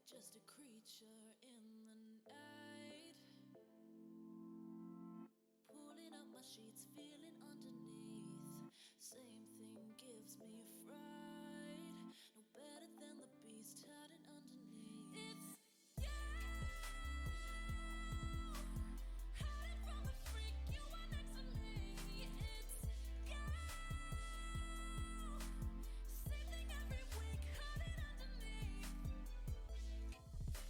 just a creature in the night. Pulling up my sheets, feeling underneath. Same thing gives me a fright. No better than the beast hiding underneath. It's you, hiding from the freak. You are next to me. It's you, same thing every week, hiding underneath.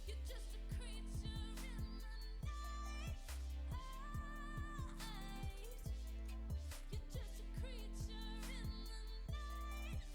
You're just a creature in the night. You're just a creature in the night.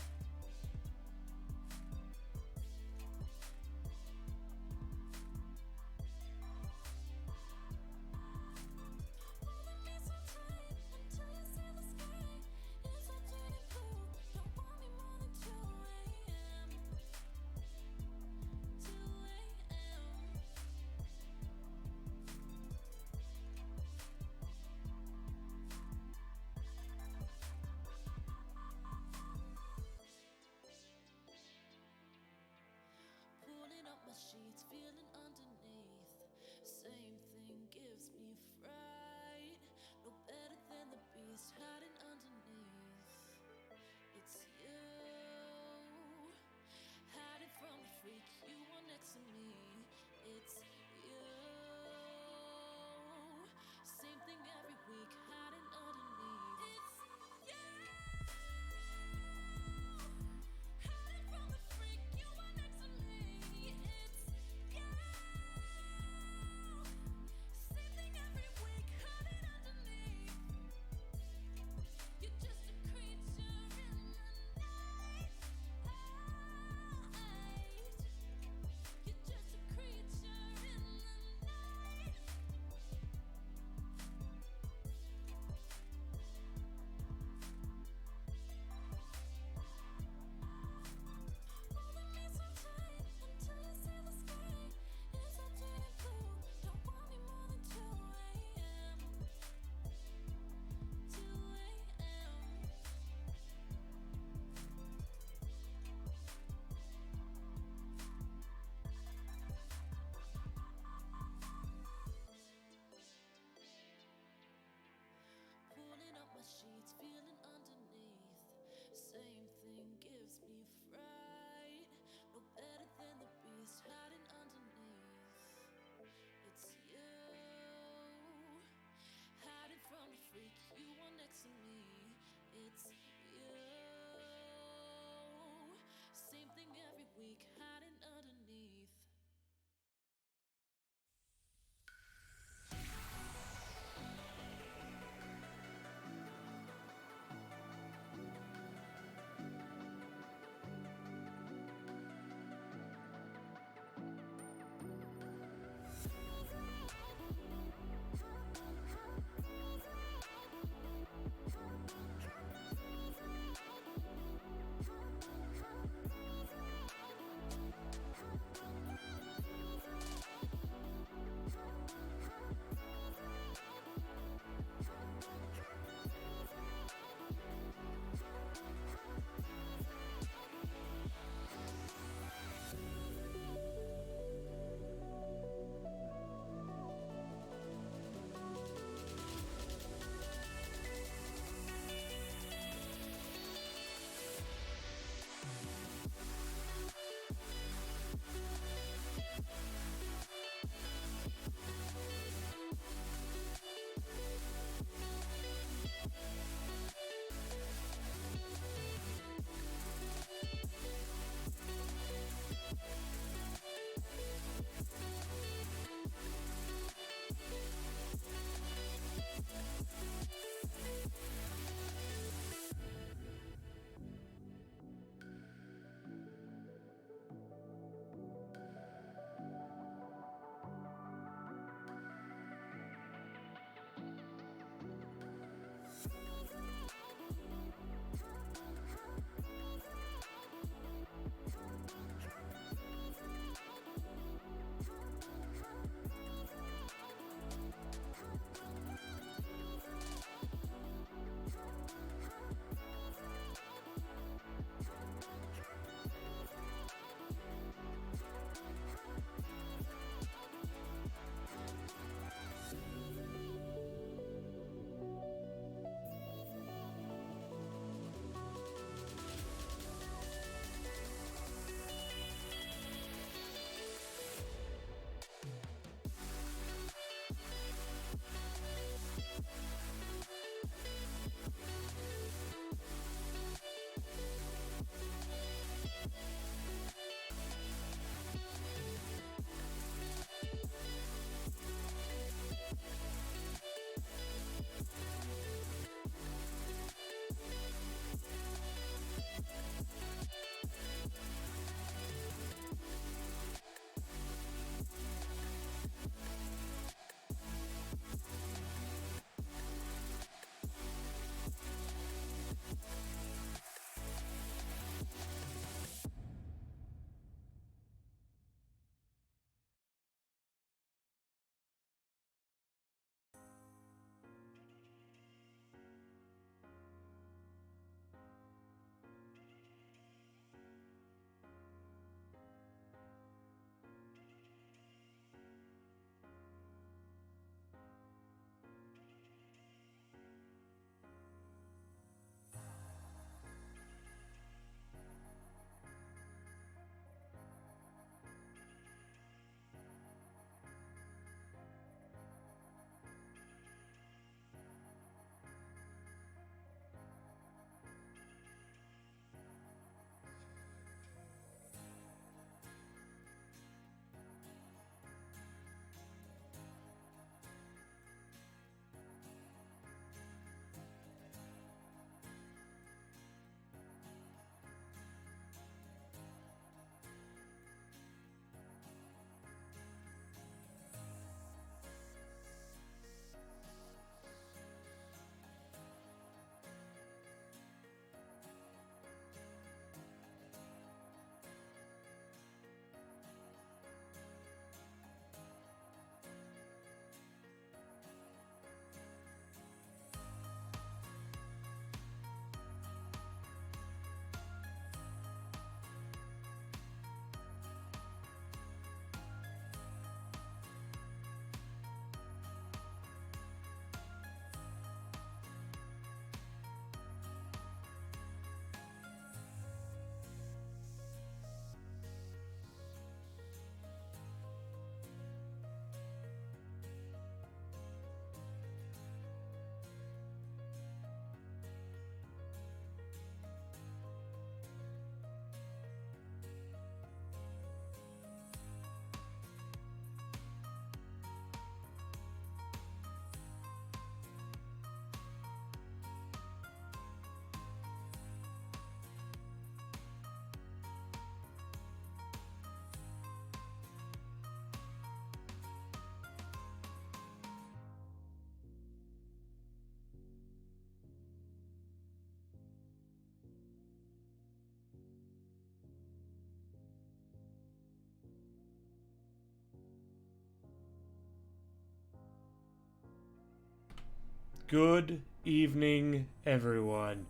Good evening, everyone.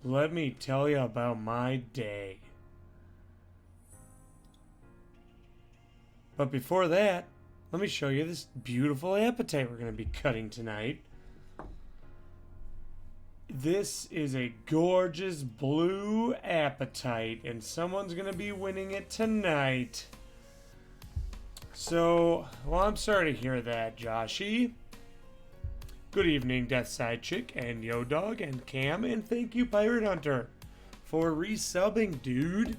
Let me tell you about my day. But before that, let me show you this beautiful apatite we're going to be cutting tonight. This is a gorgeous blue apatite, and someone's going to be winning it tonight. So, well, I'm sorry to hear that, Joshy. Good evening, Deathside Chick, and Yo Dog, and Cam, and thank you, Pirate Hunter, for resubbing, dude.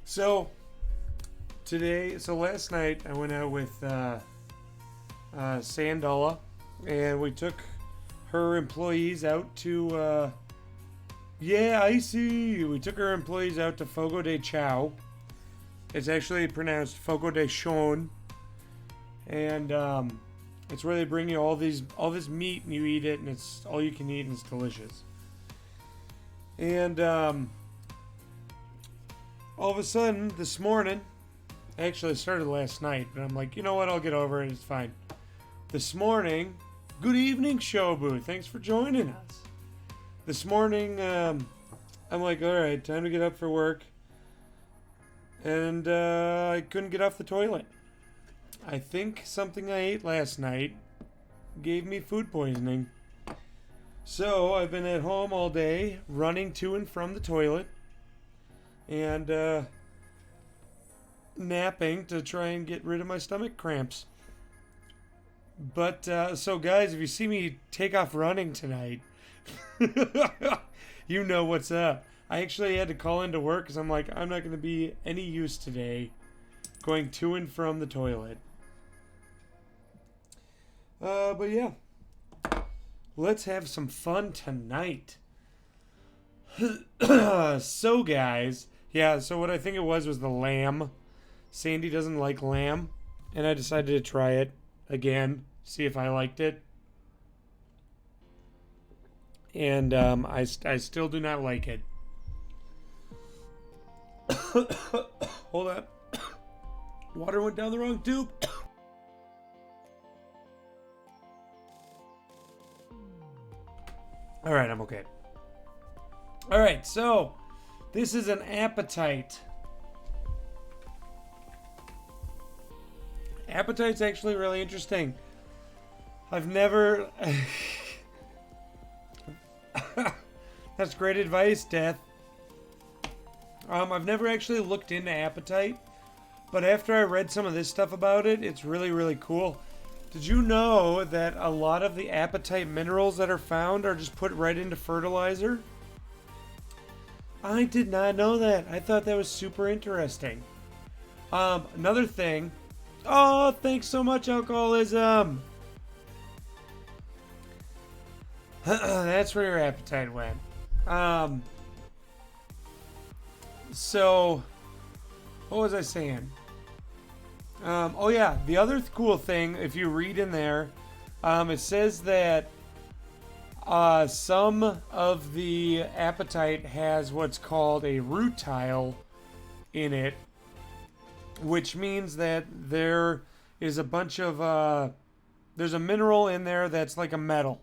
So, last night, I went out with Sandala, and we took her employees out to, Icy! We took her employees out to Fogo de Chao. It's actually pronounced Fogo de Chon. And, it's where they bring you all this meat and you eat it, and it's all you can eat and it's delicious. And all of a sudden this morning, actually it started last night, but I'm like, you know what, I'll get over it, it's fine. This morning, good evening, Shobu, thanks for joining us. This morning, I'm like, alright, time to get up for work. And I couldn't get off the toilet. I think something I ate last night gave me food poisoning. So I've been at home all day, running to and from the toilet, and napping to try and get rid of my stomach cramps. But, so guys, if you see me take off running tonight, you know what's up. I actually had to call into work because I'm like, I'm not going to be any use today going to and from the toilet. But yeah, let's have some fun tonight. So guys, so what I think it was the lamb. Sandy doesn't like lamb, and I decided to try it again, see if I liked it. And I still do not like it. Hold on. Water went down the wrong tube. Alright, I'm okay. Alright, so this is an apatite. Apatite's actually really interesting. I've never... That's great advice, Death. I've never actually looked into apatite, but after I read some of this stuff about it, it's really, really cool. Did you know that a lot of the apatite minerals that are found are just put right into fertilizer? I did not know that. I thought that was super interesting. Another thing. Oh, thanks so much, alcoholism. That's where your appetite went. So, what was I saying? Oh yeah, the other cool thing, if you read in there, it says that some of the apatite has what's called a rutile in it, which means that there is a bunch of there's a mineral in there that's like a metal,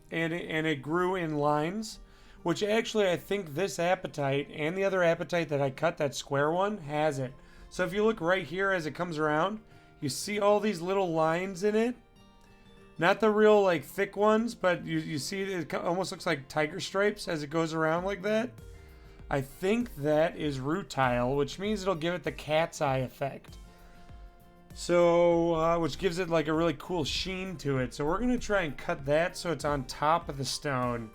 and it grew in lines, which actually I think this apatite and the other apatite that I cut, that square one, has it. So if you look right here as it comes around, you see all these little lines in it. Not the real like thick ones, but you see it almost looks like tiger stripes as it goes around like that. I think that is rutile, which means it'll give it the cat's eye effect. So, which gives it like a really cool sheen to it. So we're going to try and cut that so it's on top of the stone,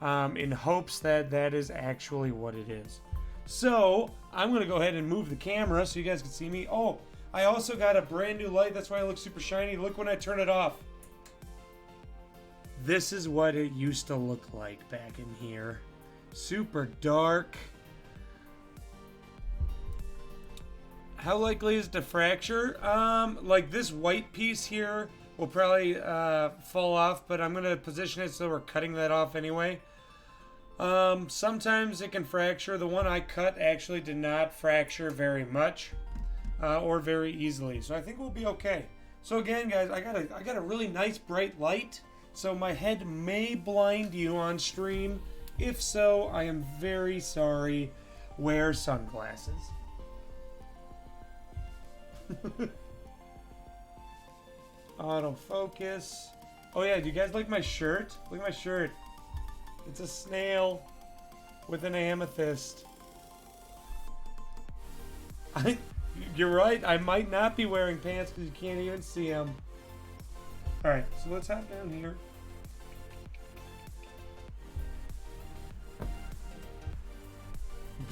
in hopes that that is actually what it is. So, I'm going to go ahead and move the camera so you guys can see me. Oh, I also got a brand new light. That's why I look super shiny. Look when I turn it off. This is what it used to look like back in here. Super dark. How likely is it to fracture? Like this white piece here will probably fall off, but I'm going to position it so we're cutting that off anyway. Sometimes it can fracture. The one I cut actually did not fracture very much or very easily, so I think we'll be okay. So again, guys, I got a really nice bright light So my head may blind you on stream. If so, I am very sorry. Wear sunglasses. Autofocus. Oh yeah, do you guys like my shirt? Look at my shirt. It's a snail with an amethyst. You're right, I might not be wearing pants because you can't even see them. Alright, so let's hop down here.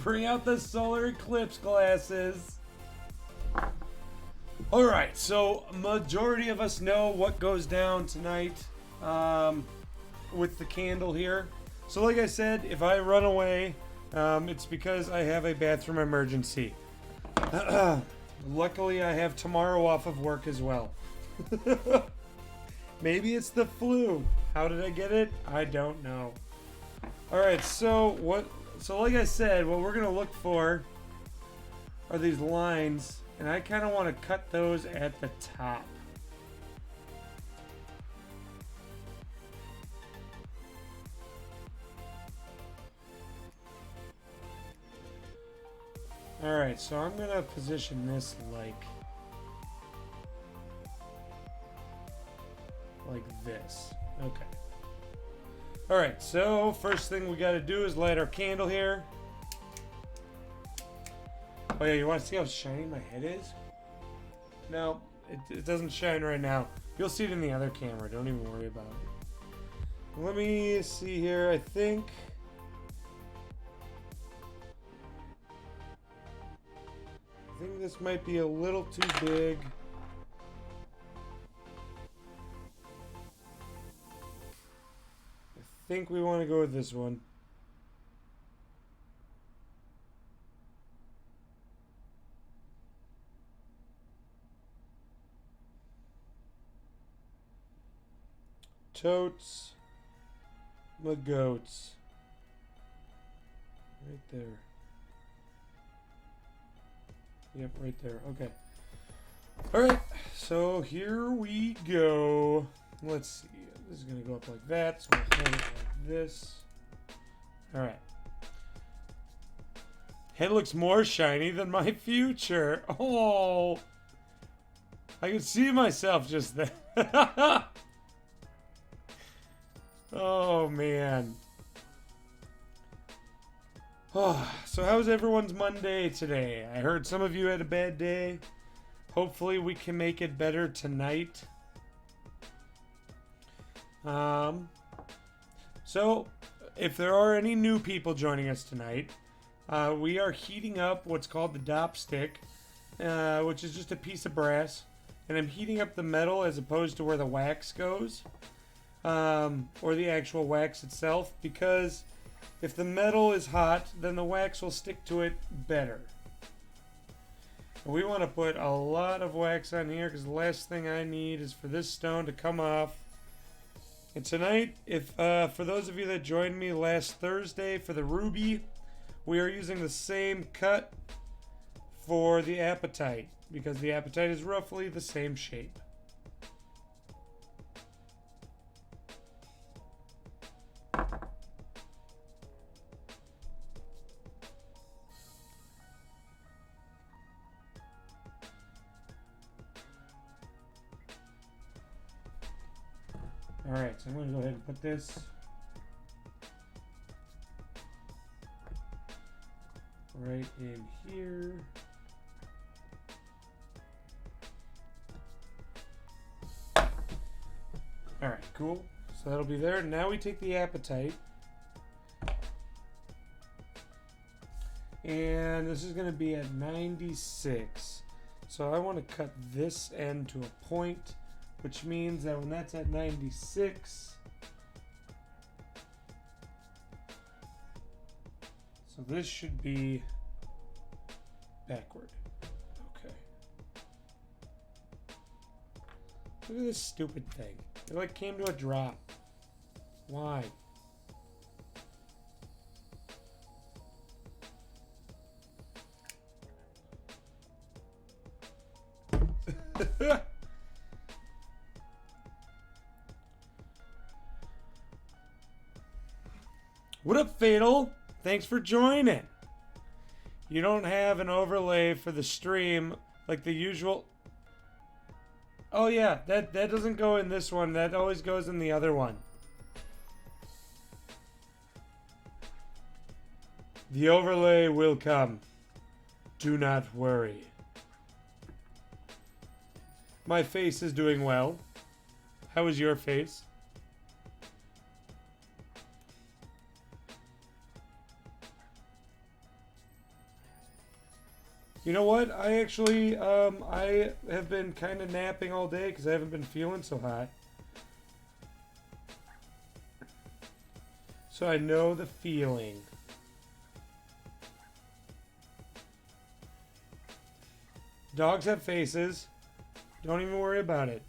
Bring out the solar eclipse glasses. Alright, so majority of us know what goes down tonight with the candle here. So like I said, if I run away, it's because I have a bathroom emergency. Luckily, I have tomorrow off of work as well. Maybe it's the flu. How did I get it? I don't know. Alright, so like I said, what we're going to look for are these lines. And I kind of want to cut those at the top. Alright, so I'm going to position this like this. Okay. Alright, so first thing we got to do is light our candle here. Oh yeah, you want to see how shiny my head is? No, it doesn't shine right now. You'll see it in the other camera. Don't even worry about it. Let me see here. I think this might be a little too big. I think we want to go with this one. Totes, my goats. Right there. Yep, right there. Okay. Alright, so here we go. Let's see. This is going to go up like that. So we'll hold it like this. Alright. Head looks more shiny than my future. Oh. I can see myself just there. Oh, man. Oh, so how's everyone's Monday today? I heard some of you had a bad day. Hopefully we can make it better tonight. So, if there are any new people joining us tonight, we are heating up what's called the dop stick, which is just a piece of brass. And I'm heating up the metal as opposed to where the wax goes. Or the actual wax itself, because if the metal is hot, then the wax will stick to it better. And we want to put a lot of wax on here because the last thing I need is for this stone to come off. And tonight, if for those of you that joined me last Thursday for the ruby, we are using the same cut for the apatite because the apatite is roughly the same shape. Alright, so I'm going to go ahead and put this right in here. Alright, cool. So that'll be there. Now we take the apatite. And this is going to be at 96. So I want to cut this end to a point, which means that when that's at 96, so this should be backward. Okay. Look at this stupid thing. It like came to a drop. Why? What up, Fatal? Thanks for joining. You don't have an overlay for the stream like the usual. Oh yeah, that doesn't go in this one. That always goes in the other one. The overlay will come. Do not worry. My face is doing well. How is your face? You know what? I actually, I have been kind of napping all day because I haven't been feeling so hot. So I know the feeling. Dogs have faces. Don't even worry about it.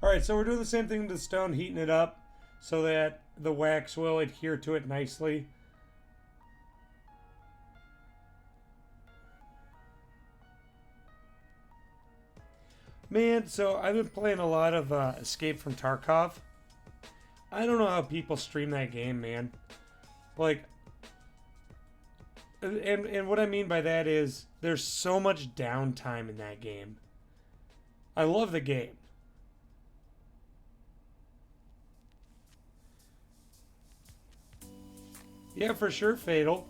Alright, so we're doing the same thing to the stone, heating it up so that the wax will adhere to it nicely. Man, so I've been playing a lot of Escape from Tarkov. I don't know how people stream that game, man. Like, and what I mean by that is there's so much downtime in that game. I love the game. Yeah, for sure, Fatal.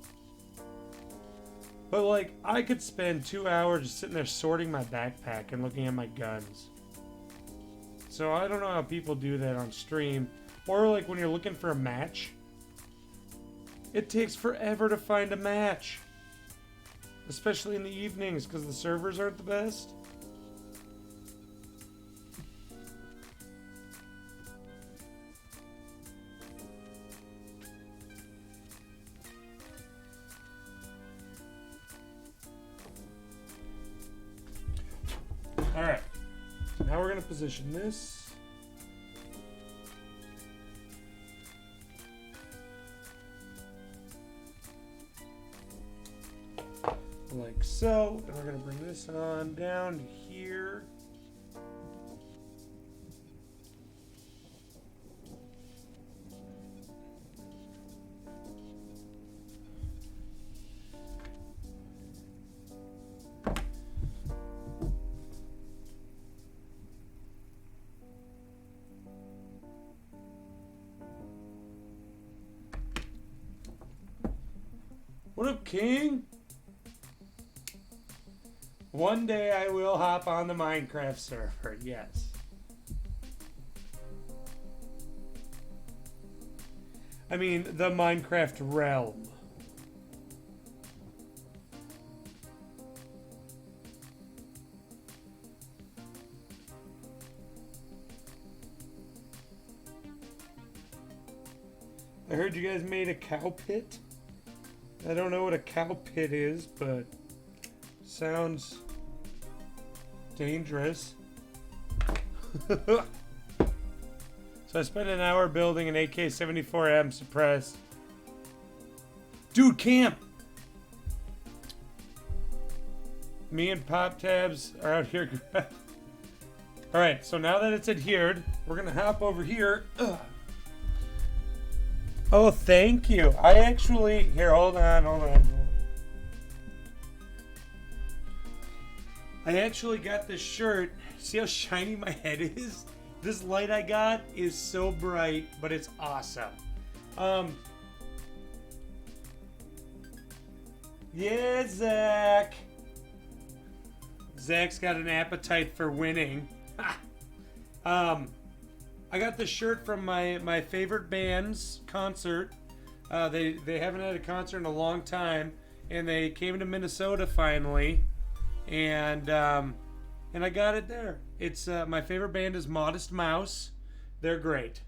But, like, I could spend 2 hours just sitting there sorting my backpack and looking at my guns. So I don't know how people do that on stream. Or, like, when you're looking for a match. It takes forever to find a match. Especially in the evenings, because the servers aren't the best. Alright. Now we're going to position this. Like so, and we're going to bring this on down to here. What up, King? One day I will hop on the Minecraft server, yes. I mean, the Minecraft realm. I heard you guys made a cow pit. I don't know what a cow pit is, but sounds dangerous. So I spent an hour building an AK-74M suppressed. Dude, camp! Me and Pop Tabs are out here. Alright, so now that it's adhered, we're gonna hop over here. Ugh. Oh, thank you. I actually... Here, hold on. I actually got this shirt. See how shiny my head is? This light I got is so bright, but it's awesome. Yeah, Zach. Zach's got an appetite for winning. I got this shirt from my favorite band's concert. They haven't had a concert in a long time, and they came to Minnesota finally, and I got it there. It's my favorite band is Modest Mouse. They're great.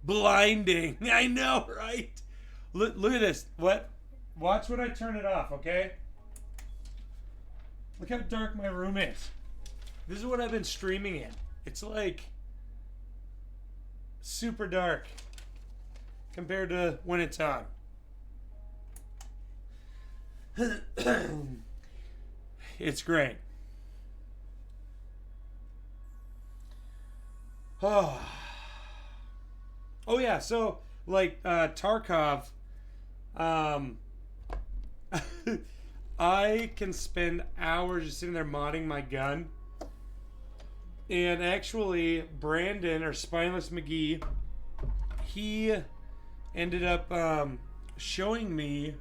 Blinding. I know, right? Look at this. What? Watch when I turn it off, okay? Look how dark my room is. This is what I've been streaming in. It's like super dark compared to when it's on. It's great. Oh. Oh yeah, so like Tarkov, um, I can spend hours just sitting there modding my gun. And actually, Brandon or Spineless McGee, he ended up showing me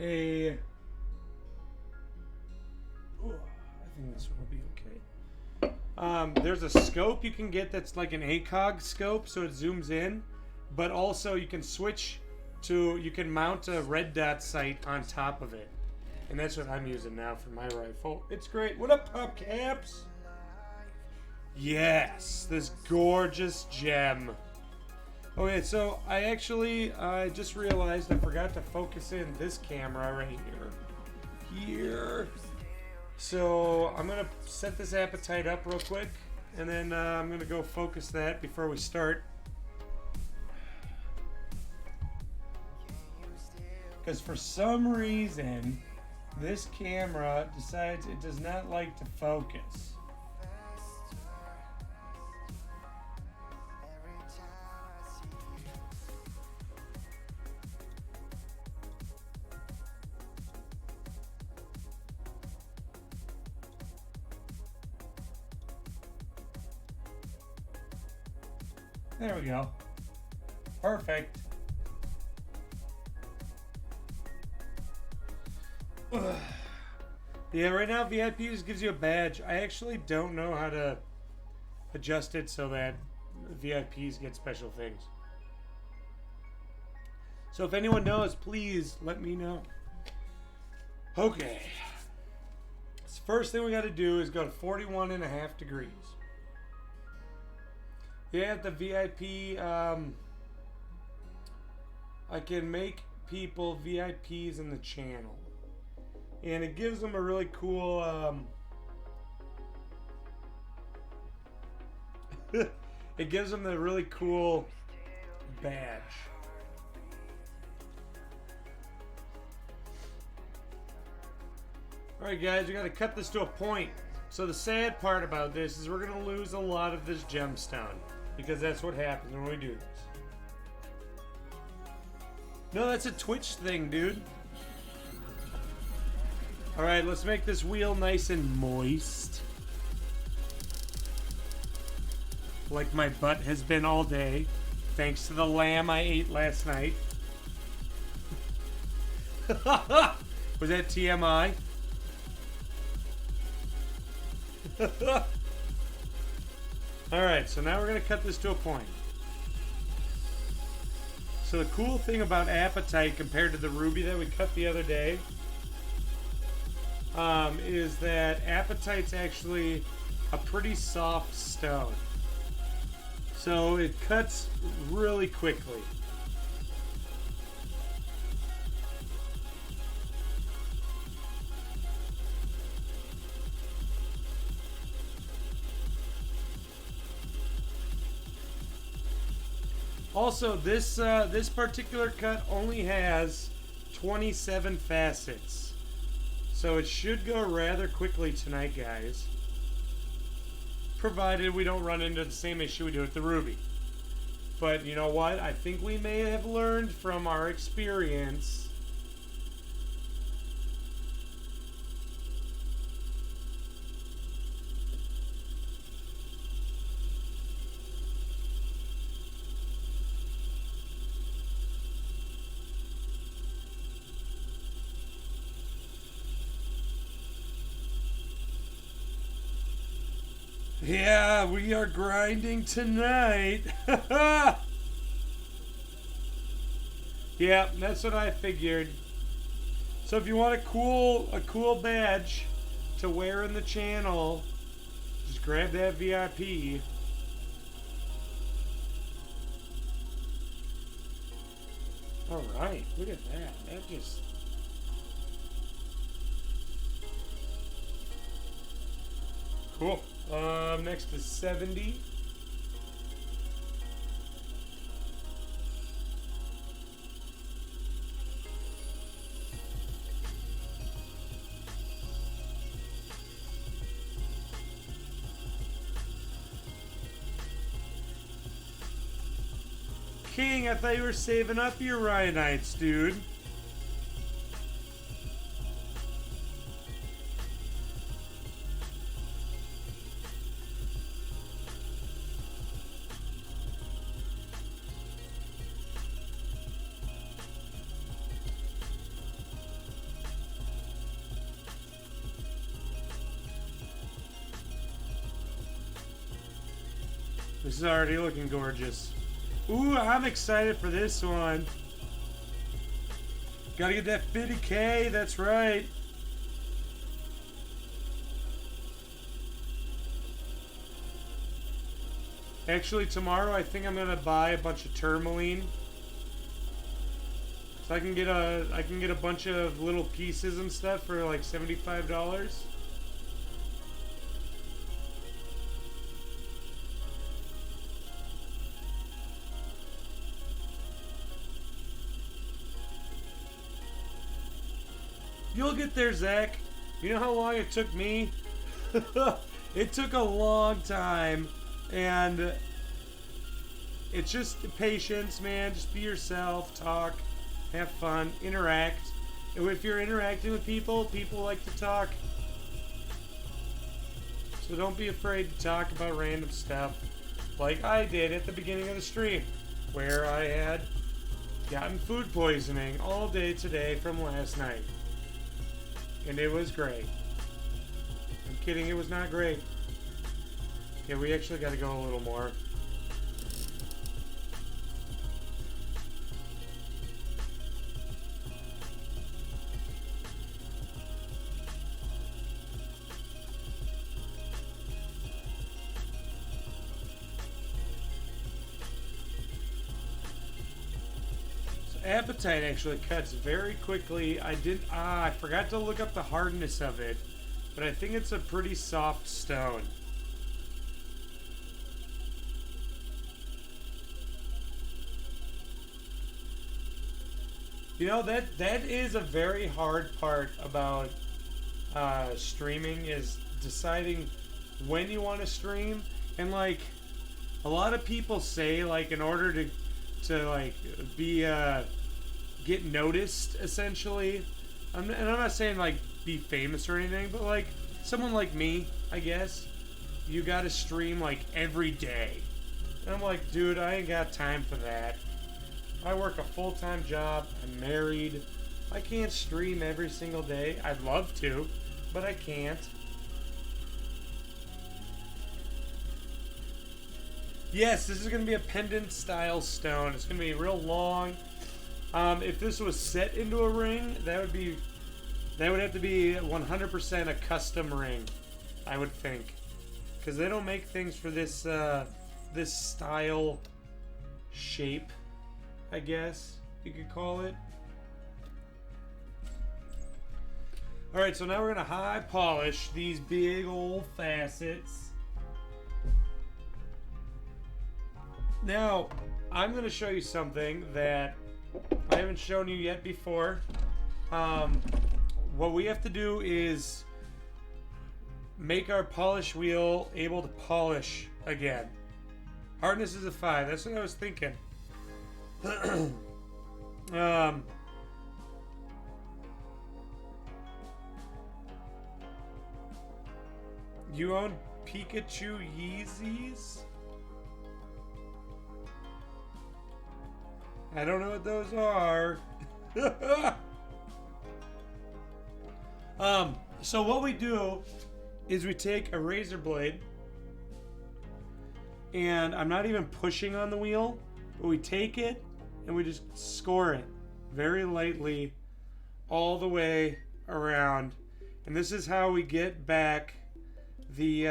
a. Ooh, I think this will be okay. There's a scope you can get that's like an ACOG scope, so it zooms in, but also you can switch to, you can mount a red dot sight on top of it. And that's what I'm using now for my rifle. It's great. What up, Pop Caps? Yes, this gorgeous gem. Okay, so I just realized I forgot to focus in this camera right here. So I'm gonna set this apatite up real quick, and then I'm gonna go focus that before we start. Because for some reason, this camera decides it does not like to focus. There we go. Perfect. Ugh. Yeah, right now VIP just gives you a badge. I actually don't know how to adjust it so that VIPs get special things. So if anyone knows, please let me know. Okay. So first thing we got to do is go to 41.5 degrees. Yeah, the VIP, I can make people VIPs in the channel. And it gives them a really cool, it gives them the really cool badge. Alright guys, we gotta cut this to a point. So the sad part about this is we're gonna lose a lot of this gemstone. Because that's what happens when we do this. No, that's a Twitch thing, dude. Alright, let's make this wheel nice and moist. Like my butt has been all day. Thanks to the lamb I ate last night. Was that TMI? Alright, so now we're going to cut this to a point. So the cool thing about apatite compared to the ruby that we cut the other day is that apatite's actually a pretty soft stone. So it cuts really quickly. Also, this particular cut only has 27 facets. So it should go rather quickly tonight, guys. Provided we don't run into the same issue we do with the ruby. But you know what? I think we may have learned from our experience. Yeah, we are grinding tonight. Yeah, that's what I figured. So if you want a cool badge to wear in the channel, just grab that VIP. All right, look at that. That just... Cool. Next is 70. King, I thought you were saving up your Ryanites, dude. This is already looking gorgeous. Ooh, I'm excited for this one. Gotta get that 50K, that's right. Actually, tomorrow I think I'm gonna buy a bunch of tourmaline. So I can get a bunch of little pieces and stuff for like $75. You'll get there, Zach. You know how long it took me? It took a long time. And it's just patience, man. Just be yourself, talk, have fun, interact. And if you're interacting with people, people like to talk. So don't be afraid to talk about random stuff. Like I did at the beginning of the stream, where I had gotten food poisoning all day today from last night. And it was great. I'm kidding, it was not great. Yeah, we actually got to go a little more. Apatite actually cuts very quickly. I forgot to look up the hardness of it, but I think it's a pretty soft stone. You know, that is a very hard part about streaming, is deciding when you want to stream. And like a lot of people say, like, in order to like be get noticed, essentially. And I'm not saying like be famous or anything, but like someone like me, I guess, you gotta stream like every day. And I'm like, dude, I ain't got time for that. I work a full-time job, I'm married. I can't stream every single day. I'd love to, but I can't. Yes, this is going to be a pendant style stone. It's going to be real long. If this was set into a ring, that would have to be 100% a custom ring, I would think, because they don't make things for this this style shape, I guess you could call it. All right, so now we're gonna high polish these big old facets. Now, I'm going to show you something that I haven't shown you yet before. What we have to do is make our polish wheel able to polish again. Hardness is a 5. That's what I was thinking. You own Pikachu Yeezys? I don't know what those are. So what we do is we take a razor blade, and I'm not even pushing on the wheel, but we take it and we just score it very lightly all the way around. And this is how we get back the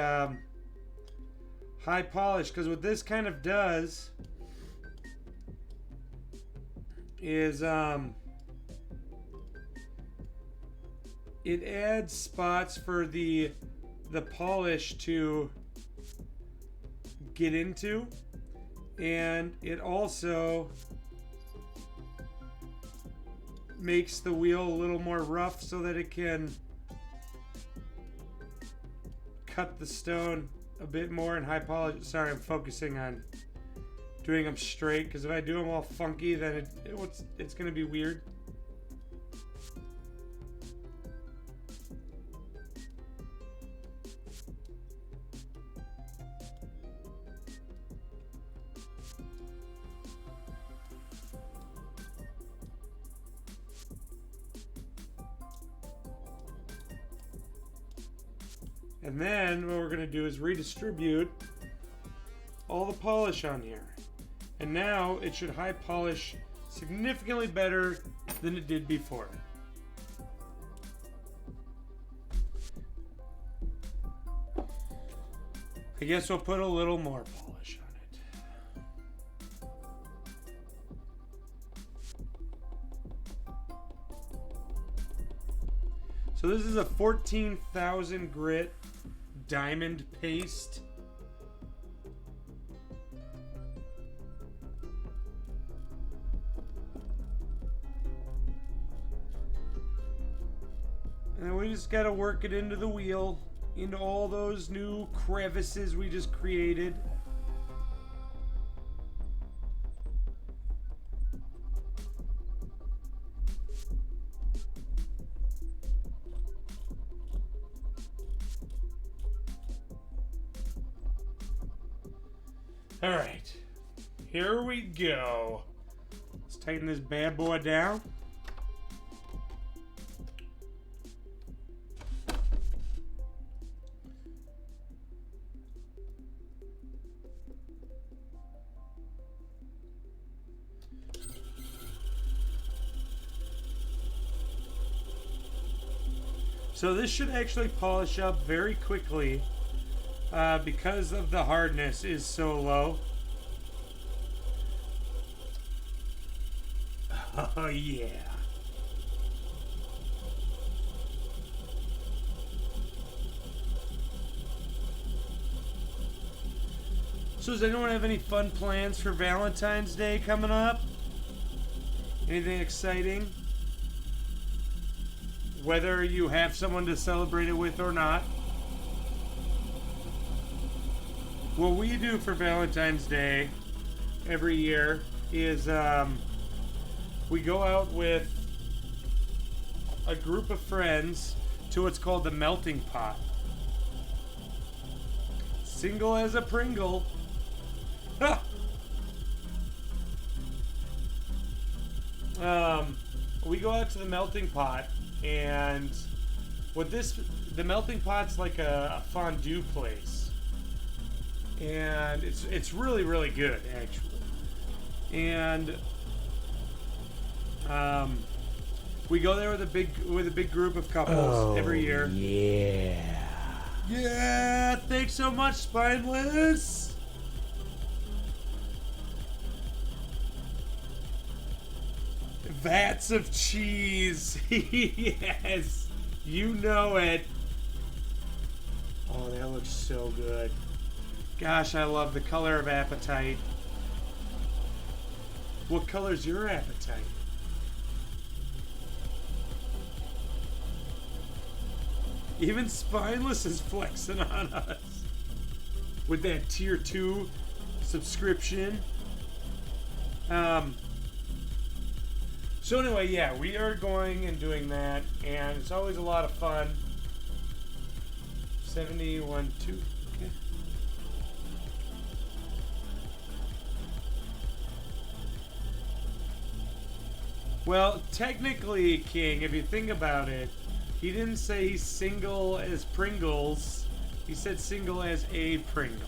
high polish, because what this kind of does is it adds spots for the polish to get into, and it also makes the wheel a little more rough so that it can cut the stone a bit more and high polish. Sorry, I'm focusing on doing them straight, because if I do them all funky, then it's going to be weird. And then what we're going to do is redistribute all the polish on here. And now it should high polish significantly better than it did before. I guess we'll put a little more polish on it. So this is a 14,000 grit diamond paste. And we just got to work it into the wheel, into all those new crevices we just created. All right, here we go. Let's tighten this bad boy down. So this should actually polish up very quickly because of the hardness is so low. Oh yeah. So does anyone have any fun plans for Valentine's Day coming up? Anything exciting? Whether you have someone to celebrate it with or not. What we do for Valentine's Day every year is we go out with a group of friends to what's called the melting pot. Single as a Pringle. We go out to the melting pot. And the melting pot's like a fondue place, and it's really, really good actually. And we go there with a big group of couples every year. Yeah, thanks so much, Spineless. Vats of cheese. Yes, you know it. Oh, that looks so good. Gosh, I love the color of apatite. What color's your apatite? Even Spineless is flexing on us with that tier 2 subscription. So anyway, yeah, we are going and doing that, and it's always a lot of fun. 71, 2, okay. Well, technically, King, if you think about it, he didn't say he's single as Pringles. He said single as a Pringle.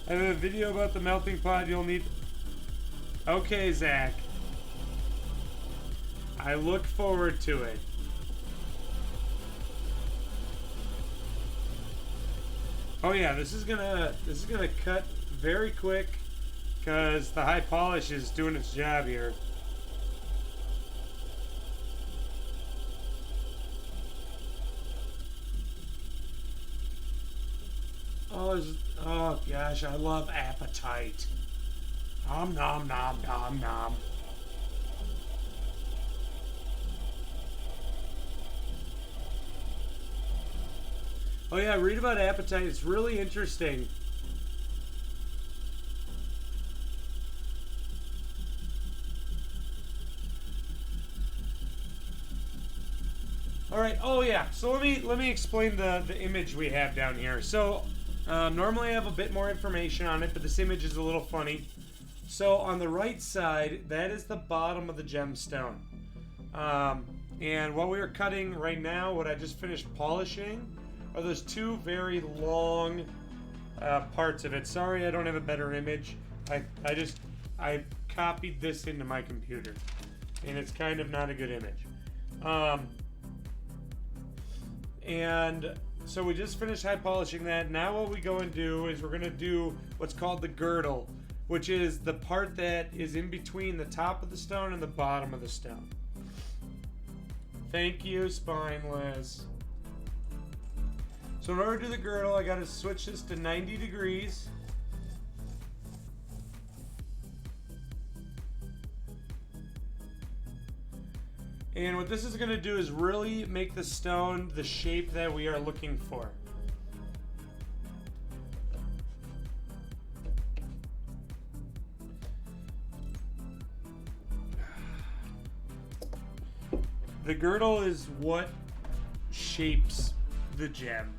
I have a video about the melting pot you'll need. Okay, Zach. I look forward to it. Oh yeah, this is gonna cut very quick because the high polish is doing its job here. Oh gosh, I love apatite. Nom nom nom nom nom. Oh yeah, read about apatite. It's really interesting. All right. Oh yeah. So let me explain the image we have down here. So normally I have a bit more information on it, but this image is a little funny. So on the right side, that is the bottom of the gemstone. And what we are cutting right now, what I just finished polishing, are those two very long parts of it. Sorry, I don't have a better image. I copied this into my computer, and it's kind of not a good image. And so we just finished high polishing that. Now what we go and do is we're going to do what's called the girdle, which is the part that is in between the top of the stone and the bottom of the stone. Thank you, Spineless. So in order to do the girdle, I got to switch this to 90 degrees. And what this is going to do is really make the stone the shape that we are looking for. The girdle is what shapes the gem.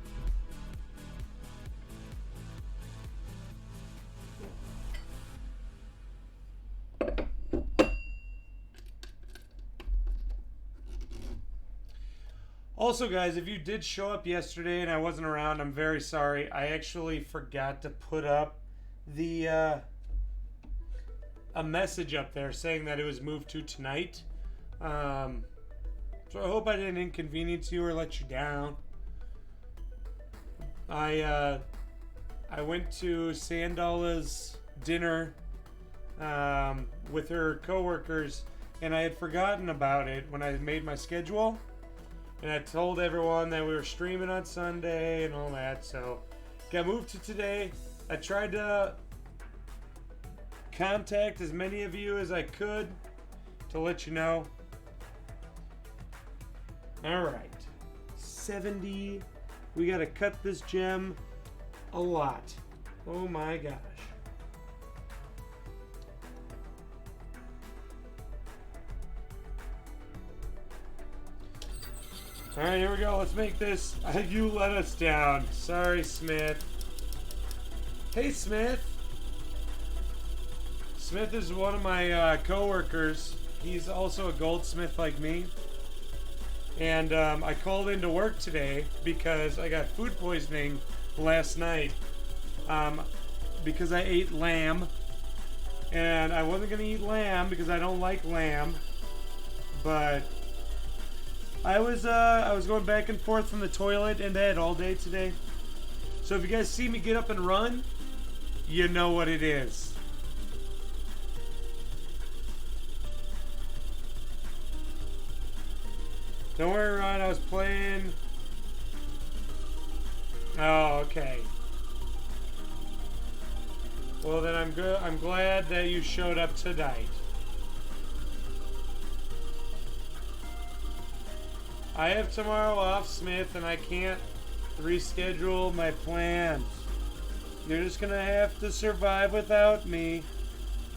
Also, guys, if you did show up yesterday and I wasn't around, I'm very sorry. I actually forgot to put up the a message up there saying that it was moved to tonight. So I hope I didn't inconvenience you or let you down. I went to Sandala's dinner with her coworkers, and I had forgotten about it when I made my schedule. And I told everyone that we were streaming on Sunday and all that, so got moved to today. I tried to contact as many of you as I could to let you know. Alright, 70. We gotta cut this gem a lot. Oh my gosh. Alright, here we go. Let's make this. You let us down. Sorry, Smith. Hey, Smith. Smith is one of my co-workers. He's also a goldsmith like me. And I called into work today because I got food poisoning last night because I ate lamb. And I wasn't going to eat lamb because I don't like lamb. But I was going back and forth from the toilet and bed all day today. So if you guys see me get up and run, you know what it is. Don't worry, Ron, I was playing. Oh, okay. Well, then I'm good. I'm glad that you showed up tonight. I have tomorrow off, Smith, and I can't reschedule my plans. You're just gonna have to survive without me.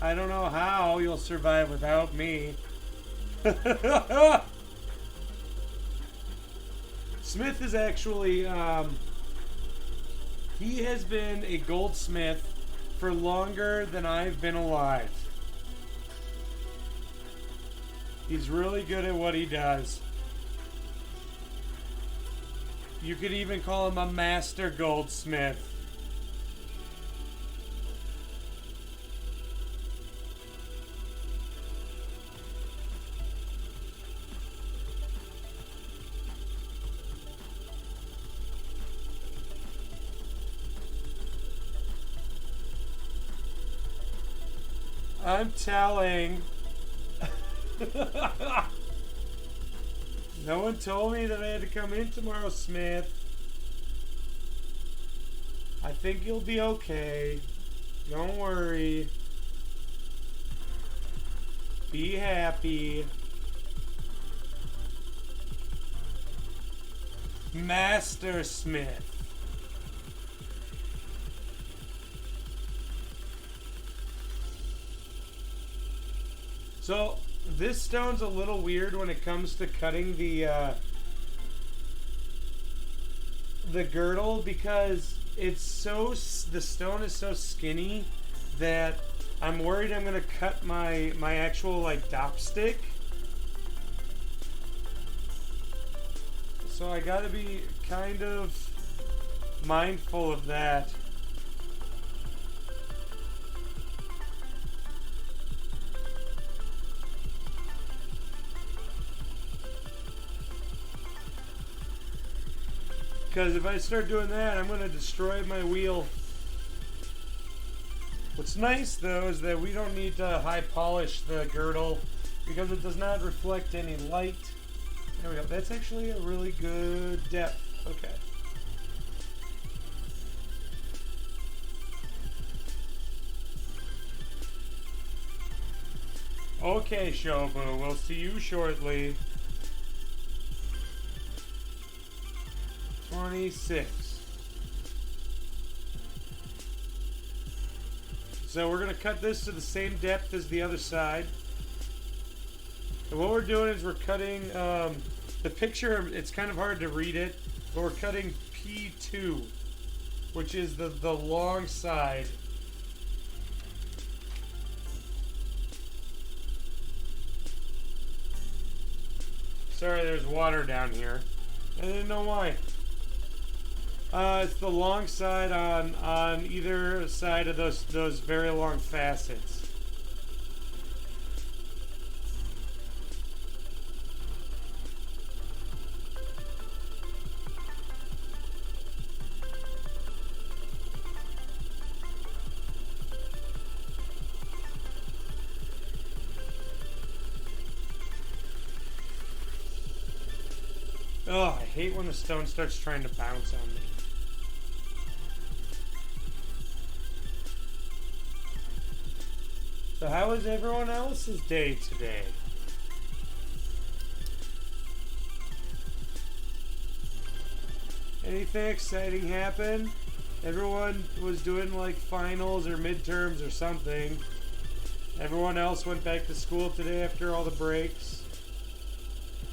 I don't know how you'll survive without me. Smith is actually, he has been a goldsmith for longer than I've been alive. He's really good at what he does. You could even call him a master goldsmith. I'm telling. No one told me that I had to come in tomorrow, Smith. I think you'll be okay. Don't worry. Be happy. Master Smith. So this stone's a little weird when it comes to cutting the girdle, because it's so, the stone is so skinny that I'm worried I'm gonna cut my actual like dop stick. So I gotta be kind of mindful of that. Because if I start doing that, I'm gonna destroy my wheel. What's nice though is that we don't need to high polish the girdle because it does not reflect any light. There we go. That's actually a really good depth. Okay. Okay, Shobu. We'll see you shortly. 26. So we're going to cut this to the same depth as the other side. And what we're doing is we're cutting the picture. It's kind of hard to read it, but we're cutting P2, which is the long side. Sorry, there's water down here. I didn't know why. It's the long side on either side of those very long facets. Oh, I hate when the stone starts trying to bounce on me. So how was everyone else's day today? Anything exciting happen? Everyone was doing like finals or midterms or something. Everyone else went back to school today after all the breaks.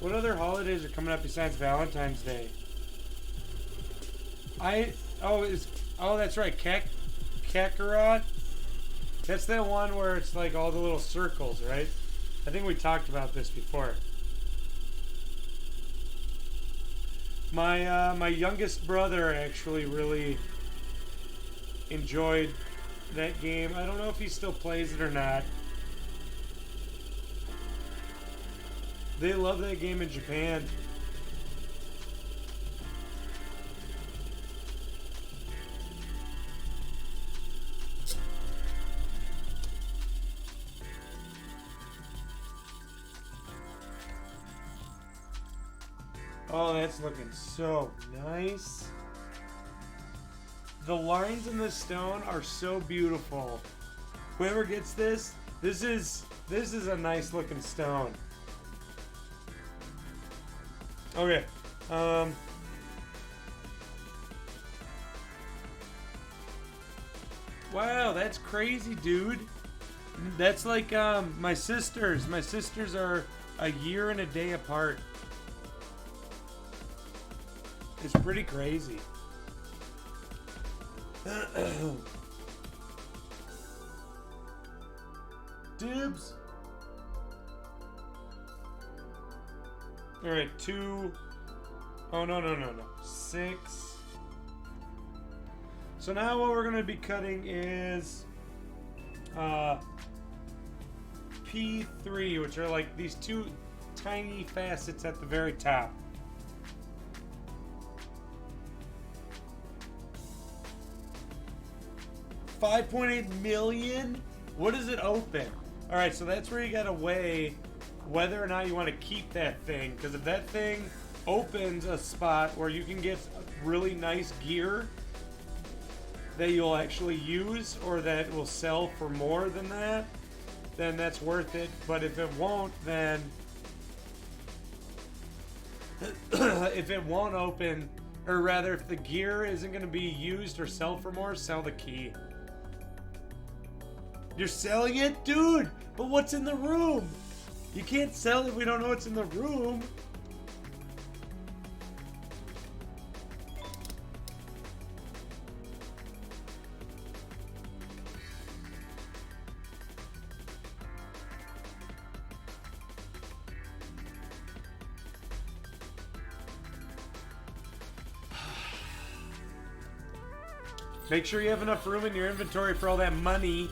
What other holidays are coming up besides Valentine's Day? That's right, Kakarot. That's that one where it's like all the little circles, right? I think we talked about this before. My youngest brother actually really enjoyed that game. I don't know if he still plays it or not. They love that game in Japan. Oh, that's looking so nice. The lines in this stone are so beautiful. Whoever gets this is a nice looking stone. Okay. Wow, that's crazy, dude. That's like my sisters. My sisters are a year and a day apart. It's pretty crazy. Dibs. Alright, 2. Oh, no. 6. So now what we're going to be cutting is P3, which are like these two tiny facets at the very top. $5.8 million? What does it open? Alright, so that's where you gotta weigh whether or not you want to keep that thing. Because if that thing opens a spot where you can get really nice gear that you'll actually use or that will sell for more than that, then that's worth it. But if it won't, then if it won't open, or rather if the gear isn't going to be used or sell for more, sell the key. You're selling it? Dude, but what's in the room? You can't sell it if we don't know what's in the room. Make sure you have enough room in your inventory for all that money.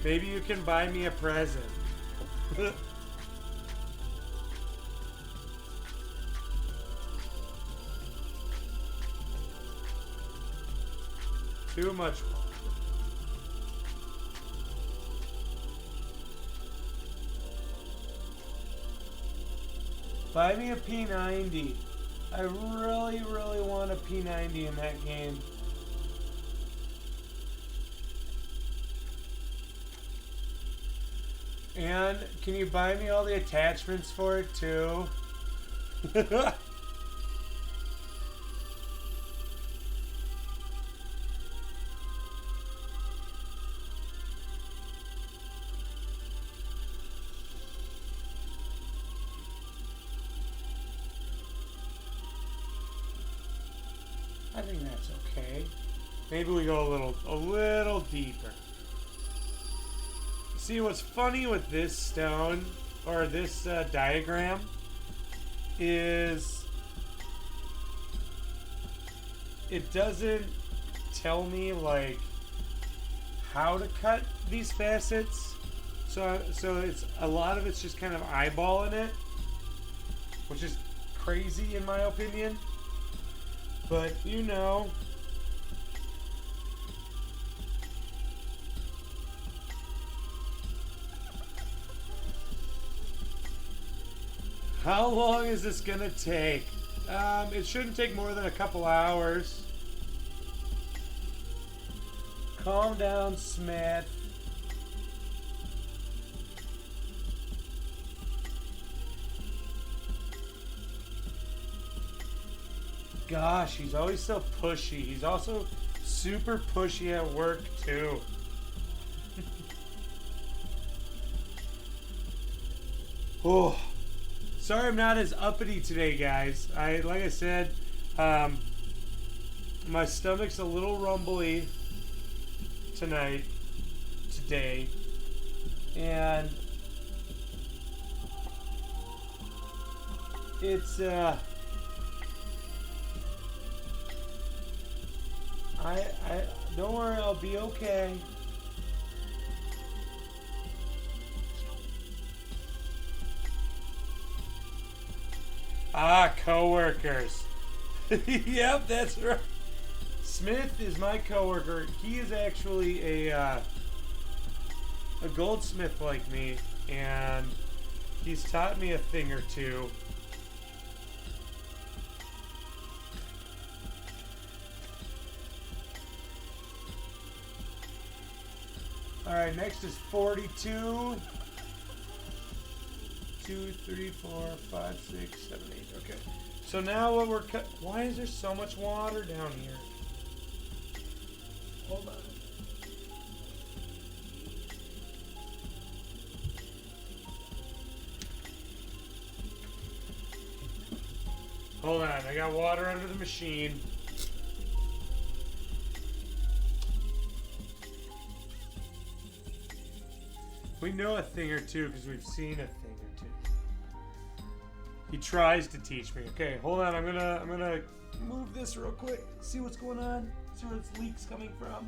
Maybe you can buy me a present. Too much. Buy me a P90. I really, really want a P90 in that game. And can you buy me all the attachments for it too? I think that's okay. Maybe we go a little deeper. See, what's funny with this stone, or this diagram, is it doesn't tell me, like, how to cut these facets. So it's a lot of it's just kind of eyeballing it, which is crazy in my opinion. But, you know... How long is this gonna take? It shouldn't take more than a couple hours. Calm down, Smith. Gosh, he's always so pushy. He's also super pushy at work, too. Oh. Sorry I'm not as uppity today, guys. Like I said, my stomach's a little rumbly today, and it's I don't worry, I'll be okay. Ah, coworkers. Yep, that's right. Smith is my coworker. He is actually a goldsmith like me, and he's taught me a thing or two. All right, next is 42. 2, 3, 4, 5, 6, 7, 8. Okay. So now what we're why is there so much water down here? Hold on. Hold on. I got water under the machine. We know a thing or two because we've seen a thing or two. He tries to teach me. Okay, hold on. I'm gonna move this real quick. See what's going on. See where its leak's coming from.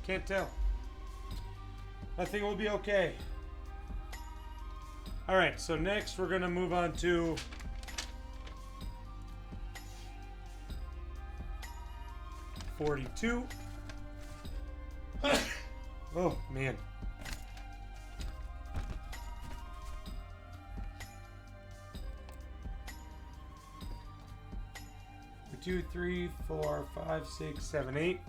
Can't tell. I think we'll be okay. Alright, so next we're gonna move on to $42. Oh man. 2, 3, 4, 5, 6, 7, 8.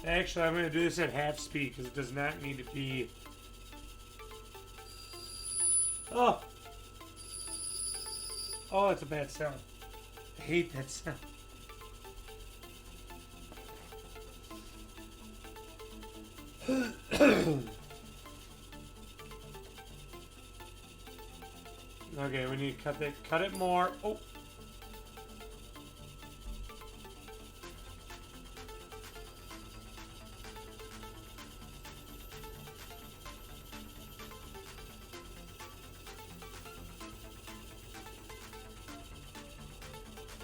Actually, I'm going to do this at half speed because it does not need to be... Oh! Oh, that's a bad sound. I hate that sound. Okay, we need to cut it more. Oh!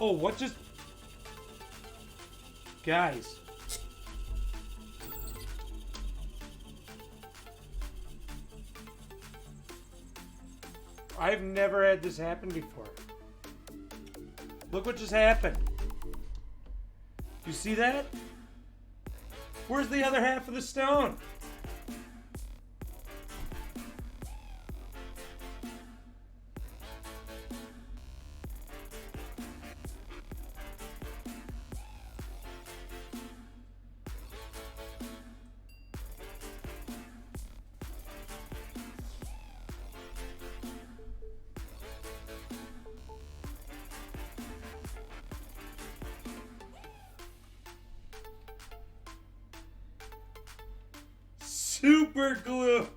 Oh, what just... Guys. I've never had this happen before. Look what just happened. You see that? Where's the other half of the stone? Super glue.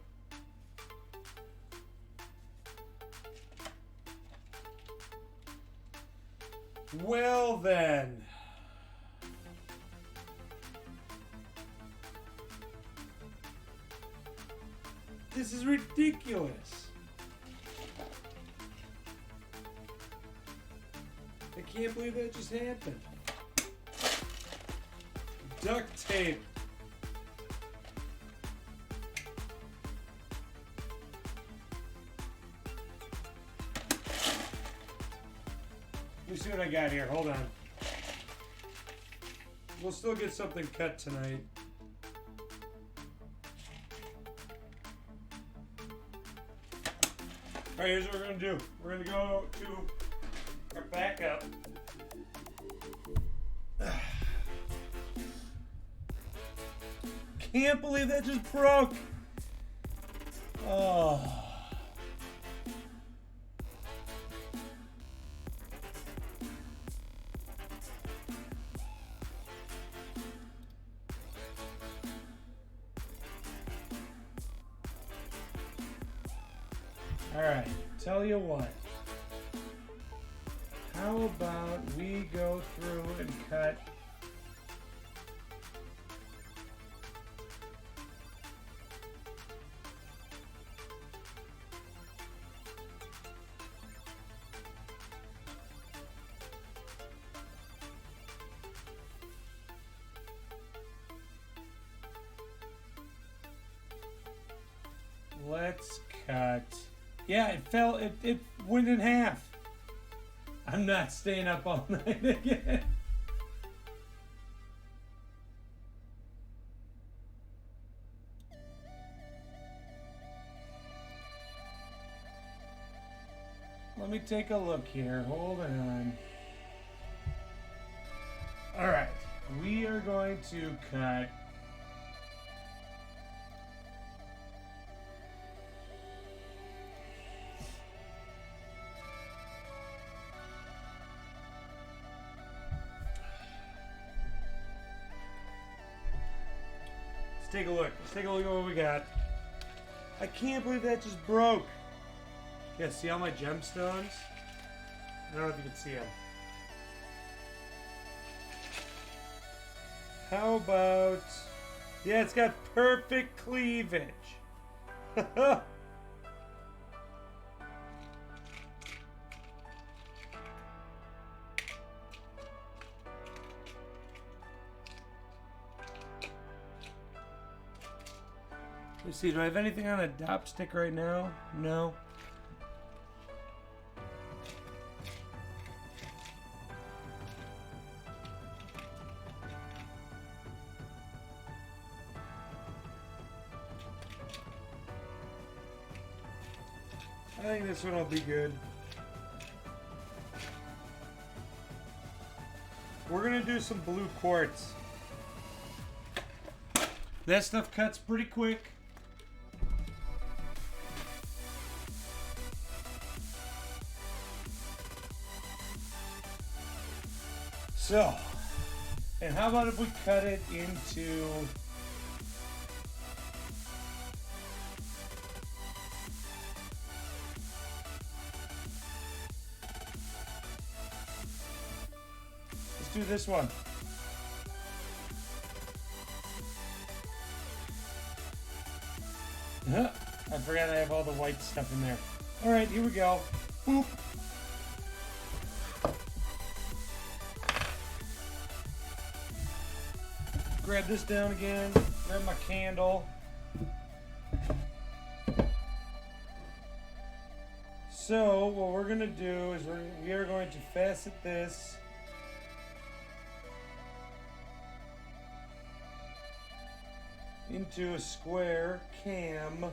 Well then. This is ridiculous. I can't believe that just happened. Duct tape. Let me see what I got here. Hold on. We'll still get something cut tonight. Alright, here's what we're going to do. We're going to go to our backup. Can't believe that just broke. Oh. Alright, tell you what. How about we go through and cut let's cut. Yeah, it fell. It went in half. I'm not staying up all night again. Let me take a look here. Hold on. All right. We are going to cut. Take a look. Let's take a look at what we got. I can't believe that just broke. Yeah, see all my gemstones? I don't know if you can see them. How about... Yeah, it's got perfect cleavage. Let's see, do I have anything on a dop stick right now? No. I think this one will be good. We're gonna do some blue quartz. That stuff cuts pretty quick. So, and how about if we cut it into let's do this one. I forgot I have all the white stuff in there. Alright, here we go. Boop. Grab this down again. Grab my candle. So, what we're going to do is we are going to facet this into a square cam.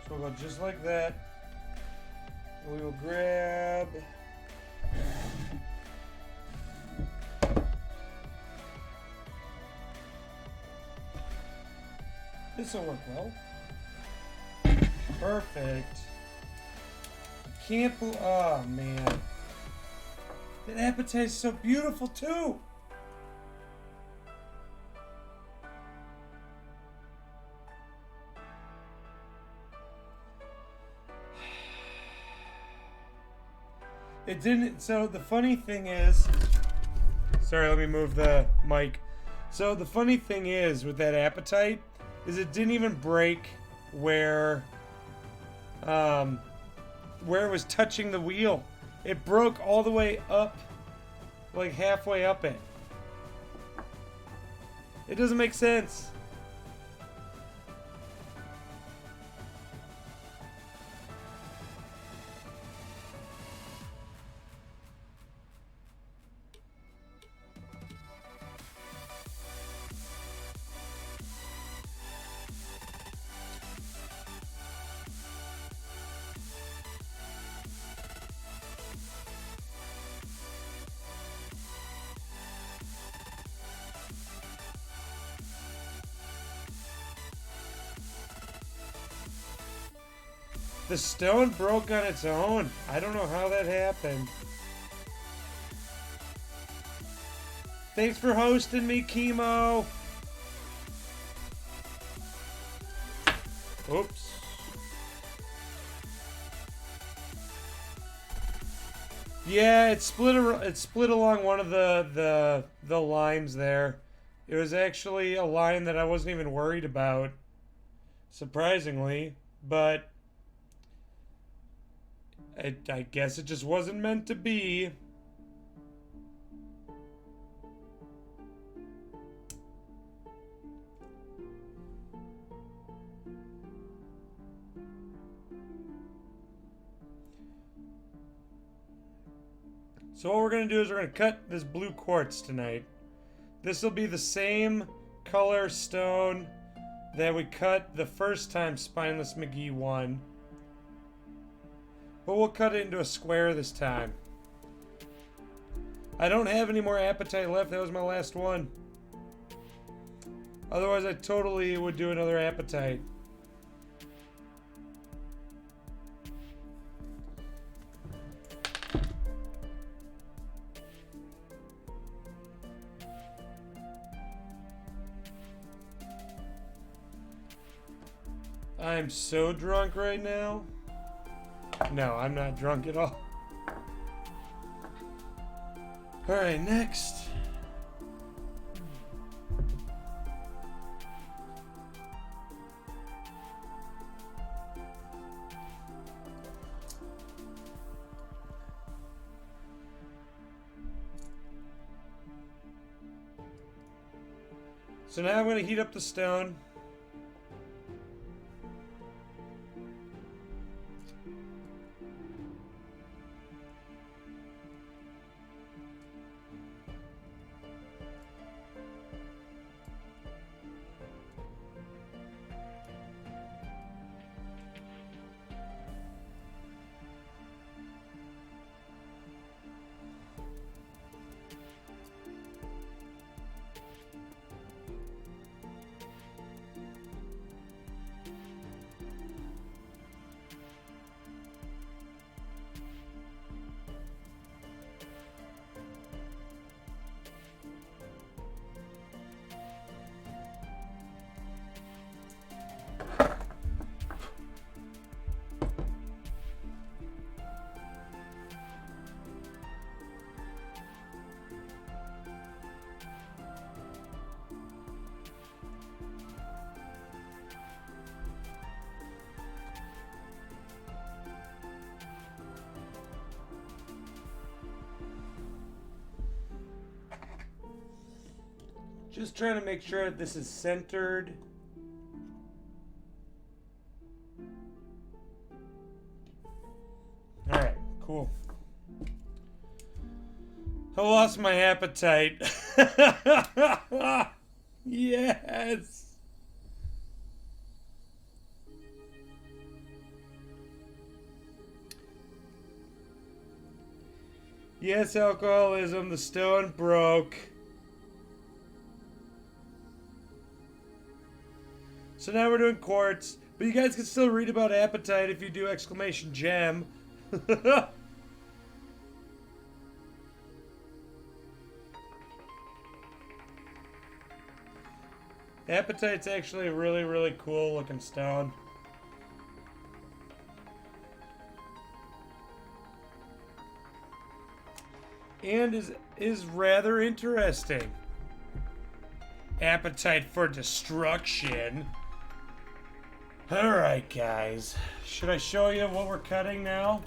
So we'll go just like that. We will grab this will work well. Perfect. Can't believe, oh man. That apatite is so beautiful too. It didn't, so the funny thing is, sorry, let me move the mic. So the funny thing is with that apatite is it didn't even break where it was touching the wheel. It broke all the way up, like halfway up it. It doesn't make sense. The stone broke on its own. I don't know how that happened. Thanks for hosting me, Chemo. Oops. Yeah, it split along one of the lines there. It was actually a line that I wasn't even worried about, surprisingly, but I guess it just wasn't meant to be. So what we're going to do is we're going to cut this blue quartz tonight. This will be the same color stone that we cut the first time Spineless McGee won. But we'll cut it into a square this time. I don't have any more apatite left. That was my last one. Otherwise, I totally would do another apatite. I'm so drunk right now. No, I'm not drunk at all. Alright, next. So now I'm going to heat up the stone. Just trying to make sure that this is centered. Alright, cool. I lost my appetite. Yes. Yes, alcoholism. The stone broke. So now we're doing quartz. But you guys can still read about apatite if you do exclamation gem. Apatite's actually a really, really cool looking stone. And is rather interesting. Appetite for destruction. Alright, guys. Should I show you what we're cutting now?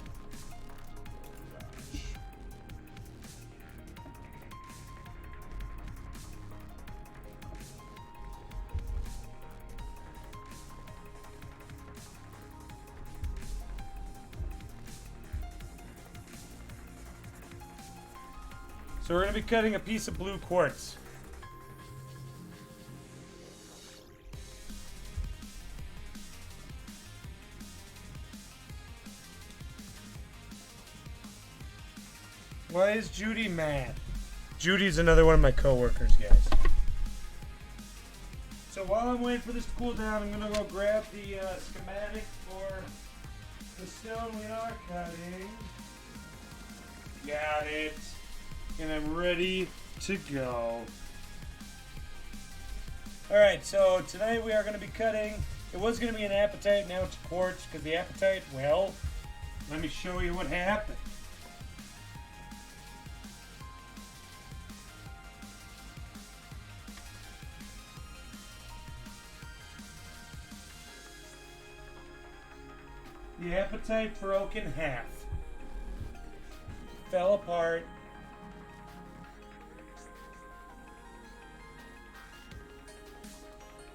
So we're going to be cutting a piece of blue quartz. Why is Judy mad? Judy's another one of my coworkers, guys. So while I'm waiting for this to cool down, I'm going to go grab the schematic for the stone we are cutting. Got it. And I'm ready to go. Alright, so tonight we are going to be cutting. It was going to be an apatite, now it's quartz. Because the apatite, well, let me show you what happened. The apatite broke in half. Fell apart.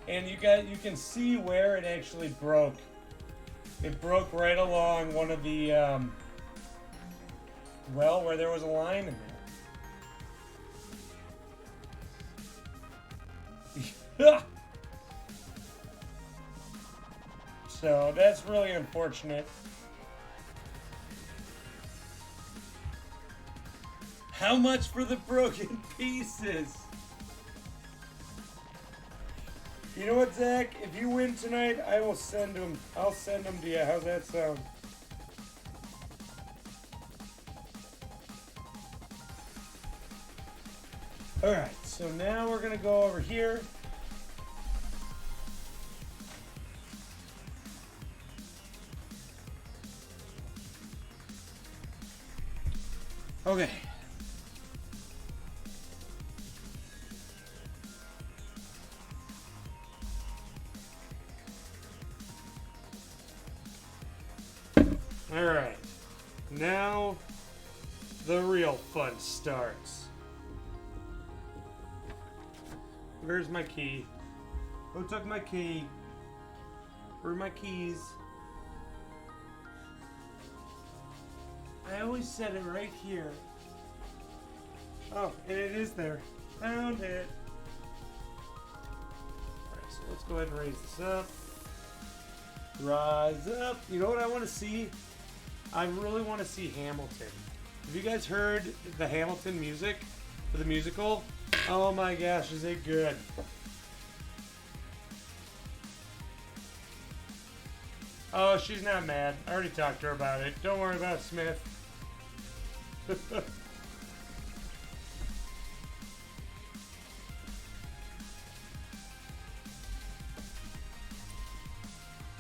And you can see where it actually broke. It broke right along one of the, well, where there was a line in there. So that's really unfortunate. How much for the broken pieces? You know what, Zach? If you win tonight, I will send them. I'll send them to you. How's that sound? Alright, so now we're going to go over here. Okay. Alright, now the real fun starts. Where's my key? Who took my key? Where are my keys? I always said it right here. Oh, and it is there. Found it. Alright, so let's go ahead and raise this up. Rise up. You know what I want to see? I really want to see Hamilton. Have you guys heard the Hamilton music for the musical? Oh my gosh, is it good? Oh, she's not mad. I already talked to her about it. Don't worry about it, Smith.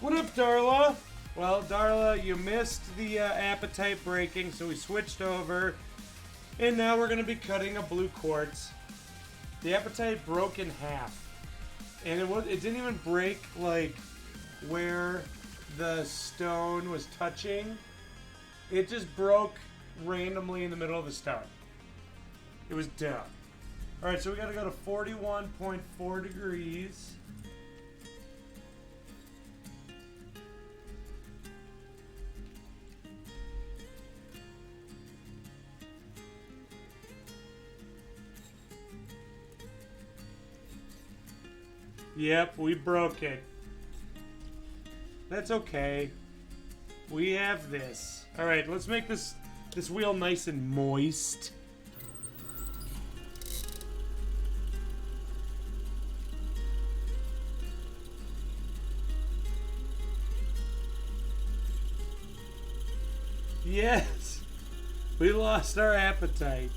What up, Darla? Well, Darla, you missed the apatite breaking, so we switched over. And now we're going to be cutting a blue quartz. The apatite broke in half. And it didn't even break, like, where the stone was touching. It just broke randomly in the middle of the stone. It was dumb. All right, so we got to go to 41.4 degrees. Yep, we broke it. That's okay. We have this. All right, let's make this wheel nice and moist. Yes, we lost our appetite.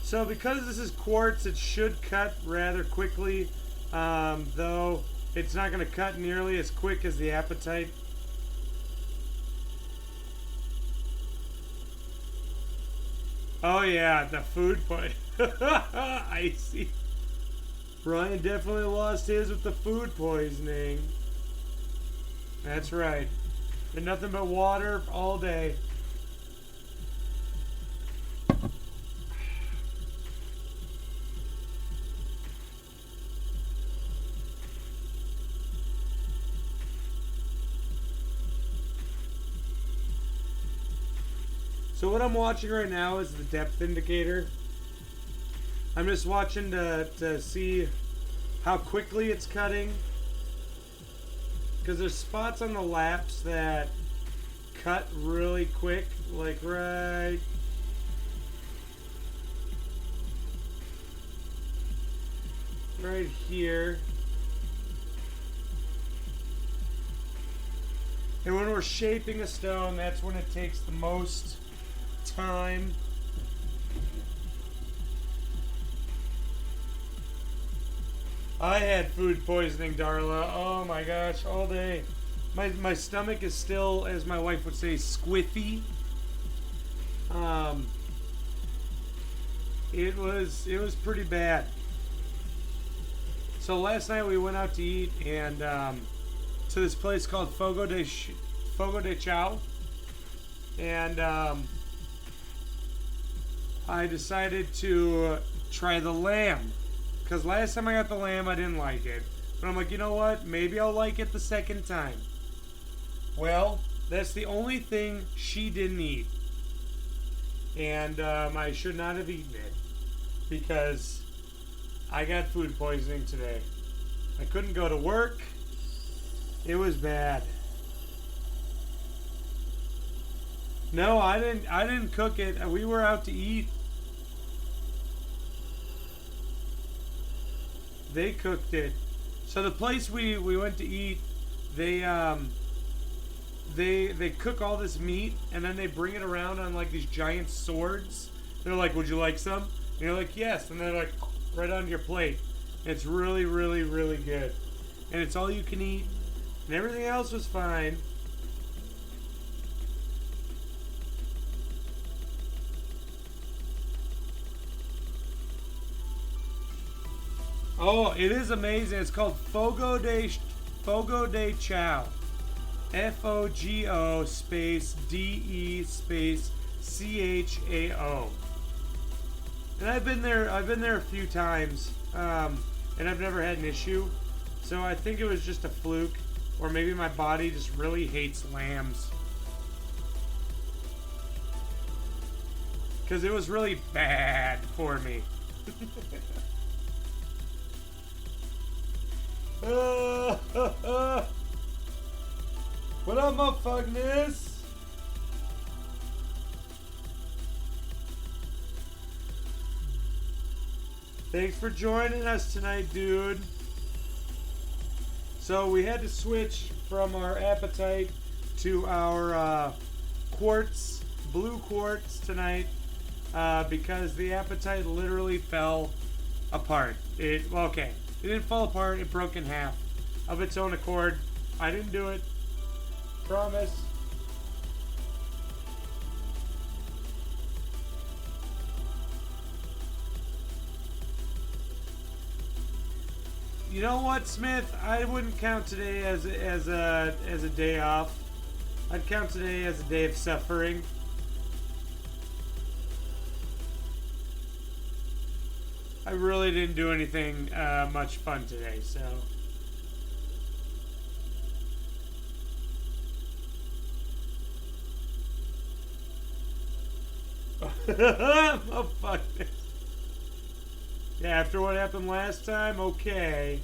So because this is quartz, it should cut rather quickly, though it's not going to cut nearly as quick as the apatite. Oh yeah, the food point. I see. Brian definitely lost his with the food poisoning. That's right. Been nothing but water all day. So what I'm watching right now is the depth indicator. I'm just watching to see how quickly it's cutting. Because there's spots on the laps that cut really quick, like right here. And when we're shaping a stone, that's when it takes the most time. I had food poisoning, Darla. Oh my gosh, all day. My stomach is still, as my wife would say, squiffy. It was pretty bad. So last night we went out to eat and to this place called Fogo de Chao, and I decided to try the lamb. Because last time I got the lamb, I didn't like it. But I'm like, you know what? Maybe I'll like it the second time. Well, that's the only thing she didn't eat. And I should not have eaten it. Because I got food poisoning today. I couldn't go to work. It was bad. No, I didn't cook it. We were out to eat. They cooked it. So the place we went to eat, they cook all this meat and then they bring it around on like these giant swords. They're like, "Would you like some?" And you're like, "Yes." And they're like, right on your plate. It's really, really, really good. And it's all you can eat. And everything else was fine. Oh, it is amazing. It's called Fogo de Chao. Fogo space DE space CHAO. And I've been there a few times. And I've never had an issue. So I think it was just a fluke, or maybe my body just really hates lambs. Cuz it was really bad for me. What up, motherfuckerness? Thanks for joining us tonight, dude. So we had to switch from our apatite to our quartz, blue quartz tonight, because the apatite literally fell apart. Okay. It didn't fall apart, it broke in half of its own accord. I didn't do it. Promise. You know what, Smith? I wouldn't count today as a day off. I'd count today as a day of suffering. I really didn't do anything much fun today, so. Oh, fuck this. Yeah, after what happened last time, okay.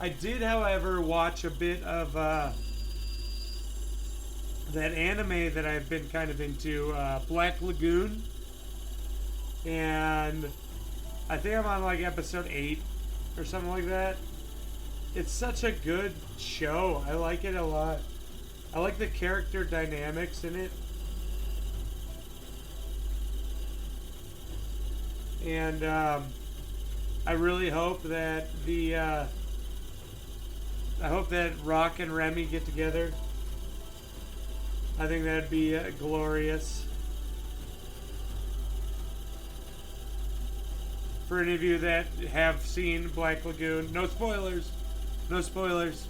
I did, however, watch a bit of that anime that I've been kind of into, Black Lagoon. And I think I'm on like episode 8 or something like that. It's such a good show. I like it a lot. I like the character dynamics in it. And I really hope that I hope that Rock and Remy get together. I think that'd be glorious. For any of you that have seen Black Lagoon, no spoilers. No spoilers.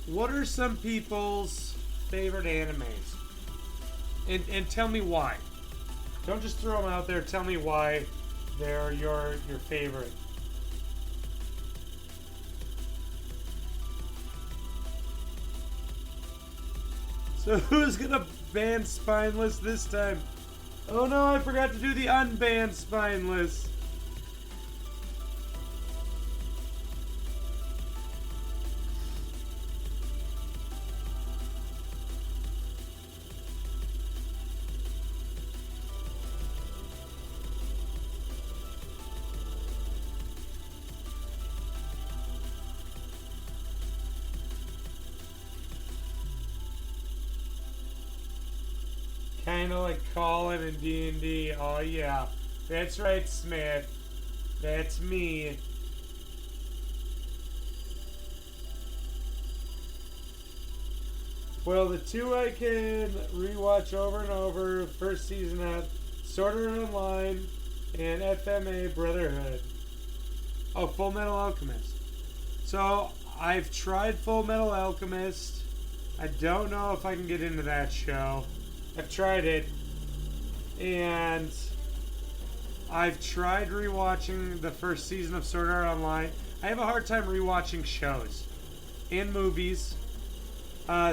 What are some people's favorite animes? And tell me why. Don't just throw them out there. Tell me why they're your favorite. So who's gonna ban Spineless this time? Oh no, I forgot to do the unbanned Spineless. Kinda like Colin and D&D. Oh yeah. That's right, Smith. That's me. Well, the two I can rewatch over and over, first season of Sword Art Online and FMA Brotherhood. Oh, Full Metal Alchemist. So, I've tried Full Metal Alchemist. I don't know if I can get into that show. I've tried it, and I've tried rewatching the first season of Sword Art Online. I have a hard time rewatching shows and movies,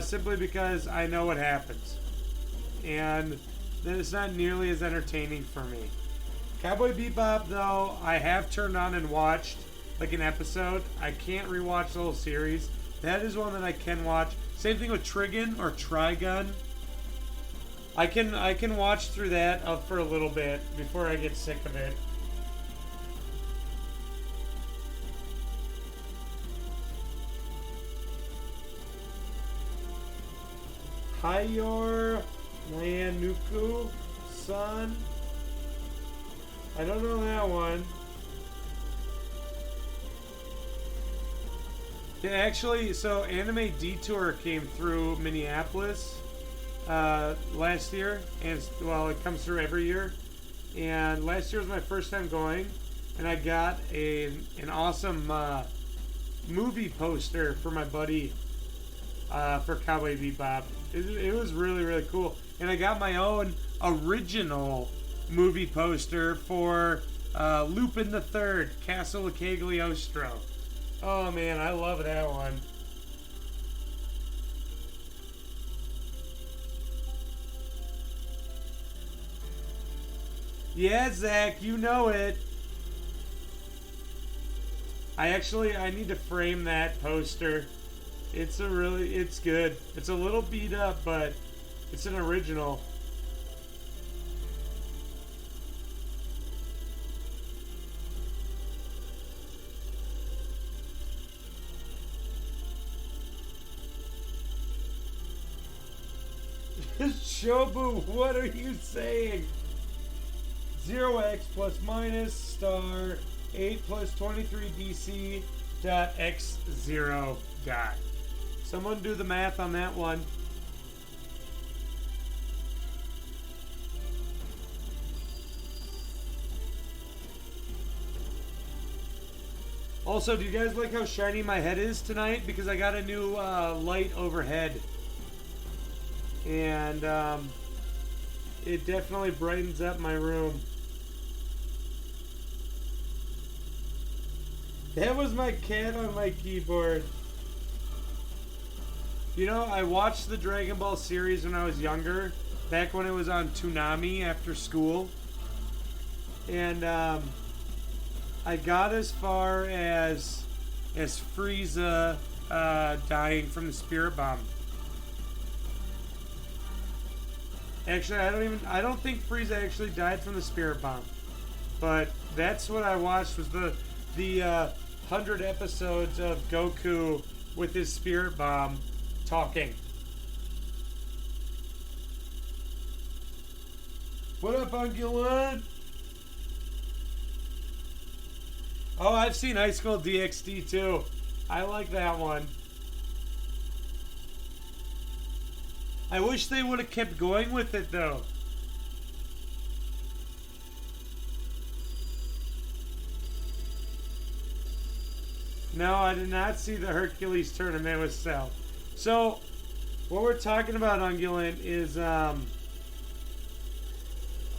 simply because I know what happens, and then it's not nearly as entertaining for me. Cowboy Bebop, though, I have turned on and watched like an episode. I can't rewatch the whole series. That is one that I can watch. Same thing with Trigun or Trigun. I can watch through that for a little bit before I get sick of it. Hayor Nayanuku San. I don't know that one. Yeah, actually, so Anime Detour came through Minneapolis last year, and well, it comes through every year. And last year was my first time going, and I got an awesome movie poster for my buddy for Cowboy Bebop. It was really, really cool. And I got my own original movie poster for Lupin the Third, Castle of Cagliostro. Oh man, I love that one. Yeah, Zach, you know it. I need to frame that poster. It's good. It's a little beat up, but it's an original. Shobu, what are you saying? 0x plus minus star 8 plus 23 DC dot x0 dot. Someone do the math on that one. Also, do you guys like how shiny my head is tonight? Because I got a new light overhead. And it definitely brightens up my room. That was my cat on my keyboard. You know, I watched the Dragon Ball series when I was younger. Back when it was on Toonami after school. And I got as far as Frieza dying from the spirit bomb. Actually, I don't think Frieza actually died from the spirit bomb. But that's what I watched, was the 100 episodes of Goku with his spirit bomb talking. What up, Ungulate? Oh, I've seen High School DxD too. I like that one. I wish they would have kept going with it though. No, I did not see the Hercules tournament with Cell. So, what we're talking about, Ungulate, is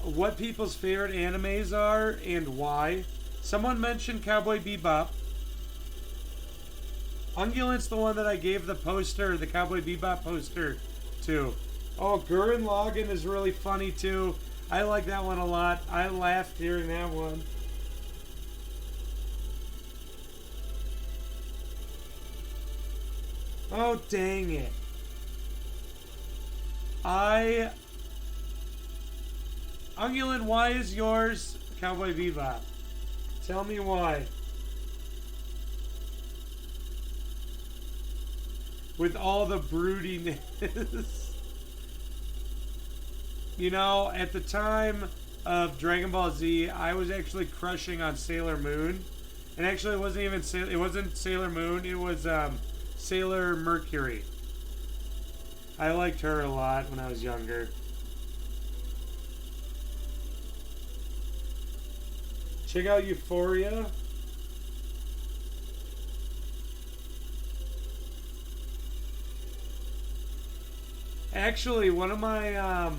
what people's favorite animes are and why. Someone mentioned Cowboy Bebop. Ungulate's the one that I gave the poster, the Cowboy Bebop poster to. Oh, Gurren Lagann is really funny too. I like that one a lot. I laughed hearing that one. Oh, dang it. Ungulate, why is yours Cowboy Bebop? Tell me why. With all the broodiness. You know, at the time of Dragon Ball Z, I was actually crushing on Sailor Moon. And actually, it wasn't Sailor Moon, it was Sailor Mercury. I liked her a lot when I was younger. Check out Euphoria. Actually, one of my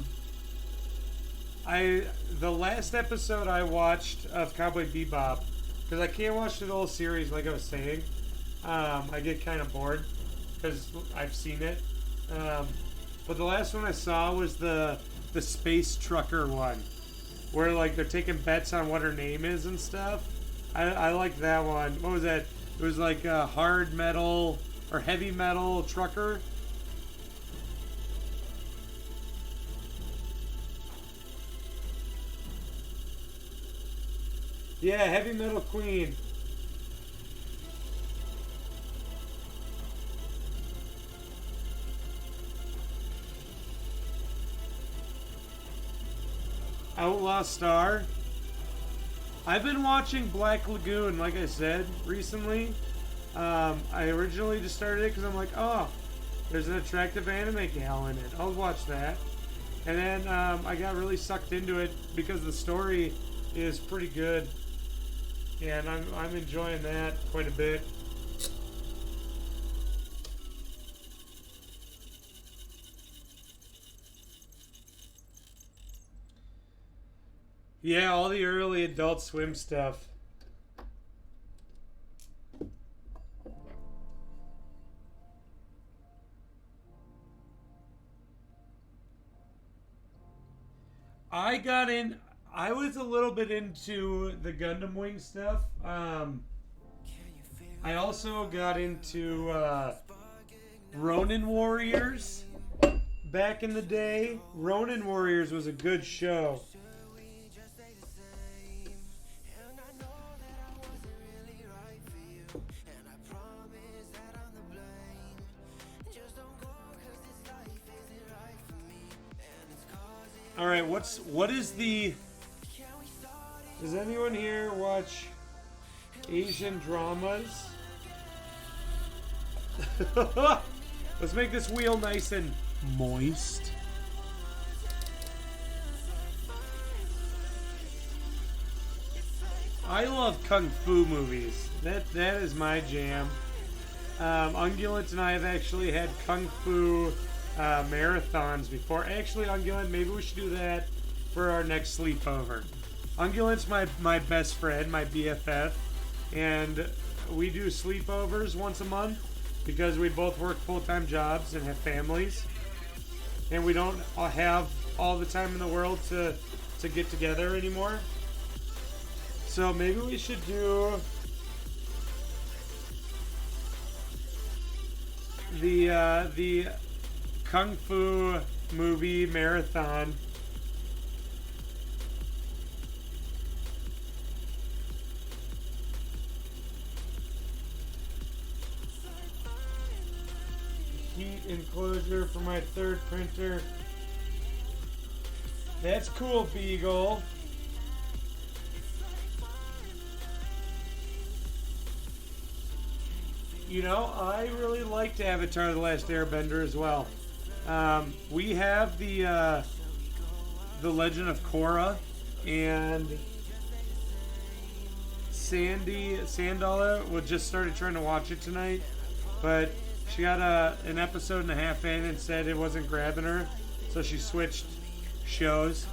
the last episode I watched of Cowboy Bebop, because I can't watch the whole series like I was saying. I get kind of bored because I've seen it. But the last one I saw was the space trucker one, where like they're taking bets on what her name is and stuff. I liked that one. What was that? It was like a hard metal or heavy metal trucker. Yeah, Heavy Metal Queen. Outlaw Star. I've been watching Black Lagoon, like I said, recently. I originally just started it because I'm like, oh, there's an attractive anime gal in it. I'll watch that. And then I got really sucked into it because the story is pretty good. And I'm enjoying that quite a bit. Yeah, all the early Adult Swim stuff. I was a little bit into the Gundam Wing stuff. I also got into Ronin Warriors back in the day. Ronin Warriors was a good show. All right, what is the? Does anyone here watch Asian dramas? Let's make this wheel nice and moist. I love kung fu movies. That is my jam. Ungulent and I have actually had kung fu marathons before. Actually, Ungulent, maybe we should do that for our next sleepover. Ungulent's my best friend, my BFF, and we do sleepovers once a month because we both work full-time jobs and have families, and we don't have all the time in the world to get together anymore. So maybe we should do the kung fu movie marathon. Heat enclosure for my third printer. That's cool, Beagle. You know, I really liked Avatar: The Last Airbender as well. We have the Legend of Korra, and Sandala just started trying to watch it tonight, but she got an episode and a half in and said it wasn't grabbing her, so she switched shows.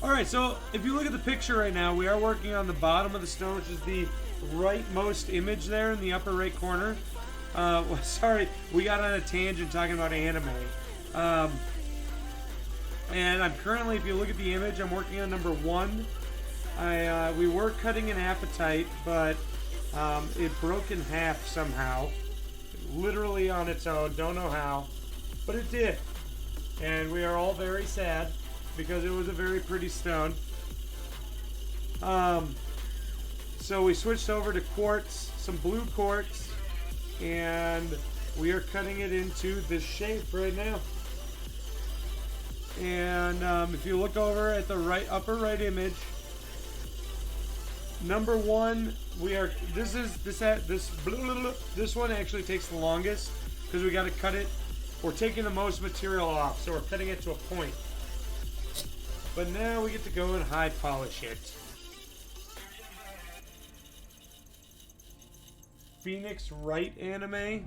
Alright, so if you look at the picture right now, we are working on the bottom of the stone, which is the rightmost image there in the upper right corner. Sorry, we got on a tangent talking about anime. And I'm currently, if you look at the image, I'm working on number 1. We were cutting an apatite, but it broke in half somehow. Literally on its own, don't know how, but it did. And we are all very sad, because it was a very pretty stone. So we switched over to quartz, some blue quartz, and we are cutting it into this shape right now. And if you look over at the upper right image, number 1, this one actually takes the longest because we got to cut it. We're taking the most material off, so we're cutting it to a point. But now we get to go and high polish it. Phoenix Wright anime.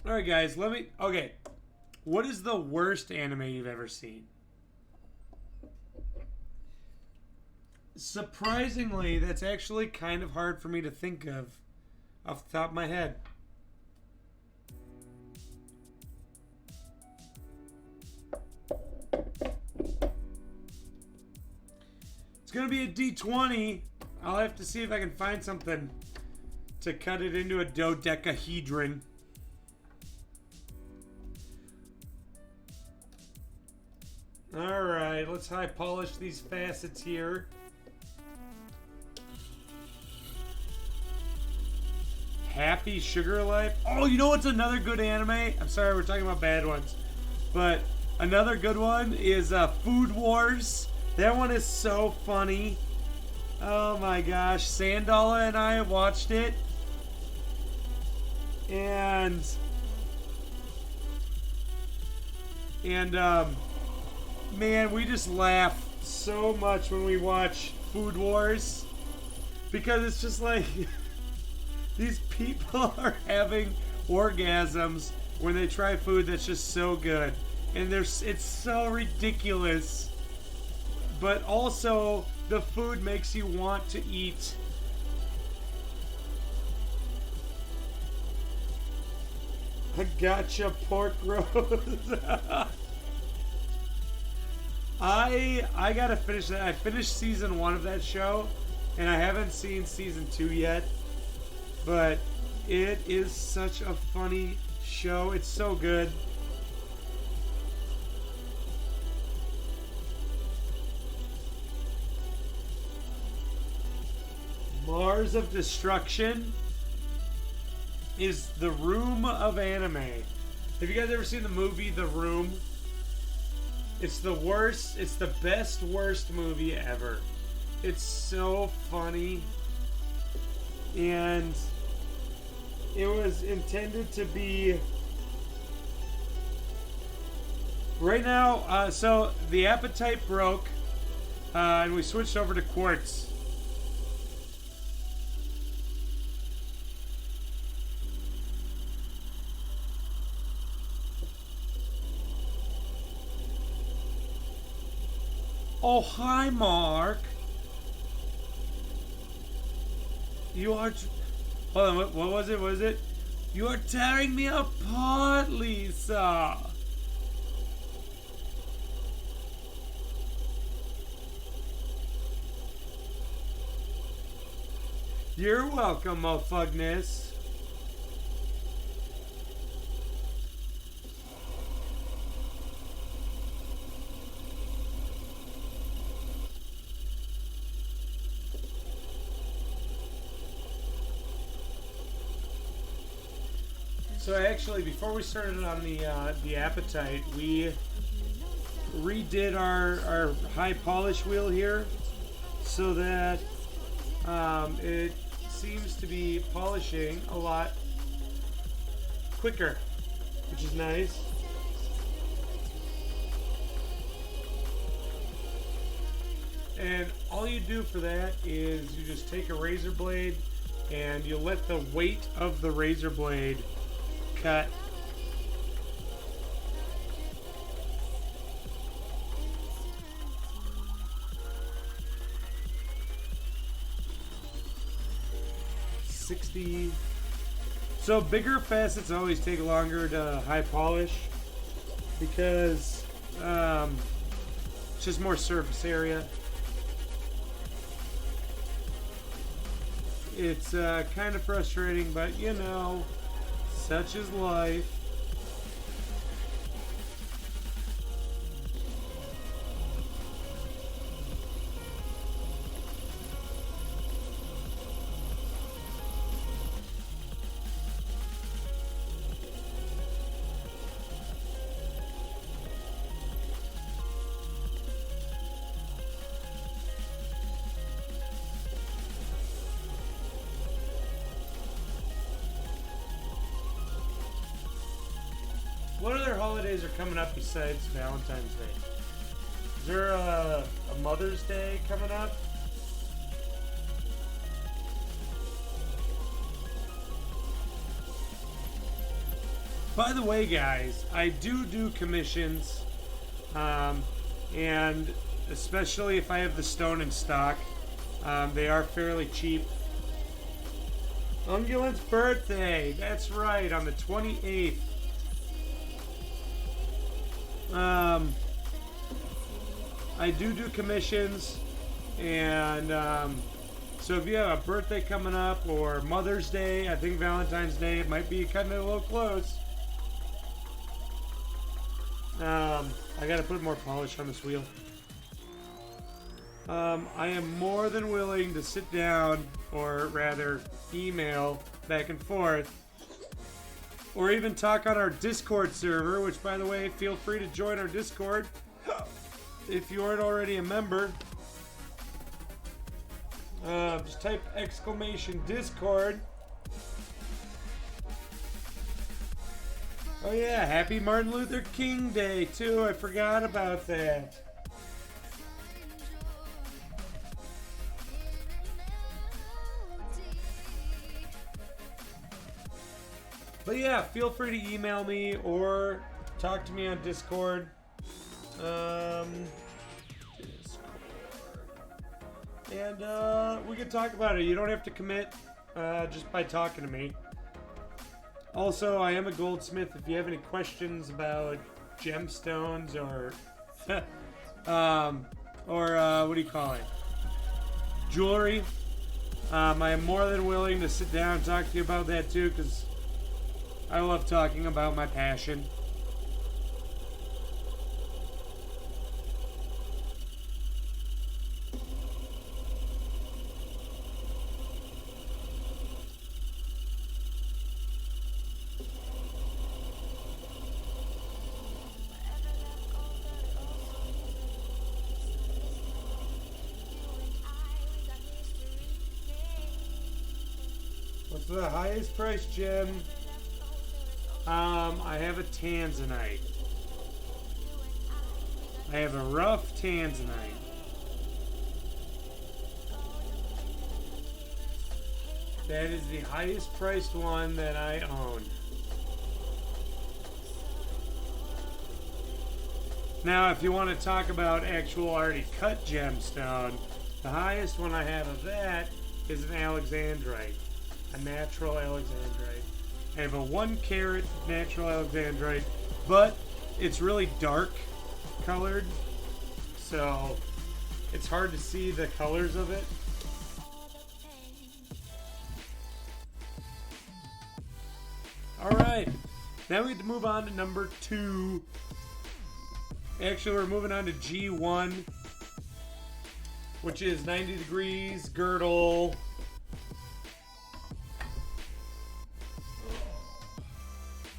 Alright guys, okay. What is the worst anime you've ever seen? Surprisingly, that's actually kind of hard for me to think of off the top of my head. It's going to be a D20. I'll have to see if I can find something to cut it into a dodecahedron. Alright, let's high polish these facets here. Happy Sugar Life. Oh, you know what's another good anime? I'm sorry, we're talking about bad ones. But another good one is Food Wars. That one is so funny. Oh my gosh. Sandala and I watched it. And man, we just laugh so much when we watch Food Wars. Because it's just like... These people are having orgasms when they try food that's just so good. And it's so ridiculous. But also, the food makes you want to eat. I gotcha, pork roast. I gotta finish that. I finished season 1 of that show. and I haven't seen season 2 yet, but it is such a funny show. It's so good. Mars of Destruction is the room of anime. Have you guys ever seen the movie The Room? It's the worst, it's the best worst movie ever. It's so funny. And it was intended to be... Right now, so the apatite broke, and we switched over to quartz. Oh, hi, Mark. You are... Hold on, what was it? What was it? You are tearing me apart, Lisa. You're welcome, motherfuckness. So actually, before we started on the apatite, we redid our high polish wheel here so that it seems to be polishing a lot quicker, which is nice. And all you do for that is you just take a razor blade and you let the weight of the razor blade cut. So bigger facets always take longer to high polish because it's just more surface area. It's kind of frustrating, but you know, such is life. What other holidays are coming up besides Valentine's Day? Is there a Mother's Day coming up? By the way, guys, I do commissions, and especially if I have the stone in stock, they are fairly cheap. Ungulant's birthday, that's right, on the 28th. I do commissions, and so if you have a birthday coming up or Mother's Day, I think Valentine's Day might be kind of a little close. I gotta put more polish on this wheel. I am more than willing to sit down, or rather email back and forth, or even talk on our Discord server, which, by the way, feel free to join our Discord if you aren't already a member. Just type !Discord. Oh yeah, happy Martin Luther King Day too, I forgot about that. But yeah, feel free to email me or talk to me on Discord. And we can talk about it. You don't have to commit just by talking to me. Also, I am a goldsmith. If you have any questions about gemstones or what do you call it? Jewelry, I am more than willing to sit down and talk to you about that too, because I love talking about my passion. What's the highest price gem? I have a tanzanite. I have a rough tanzanite. That is the highest priced one that I own. Now, if you want to talk about actual already cut gemstone, the highest one I have of that is an alexandrite, a natural alexandrite. I have a 1 carat natural alexandrite, but it's really dark colored, so it's hard to see the colors of it. Alright, now we have to move on to number 2. Actually, we're moving on to G1, which is 90 degrees, girdle.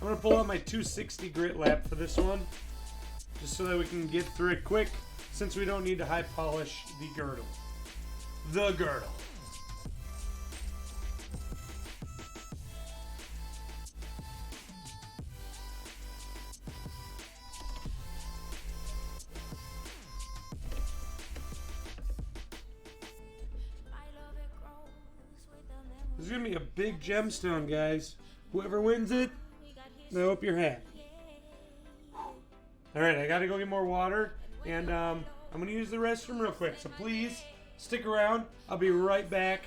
I'm going to pull out my 260 grit lap for this one, just so that we can get through it quick, since we don't need to high polish the girdle. The girdle. This is going to be a big gemstone, guys. Whoever wins it, I hope you're happy. Alright, I gotta go get more water, and I'm gonna use the restroom real quick, so please stick around. I'll be right back.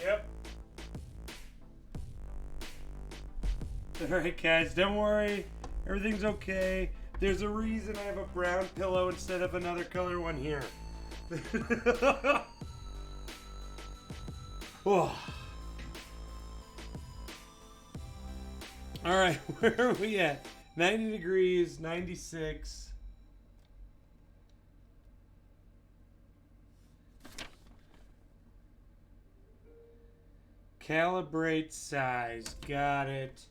Yep. Alright guys, don't worry. Everything's okay. There's a reason I have a brown pillow instead of another color one here. Oh. Alright, where are we at? 90 degrees, 96. Calibrate size. Got it.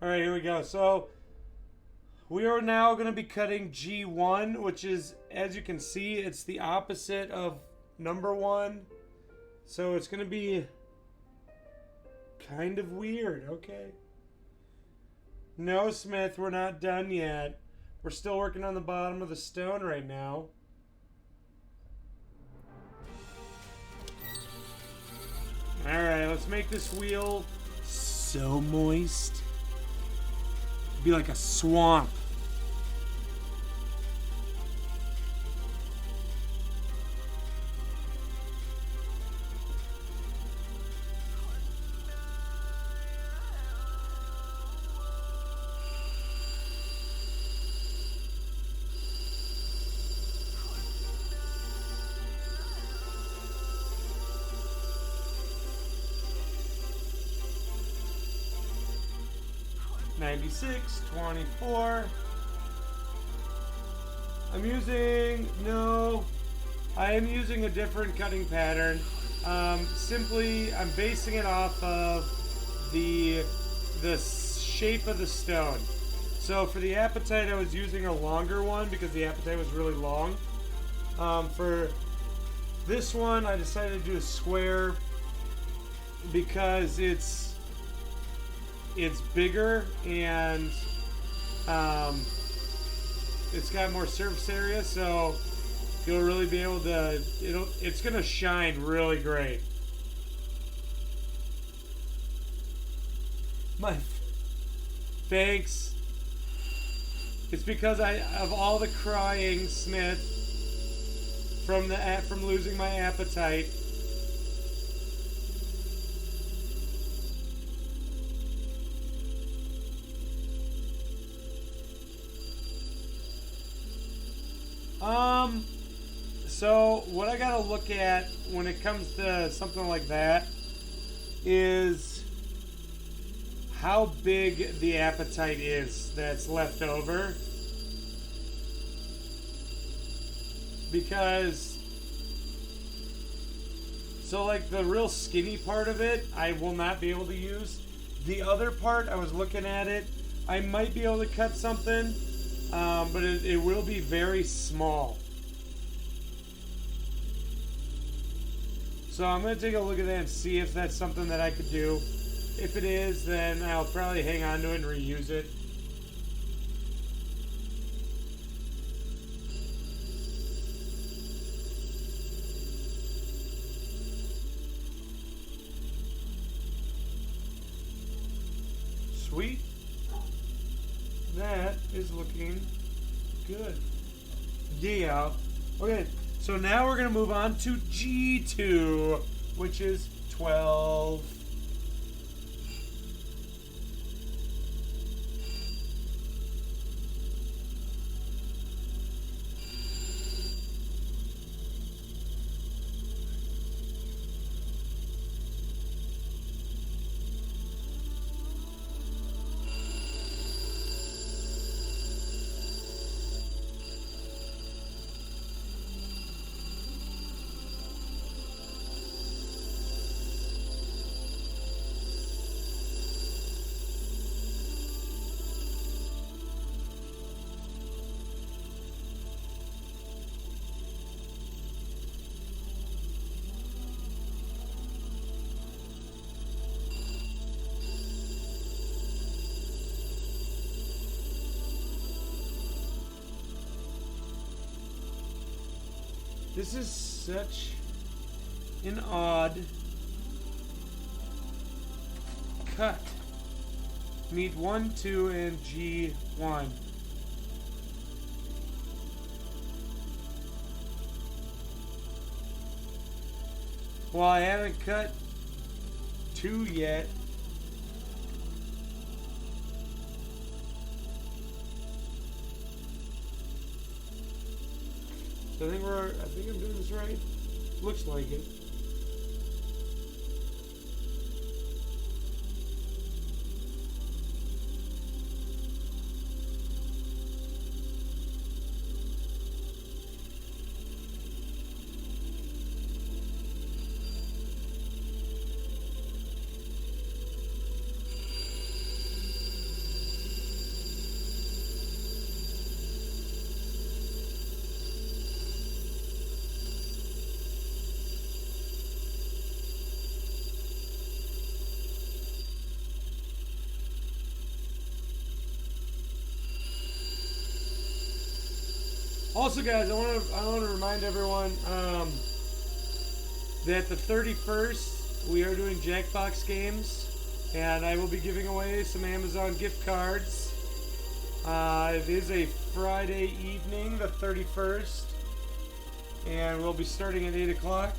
Alright, here we go. So, we are now going to be cutting G1, which is, as you can see, it's the opposite of number 1. So, it's going to be kind of weird. Okay. No, Smith, we're not done yet. We're still working on the bottom of the stone right now. Alright, let's make this wheel so moist. Be like a swamp. 96, 24. I am using a different cutting pattern. Simply, I'm basing it off of the shape of the stone. So for the apatite, I was using a longer one because the apatite was really long. For this one, I decided to do a square because it's bigger and it's got more surface area, so you'll really be able to. It's gonna shine really great. Thanks. It's because of all the crying, Smith, from losing my apatite. So what I gotta look at when it comes to something like that is how big the apatite is that's left over. Because, so like the real skinny part of it, I will not be able to use. The other part, I was looking at it, I might be able to cut something, but it will be very small. So I'm going to take a look at that and see if that's something that I could do. If it is, then I'll probably hang on to it and reuse it. Sweet. That is looking good. Yeah. Okay, so now we're going to move on to G2, which is 12. This is such an odd cut. Need 1, 2, and G1. Well, I haven't cut 2 yet. So I think I'm doing this right. Looks like it. Also, guys, I want to remind everyone that the 31st we are doing Jackbox games, and I will be giving away some Amazon gift cards. It is a Friday evening, the 31st, and we'll be starting at 8 o'clock.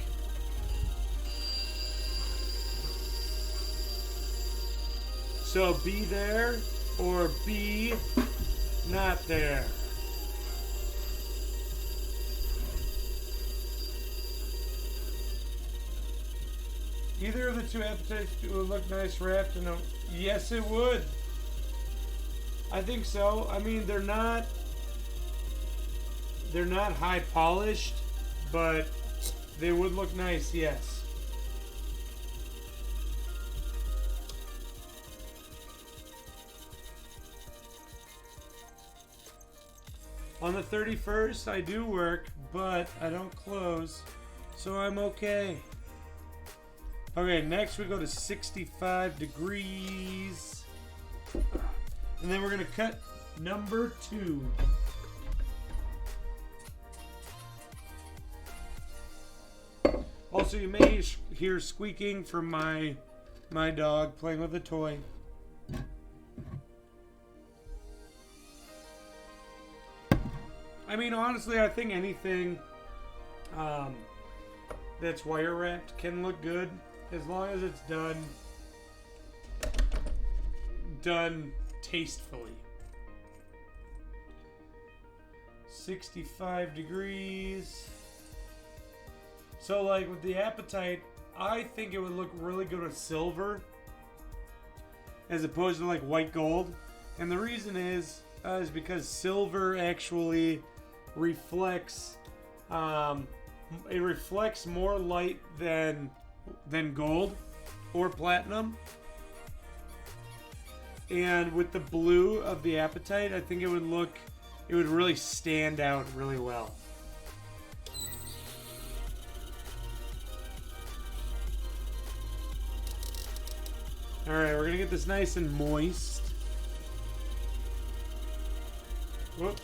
So be there or be not there. Either of the two appetites would look nice wrapped in a... Yes, it would. I think so. I mean, they're not high polished, but they would look nice, yes. On the 31st, I do work, but I don't close, so I'm okay. Okay, next we go to 65 degrees. And then we're going to cut number 2. Also, you may hear squeaking from my dog playing with a toy. I mean, honestly, I think anything that's wire wrapped can look good as long as it's done tastefully. 65 degrees. So, like with the apatite, I think it would look really good with silver as opposed to like white gold. And the reason is because silver actually reflects it reflects more light than gold or platinum. And with the blue of the apatite, I think it would really stand out really well. Alright, we're gonna get this nice and moist. Whoops.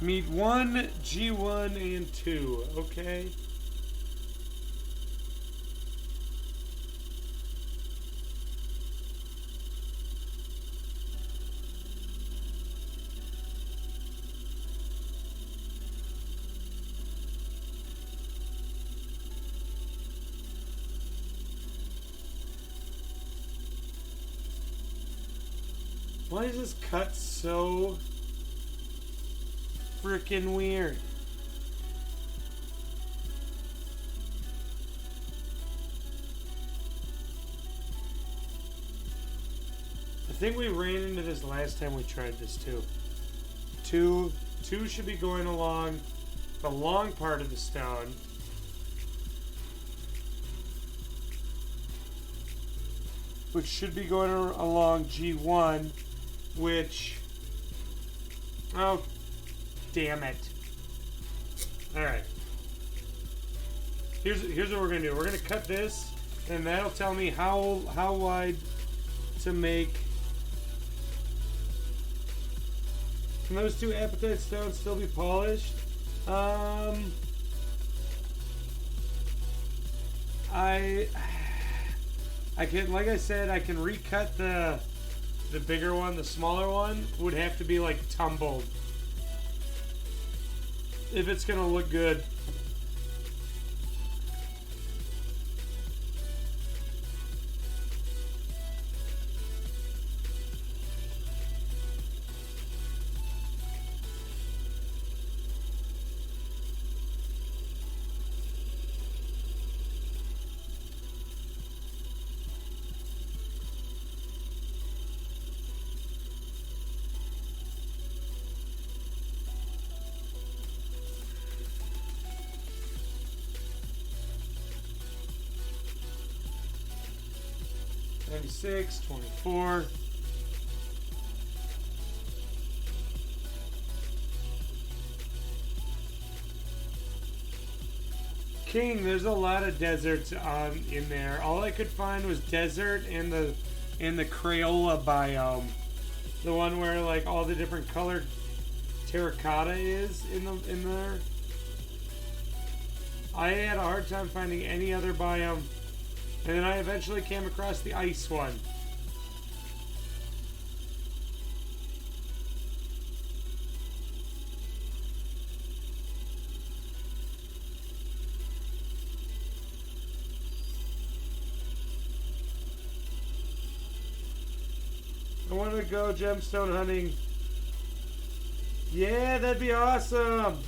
Meet 1, G1, and 2. Okay. Why is this cut so freaking weird? I think we ran into this last time we tried this too. Two should be going along the long part of the stone. Which should be going along G1, which... Oh, damn it. Alright. Here's what we're going to do. We're going to cut this, and that'll tell me how wide to make. Can those two apatite stones still be polished? I can, like I said, I can recut the bigger one. The smaller one would have to be like tumbled if it's gonna look good. Six, 24. King, there's a lot of deserts in there. All I could find was desert and the Crayola biome. The one where like all the different colored terracotta is in there. I had a hard time finding any other biome. And then I eventually came across the ice one. I want to go gemstone hunting Yeah, that'd be awesome.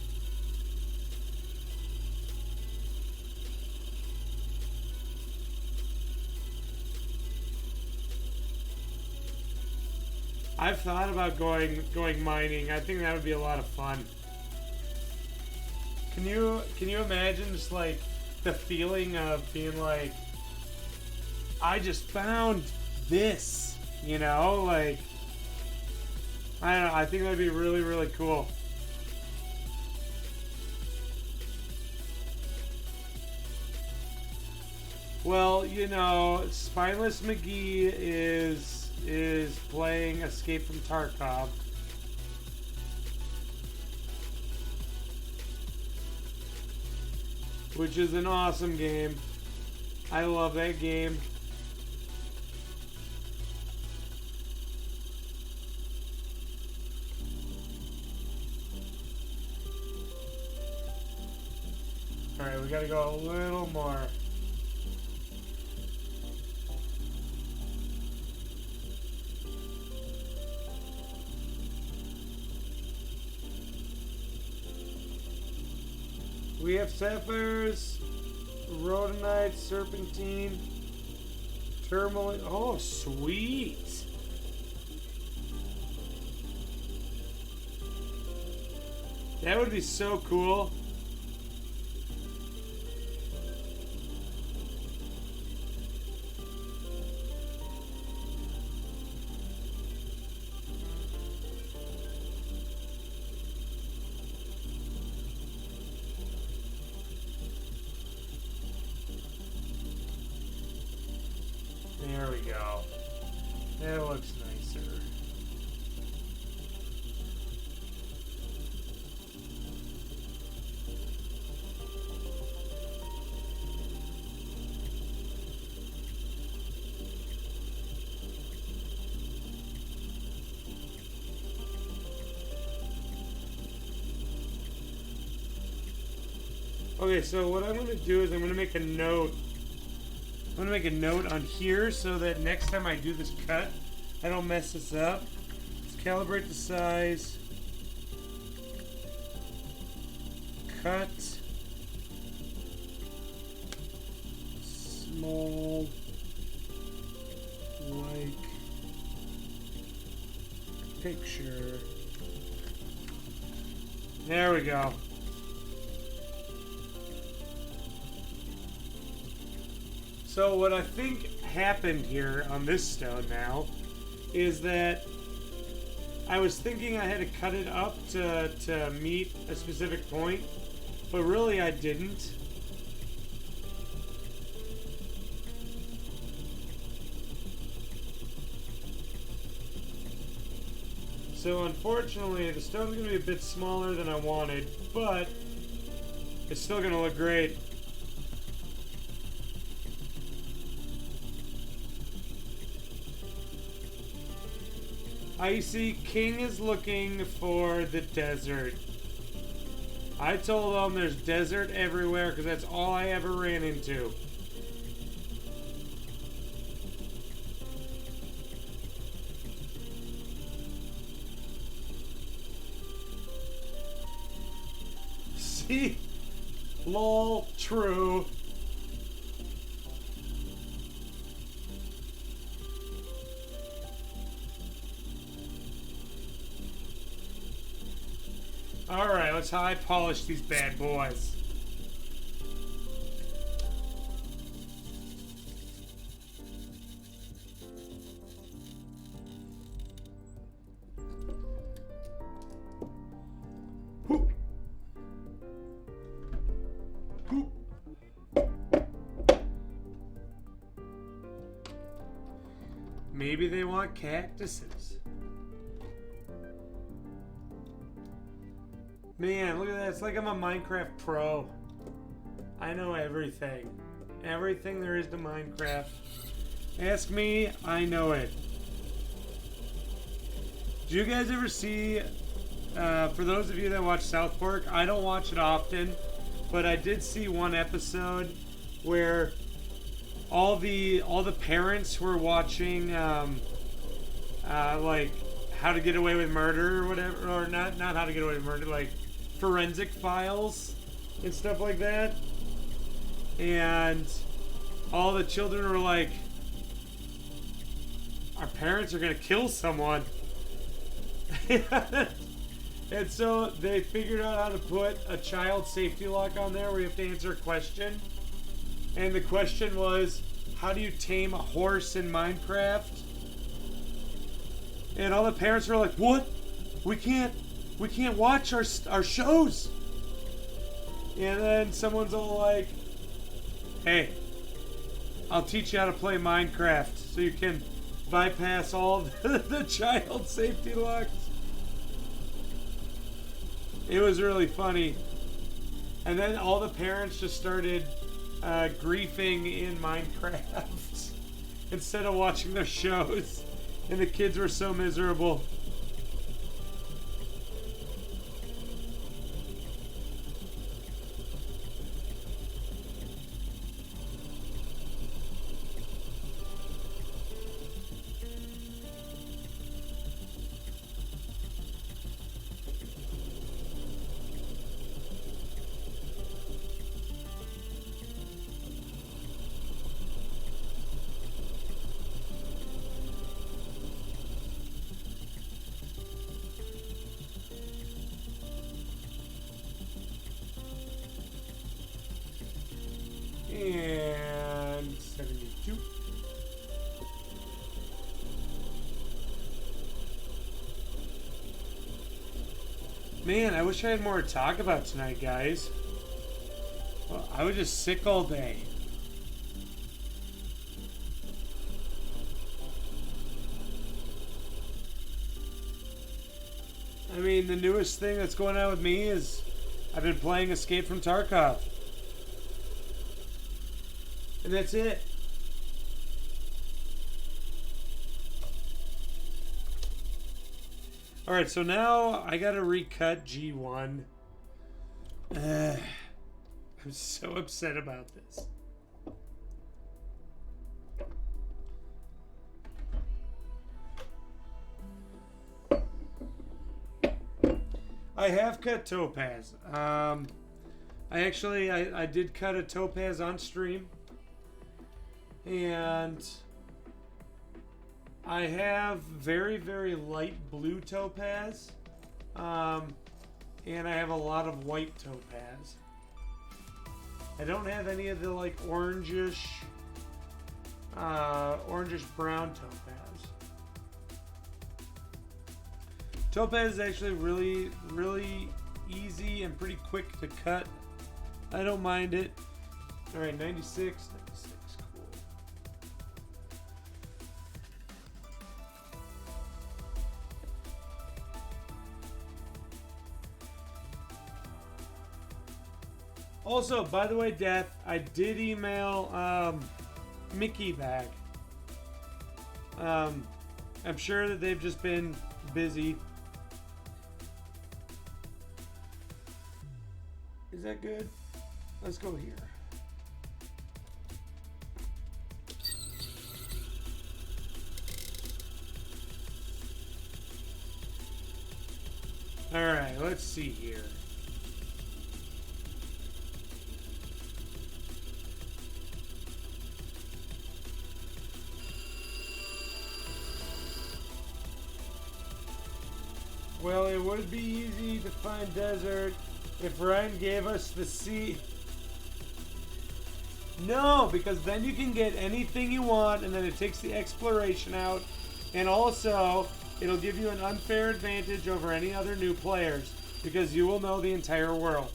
I've thought about going mining. I think that would be a lot of fun. Can you imagine just like the feeling of being like, I just found this, you know, like I don't know, I think that'd be really, really cool. Well, you know, Spineless McGee is playing Escape from Tarkov. Which is an awesome game. I love that game. Alright, we gotta go a little more. We have sapphires, rhodonite, serpentine, tourmaline. Oh, sweet. That would be so cool. There we go. That looks nicer. Okay, so what I'm going to do is I'm going to make a note. I'm going to make a note on here so that next time I do this cut, I don't mess this up. Let's calibrate the size. Cut. Small. Like. Picture. There we go. So what I think happened here on this stone now is that I was thinking I had to cut it up to meet a specific point, but really I didn't. So unfortunately the stone's going to be a bit smaller than I wanted, but it's still going to look great. Icy King is looking for the desert. I told him there's desert everywhere because that's all I ever ran into. See? Lol, true. Alright, let's high polish these bad boys. Whoop. Whoop. Maybe they want cactuses. Man, look at that. It's like I'm a Minecraft pro. I know everything. Everything there is to Minecraft. Ask me, I know it. Do you guys ever see, for those of you that watch South Park, I don't watch it often, but I did see one episode where all the parents were watching, like, How to Get Away with Murder or whatever, or not How to Get Away with Murder, like forensic files and stuff like that. And all the children were like, our parents are gonna kill someone. And so they figured out how to put a child safety lock on there where you have to answer a question. And the question was, how do you tame a horse in Minecraft? And all the parents were like, what? We can't watch our shows. And then someone's all like, hey, I'll teach you how to play Minecraft so you can bypass all the child safety locks. It was really funny. And then all the parents just started griefing in Minecraft instead of watching their shows. And the kids were so miserable. And 72. Man, I wish I had more to talk about tonight, guys. Well, I was just sick all day. I mean, the newest thing that's going on with me is I've been playing Escape from Tarkov. And that's it. Alright, so now I gotta recut G1. I'm so upset about this. I have cut Topaz. I did cut a Topaz on stream. And I have very, very light blue topaz. And I have a lot of white topaz. I don't have any of the like orangish brown topaz. Topaz is actually really, really easy and pretty quick to cut. I don't mind it. Alright, 96. Also, by the way, Death, I did email Mickey back. I'm sure that they've just been busy. Is that good? Let's go here. Alright, let's see here. Well, it would be easy to find desert if Ryan gave us the sea. No, because then you can get anything you want, and then it takes the exploration out, and also it'll give you an unfair advantage over any other new players, because you will know the entire world.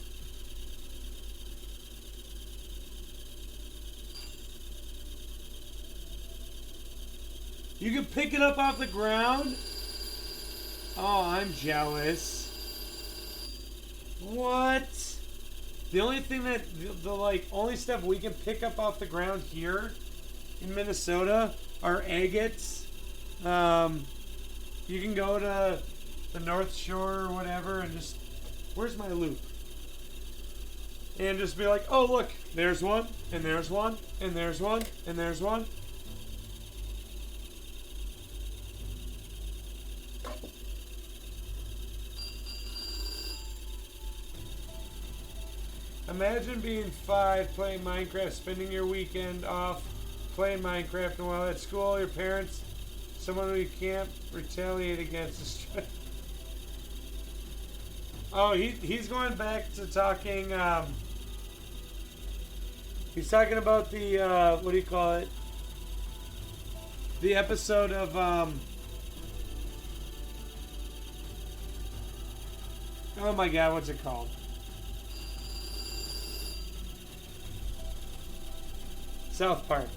You can pick it up off the ground? Oh, I'm jealous. What? The only thing that, the only stuff we can pick up off the ground here in Minnesota are agates. You can go to the North Shore or whatever and just, where's my loop? And just be like, oh look, there's one, and there's one, and there's one, and there's one. Imagine being 5, playing Minecraft, spending your weekend off playing Minecraft, and while at school, your parents, someone who you can't retaliate against, is oh, he's going back to talking. He's talking about the what do you call it? The episode of oh my God, what's it called? South Park.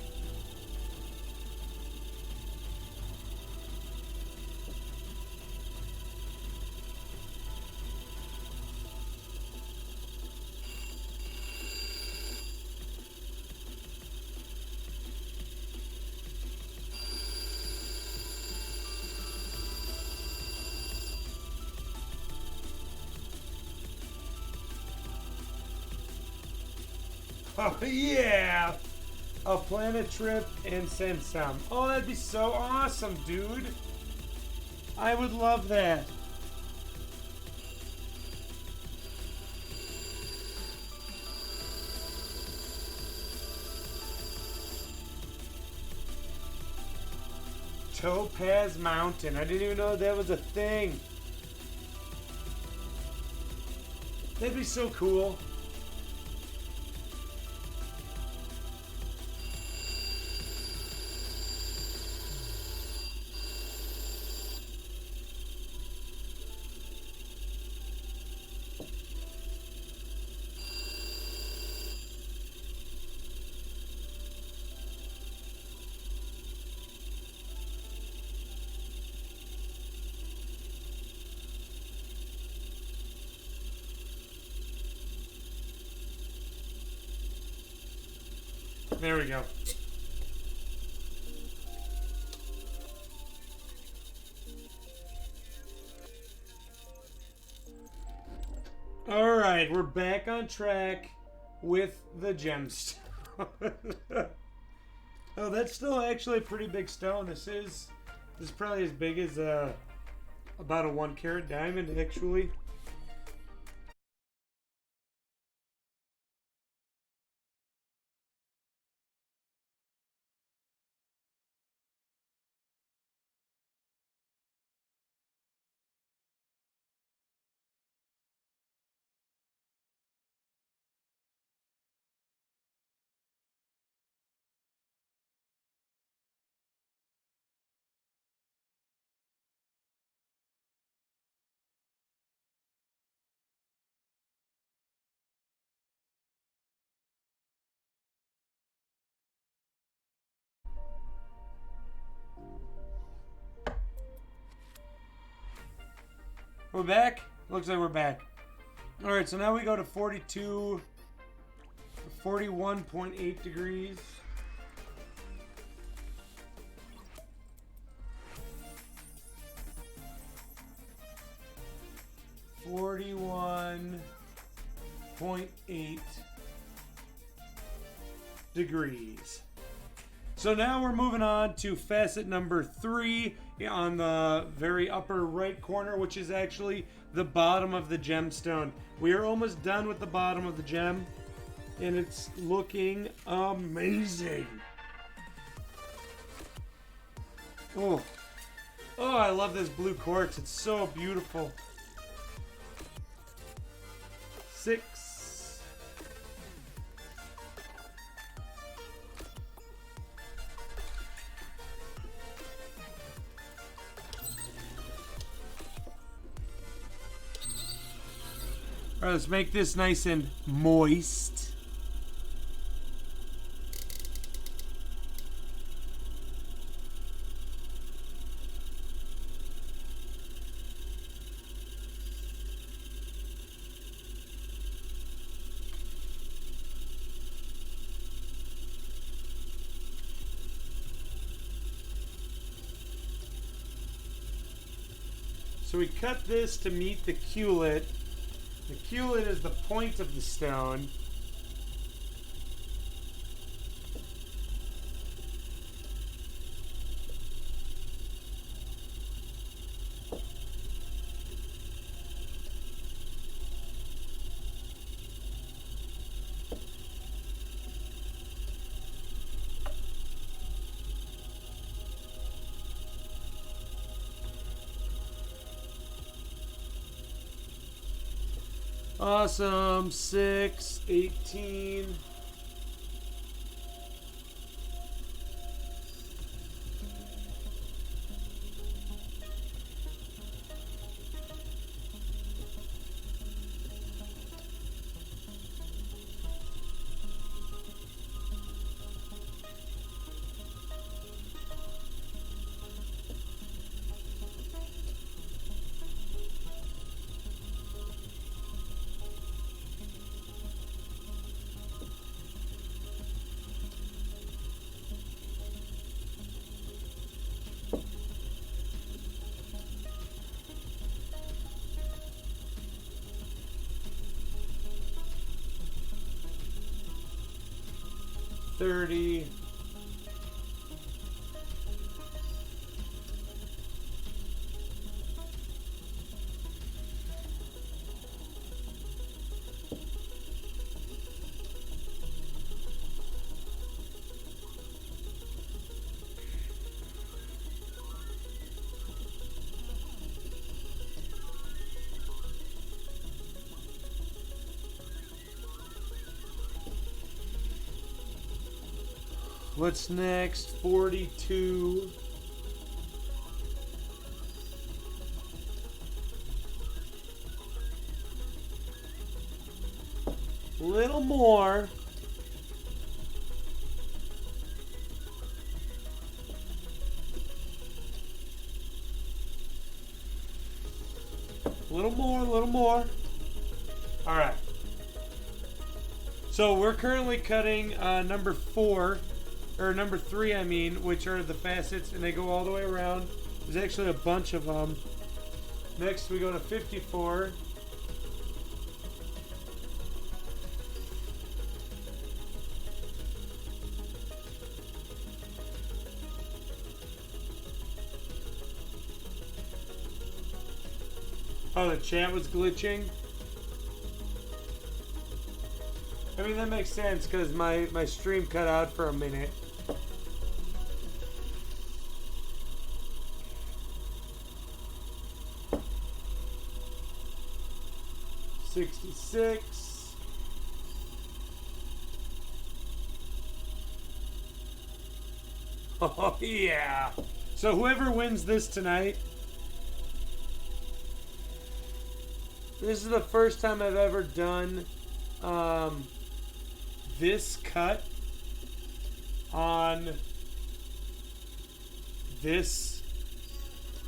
Oh yeah! I'll plan a trip and send some. Oh, that'd be so awesome, dude. I would love that. Topaz Mountain. I didn't even know that was a thing. That'd be so cool. There we go. All right, we're back on track with the gemstone. Oh, that's still actually a pretty big stone. This is probably as big as about a 1 carat diamond, actually. We're back? Looks like we're back. Alright, so now we go to 41.8 degrees. .8 degrees. So now we're moving on to facet number 3 on the very upper right corner, which is actually the bottom of the gemstone. We are almost done with the bottom of the gem, and it's looking amazing. Oh, I love this blue quartz. It's so beautiful. 6. All right, let's make this nice and moist. So we cut this to meet the culet. The culet is the point of the stone. Awesome. 6, 18. $30. What's next? 42. Little more. Little more, little more. All right. So we're currently cutting number 4. Or number 3, I mean, which are the facets, and they go all the way around. There's actually a bunch of them. Next, we go to 54. Oh, the chat was glitching. I mean, that makes sense because my stream cut out for a minute. 66. Oh, yeah. So whoever wins this tonight, this is the first time I've ever done this cut on this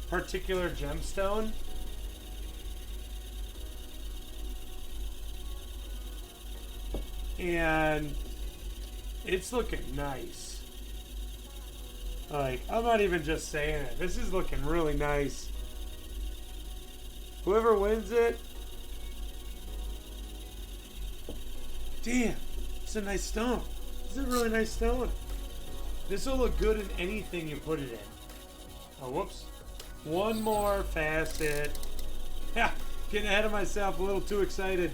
particular gemstone. And it's looking nice. Like, I'm not even just saying it. This is looking really nice. Whoever wins it, damn, it's a nice stone. It's a really nice stone. This will look good in anything you put it in. Oh, whoops. One more facet. Yeah, getting ahead of myself, a little too excited.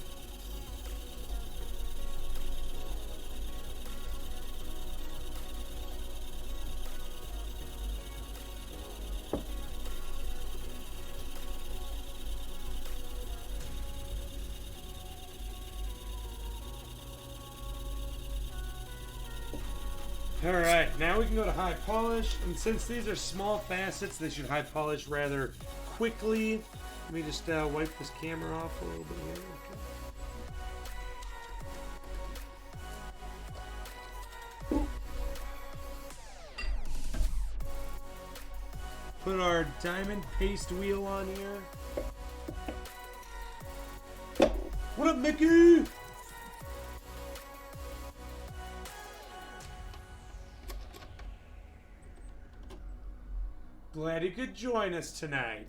Alright, now we can go to high polish, and since these are small facets, they should high polish rather quickly. Let me just wipe this camera off a little bit here. Okay. Put our diamond paste wheel on here. What up, Mickey? Glad you could join us tonight.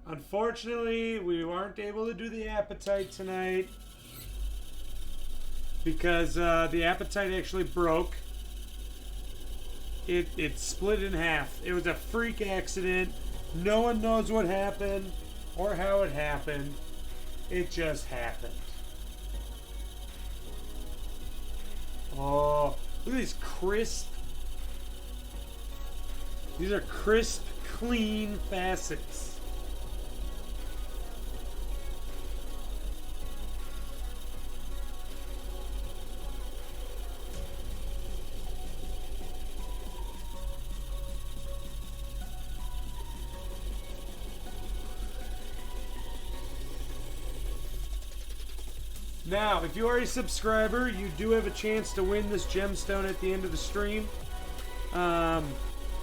Unfortunately, we weren't able to do the apatite tonight because the apatite actually broke. It split in half. It was a freak accident. No one knows what happened or how it happened. It just happened. Oh. Look at these crisp. These are crisp, clean facets. Now, if you are a subscriber, you do have a chance to win this gemstone at the end of the stream.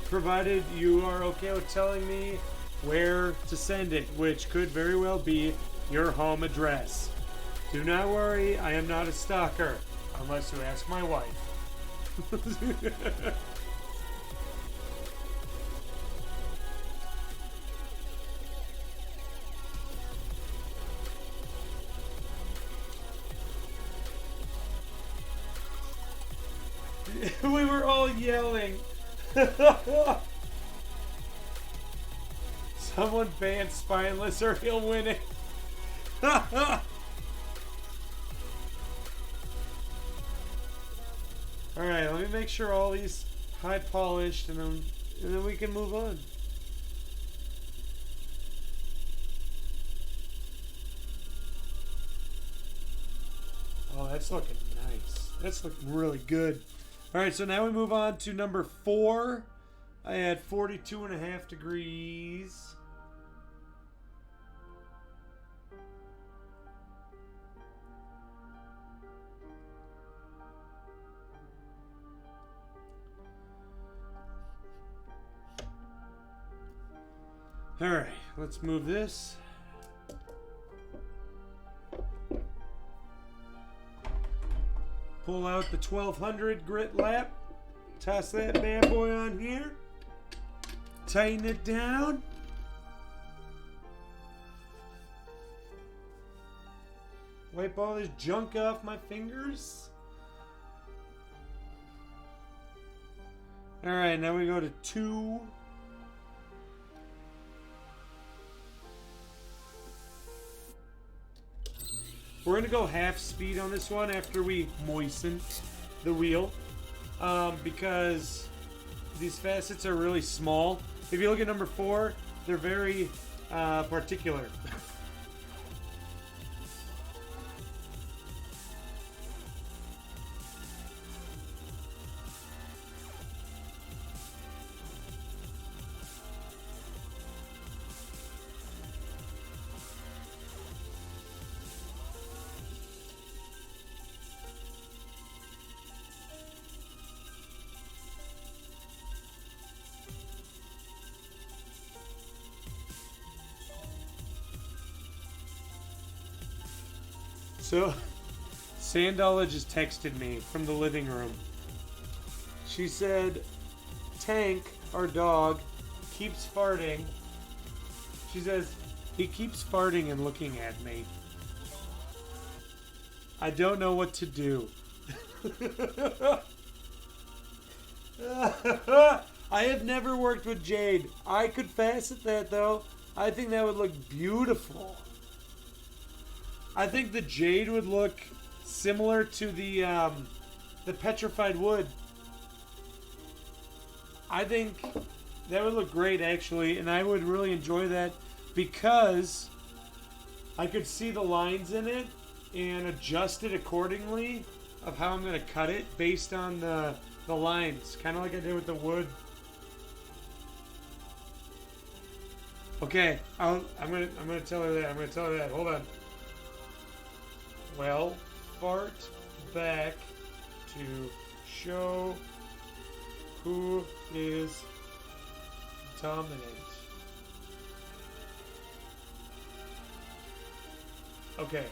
Provided you are okay with telling me where to send it, which could very well be your home address. Do not worry, I am not a stalker, unless you ask my wife. We were all yelling. Someone ban Spineless or he'll win it. Alright, let me make sure all these high polished and then we can move on. Oh, that's looking nice. That's looking really good. Alright, so now we move on to number 4. I had 42.5 degrees. Alright, let's move this. Pull out the 1200 grit lap. Toss that bad boy on here. Tighten it down. Wipe all this junk off my fingers. Alright, now we go to 2. We're going to go half speed on this one after we moisten the wheel. Because these facets are really small. If you look at number 4, they're very particular. So, Sandala just texted me from the living room. She said, Tank, our dog, keeps farting. She says, he keeps farting and looking at me. I don't know what to do. I have never worked with jade. I could facet that though. I think that would look beautiful. I think the jade would look similar to the petrified wood. I think that would look great actually, and I would really enjoy that because I could see the lines in it and adjust it accordingly of how I'm going to cut it based on the lines, kind of like I did with the wood. Okay, I'm gonna tell her that. I'm gonna tell her that. Hold on. Well, fart back to show who is dominant. Okay,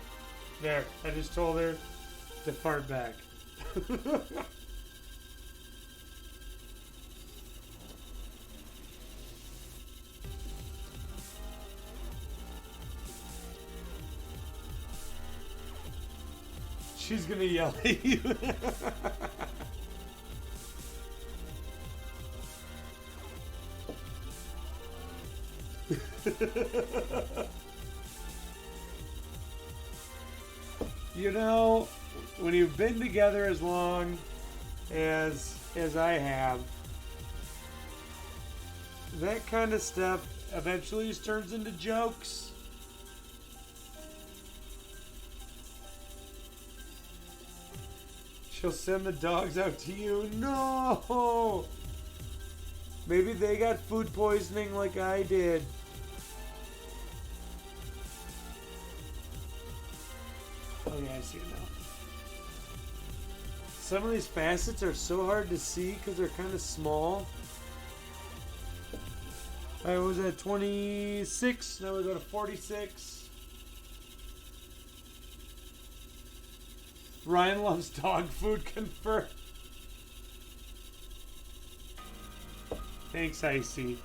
there. I just told her to fart back. She's gonna yell at you. You know, when you've been together as long as I have, that kind of stuff eventually just turns into jokes. She'll send the dogs out to you. No! Maybe they got food poisoning like I did. Oh yeah, I see it now. Some of these facets are so hard to see because they're kind of small. I was at 26, now we go to 46. Ryan loves dog food, confirmed. Thanks, Icy.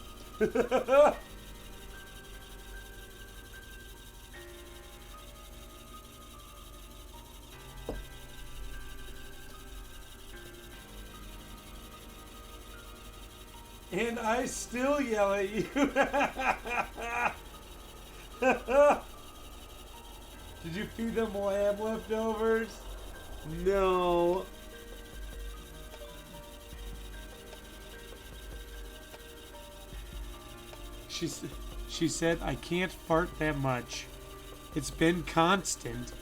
And I still yell at you. Did you feed them lamb leftovers? No. She said, I can't fart that much. It's been constant.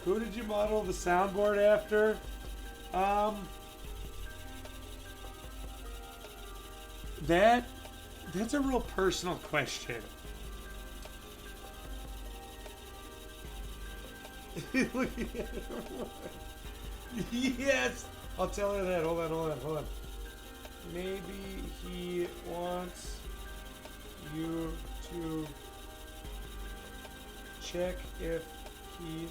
Who did you model the soundboard after? That's a real personal question. Yes! I'll tell her that. Hold on. Maybe he wants you to check if he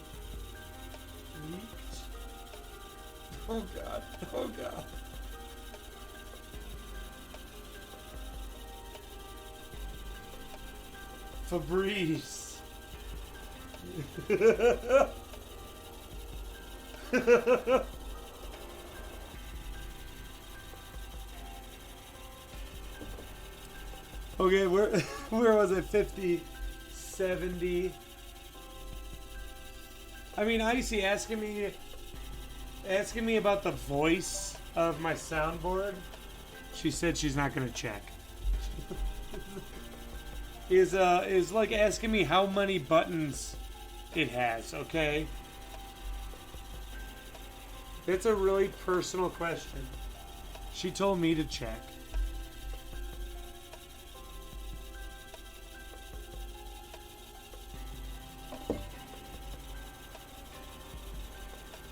leaked. Oh God. Fabrice. Okay, where was it? 50, 70. I mean, Icy asking me about the voice of my soundboard. She said she's not gonna check. is like asking me how many buttons it has, okay? It's a really personal question. She told me to check.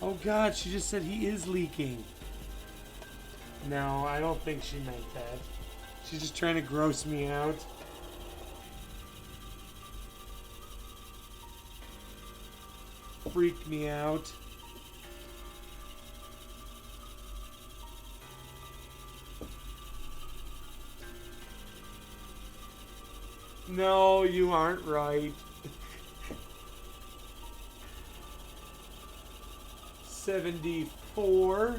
Oh God, she just said he is leaking. No, I don't think she meant that. She's just trying to gross me out. Freak me out. No, you aren't right. 74.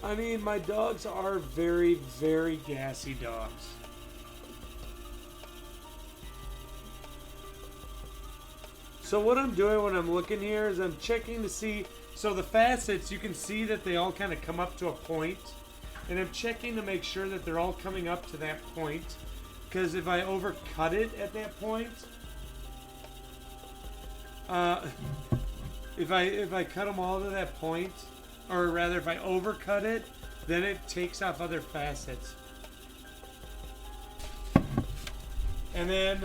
I mean, my dogs are very, very gassy dogs. So what I'm doing when I'm looking here is I'm checking to see, so the facets, you can see that they all kind of come up to a point, and I'm checking to make sure that they're all coming up to that point, because if I overcut it at that point, if I cut them all to that point, or rather if I overcut it, then it takes off other facets. And then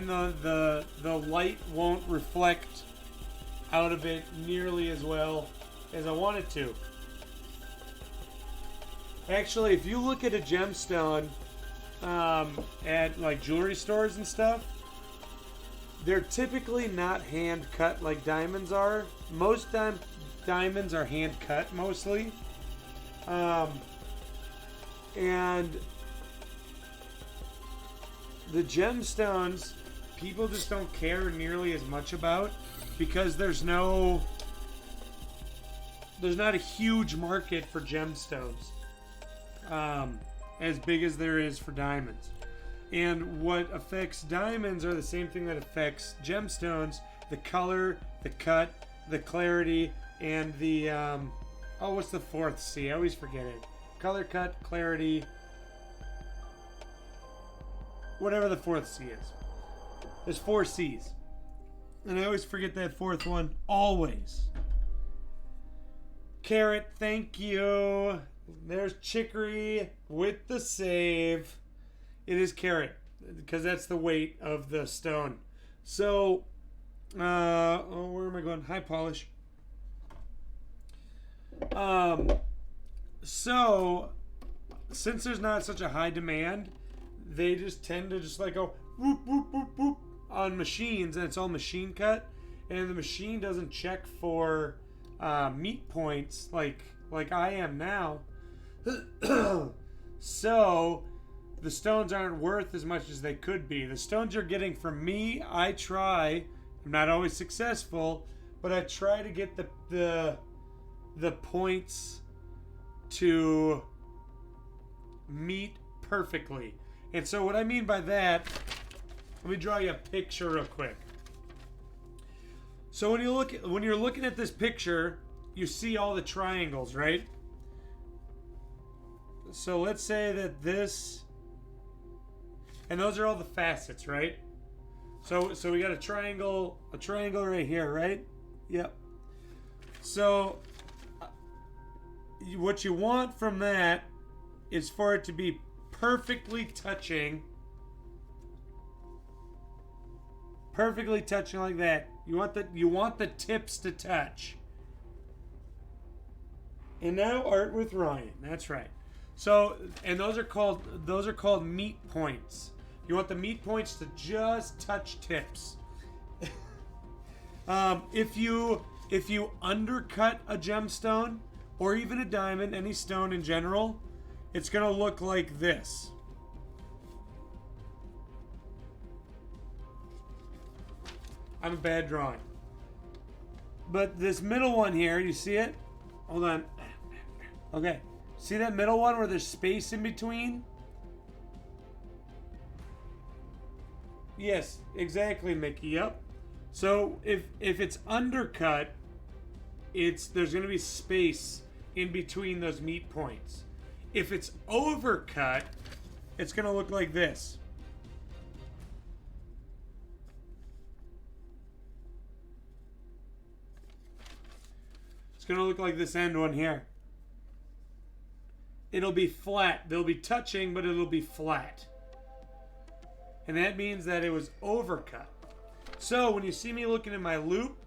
the light won't reflect out of it nearly as well as I want it to. Actually, if you look at a gemstone at like jewelry stores and stuff, they're typically not hand cut like diamonds are. Most diamonds are hand cut mostly, and the gemstones people just don't care nearly as much about because there's not a huge market for gemstones as big as there is for diamonds. And what affects diamonds are the same thing that affects gemstones: the color, the cut, the clarity, and the what's the fourth C? I always forget it. Color, cut, clarity, whatever the fourth C is. There's 4 C's. And I always forget that fourth one. Always. Carrot, thank you. There's Chicory with the save. It is carrot, because that's the weight of the stone. So, where am I going? High polish. So, since there's not such a high demand, they just tend to just like go whoop, whoop, whoop, whoop on machines, and it's all machine cut, and the machine doesn't check for meat points like I am now. So the stones aren't worth as much as they could be. The stones you're getting from me, I try. I'm not always successful, but I try to get the points to meet perfectly. And so what I mean by that, let me draw you a picture real quick. So when you're looking at this picture, you see all the triangles, right? So let's say that this, and those are all the facets, right? So we got a triangle right here, right? Yep. So what you want from that is for it to be perfectly touching like that. You want the tips to touch. And now art with Ryan. That's right. So, and those are called meat points. You want the meat points to just touch tips. If you undercut a gemstone or even a diamond, any stone in general, it's gonna look like this. I'm a bad drawing. But this middle one here, you see it? Hold on. Okay. See that middle one where there's space in between? Yes, exactly, Mickey. Yep. So if it's undercut, there's going to be space in between those meat points. If it's overcut, it's going to look like this. It's going to look like this end one here. It'll be flat. They'll be touching, but it'll be flat. And that means that it was overcut. So when you see me looking at my loop,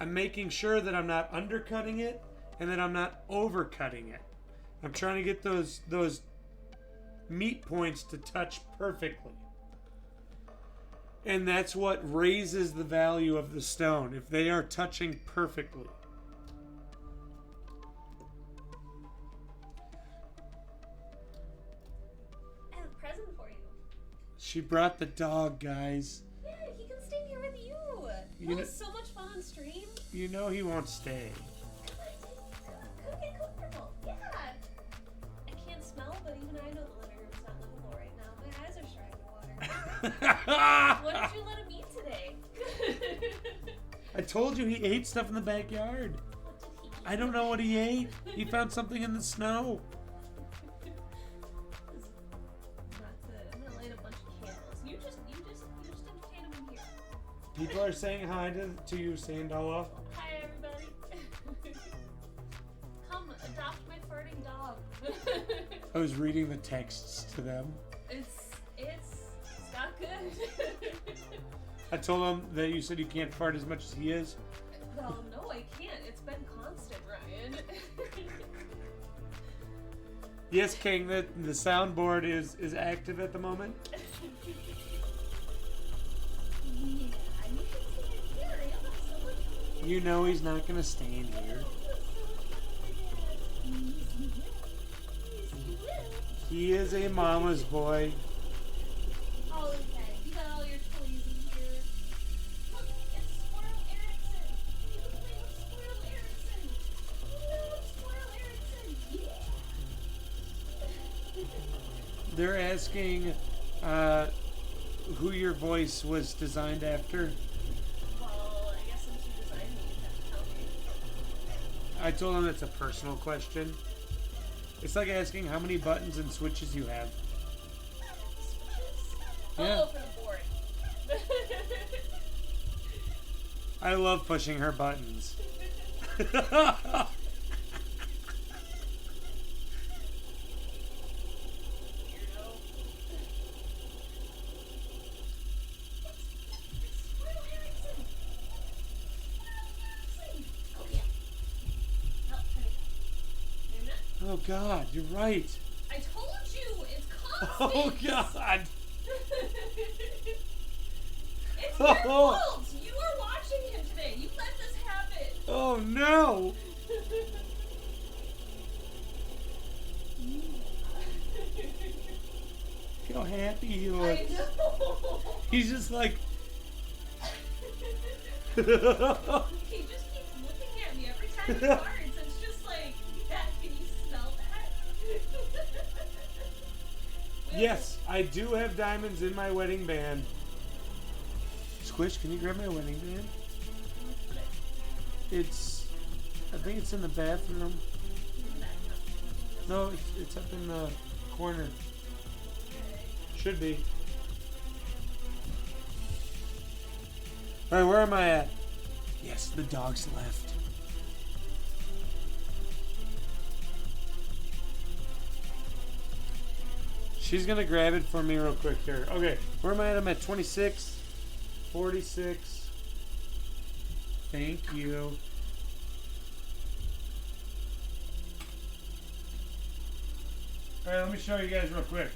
I'm making sure that I'm not undercutting it and that I'm not overcutting it. I'm trying to get those meat points to touch perfectly. And that's what raises the value of the stone, if they are touching perfectly. She brought the dog, guys. Yeah, he can stay here with you. It was so much fun on stream. You know he won't stay. Come get comfortable. Yeah. I can't smell, but even I know the living room's not livable right now. My eyes are shining water. What did you let him eat today? I told you he ate stuff in the backyard. What did he eat? I don't know what he ate. He found something in the snow. People are saying hi to you, Sandola. Hi, everybody. Come adopt my farting dog. I was reading the texts to them. It's not good. I told them that you said you can't fart as much as he is. Well, no, I can't. It's been constant, Ryan. Yes, King, the soundboard is active at the moment. You know he's not going to stand here. He is a mama's boy. Oh, okay. You got all your toys in here. Look, it's Squirrel Erickson. You can play with Squirrel Erickson. Squirrel Erickson. Yeah. They're asking who your voice was designed after. I told him it's a personal question. It's like asking how many buttons and switches you have. Yeah. Oh, for the board. I love pushing her buttons. Weirdo. It's Squirrel Harrison. Oh, yeah. Oh, honey. You're not. Oh God, you're right. I told you, it's Oh constant. God. It's your fault. You were watching him today. You let this happen. Oh no. Look how happy he I looks. know. He's just like. He just keeps looking at me every time he farts. It's just like, yeah, can you smell that? Yes, I do have diamonds in my wedding band. Squish, can you grab my wedding band? I think it's in the bathroom. No, it's up in the corner. Should be. Alright, where am I at? Yes, the dog's left. She's gonna grab it for me real quick here. Okay, where am I at? I'm at 26, 46. Thank you. Alright, let me show you guys real quick.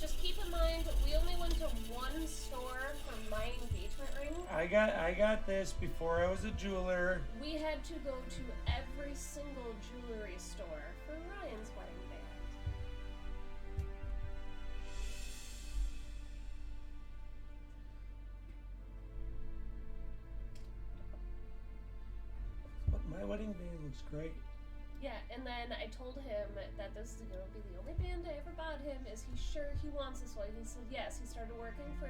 Just keep in mind, we only went to one store for my engagement ring. I got this before I was a jeweler. We had to go to every single jewelry store for Ryan's wedding band. My wedding band looks great. Yeah, and then I told him that this is going to be the only band I ever bought him. Is he sure he wants this one? He said yes. He started working for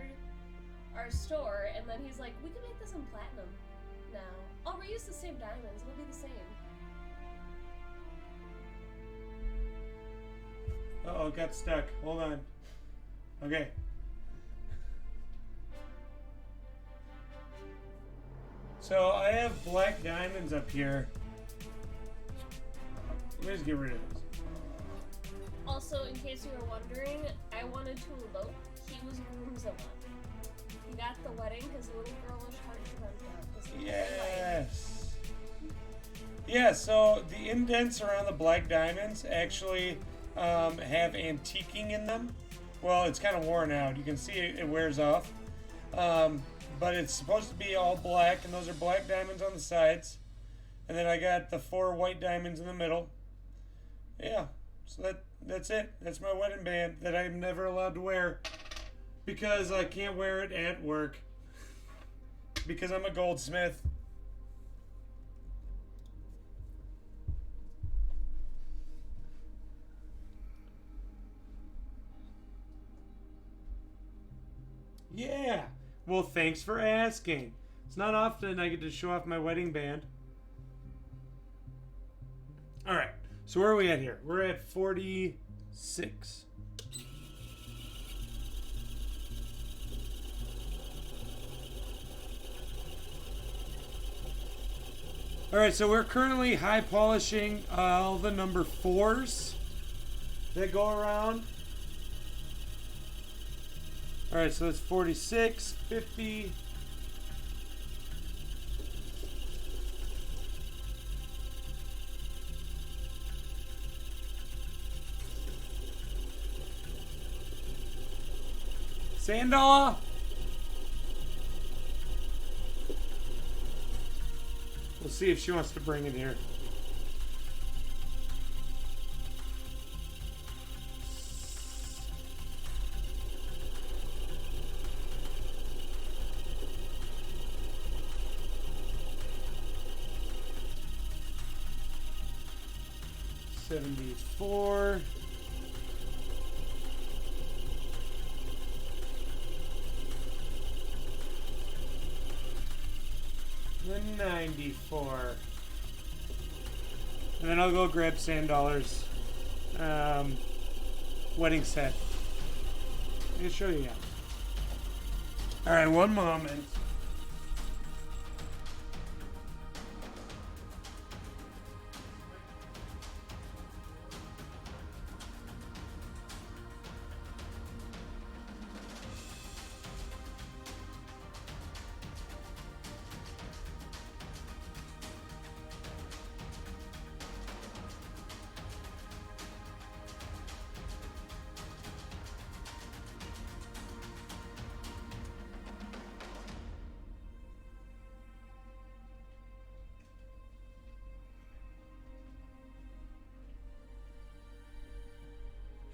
our store, and then he's like, we can make this in platinum now. I'll reuse the same diamonds. It'll be the same. Uh-oh, it got stuck. Hold on. Okay. So I have black diamonds up here. Let me just get rid of this. Also, in case you were wondering, I wanted to elope. He was groomzilla. He got the wedding. His little girlish heart dreamt of. His little light. Yes. Yeah, so the indents around the black diamonds actually have antiquing in them. Well, it's kind of worn out. You can see it wears off. But it's supposed to be all black, and those are black diamonds on the sides. And then I got the 4 white diamonds in the middle. Yeah, so that's it. That's my wedding band that I'm never allowed to wear because I can't wear it at work because I'm a goldsmith. Yeah. Well, thanks for asking. It's not often I get to show off my wedding band. All right. So where are we at here? We're at 46. All right. So we're currently high polishing all the number 4s that go around. All right, so that's 46, 50. Sandala. We'll see if she wants to bring it here. $74. Then 94. And then I'll go grab Sandollar's wedding set. I'll show you guys. All right, one moment.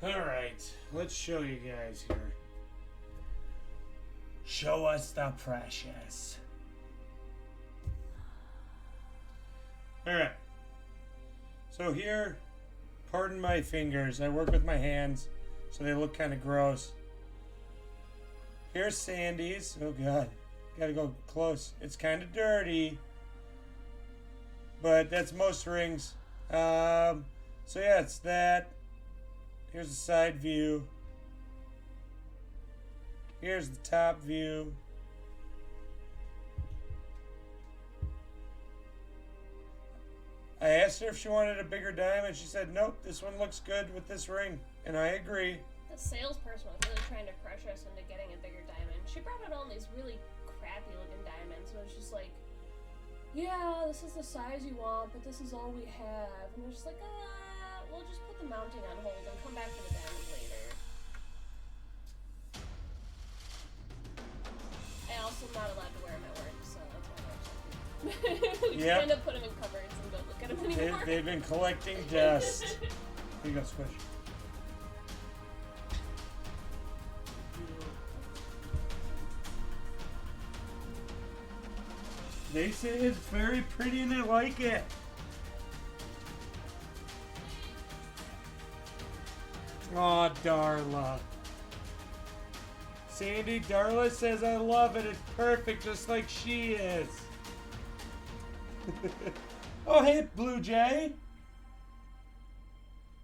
Alright, let's show you guys here. Show us the precious. Alright. So here, pardon my fingers. I work with my hands, so they look kind of gross. Here's Sandy's. Oh god. Gotta go close. It's kind of dirty. But that's most rings. So yeah, it's that. Here's the side view. Here's the top view. I asked her if she wanted a bigger diamond. She said, nope, this one looks good with this ring. And I agree. The salesperson was really trying to pressure us into getting a bigger diamond. She brought out all these really crappy looking diamonds. And it was just like, yeah, this is the size you want, but this is all we have. And we're just like, we'll just put the mounting on hold and come back for the diamond later. I also am not allowed to wear them at work, so that's why I we just end up putting them in cupboards and don't look at them anymore. They've been collecting dust. Here you go, Squish. They say it's very pretty and they like it. Aw, Darla. Sandy, Darla says I love it. It's perfect, just like she is. Oh, hey, Blue Jay.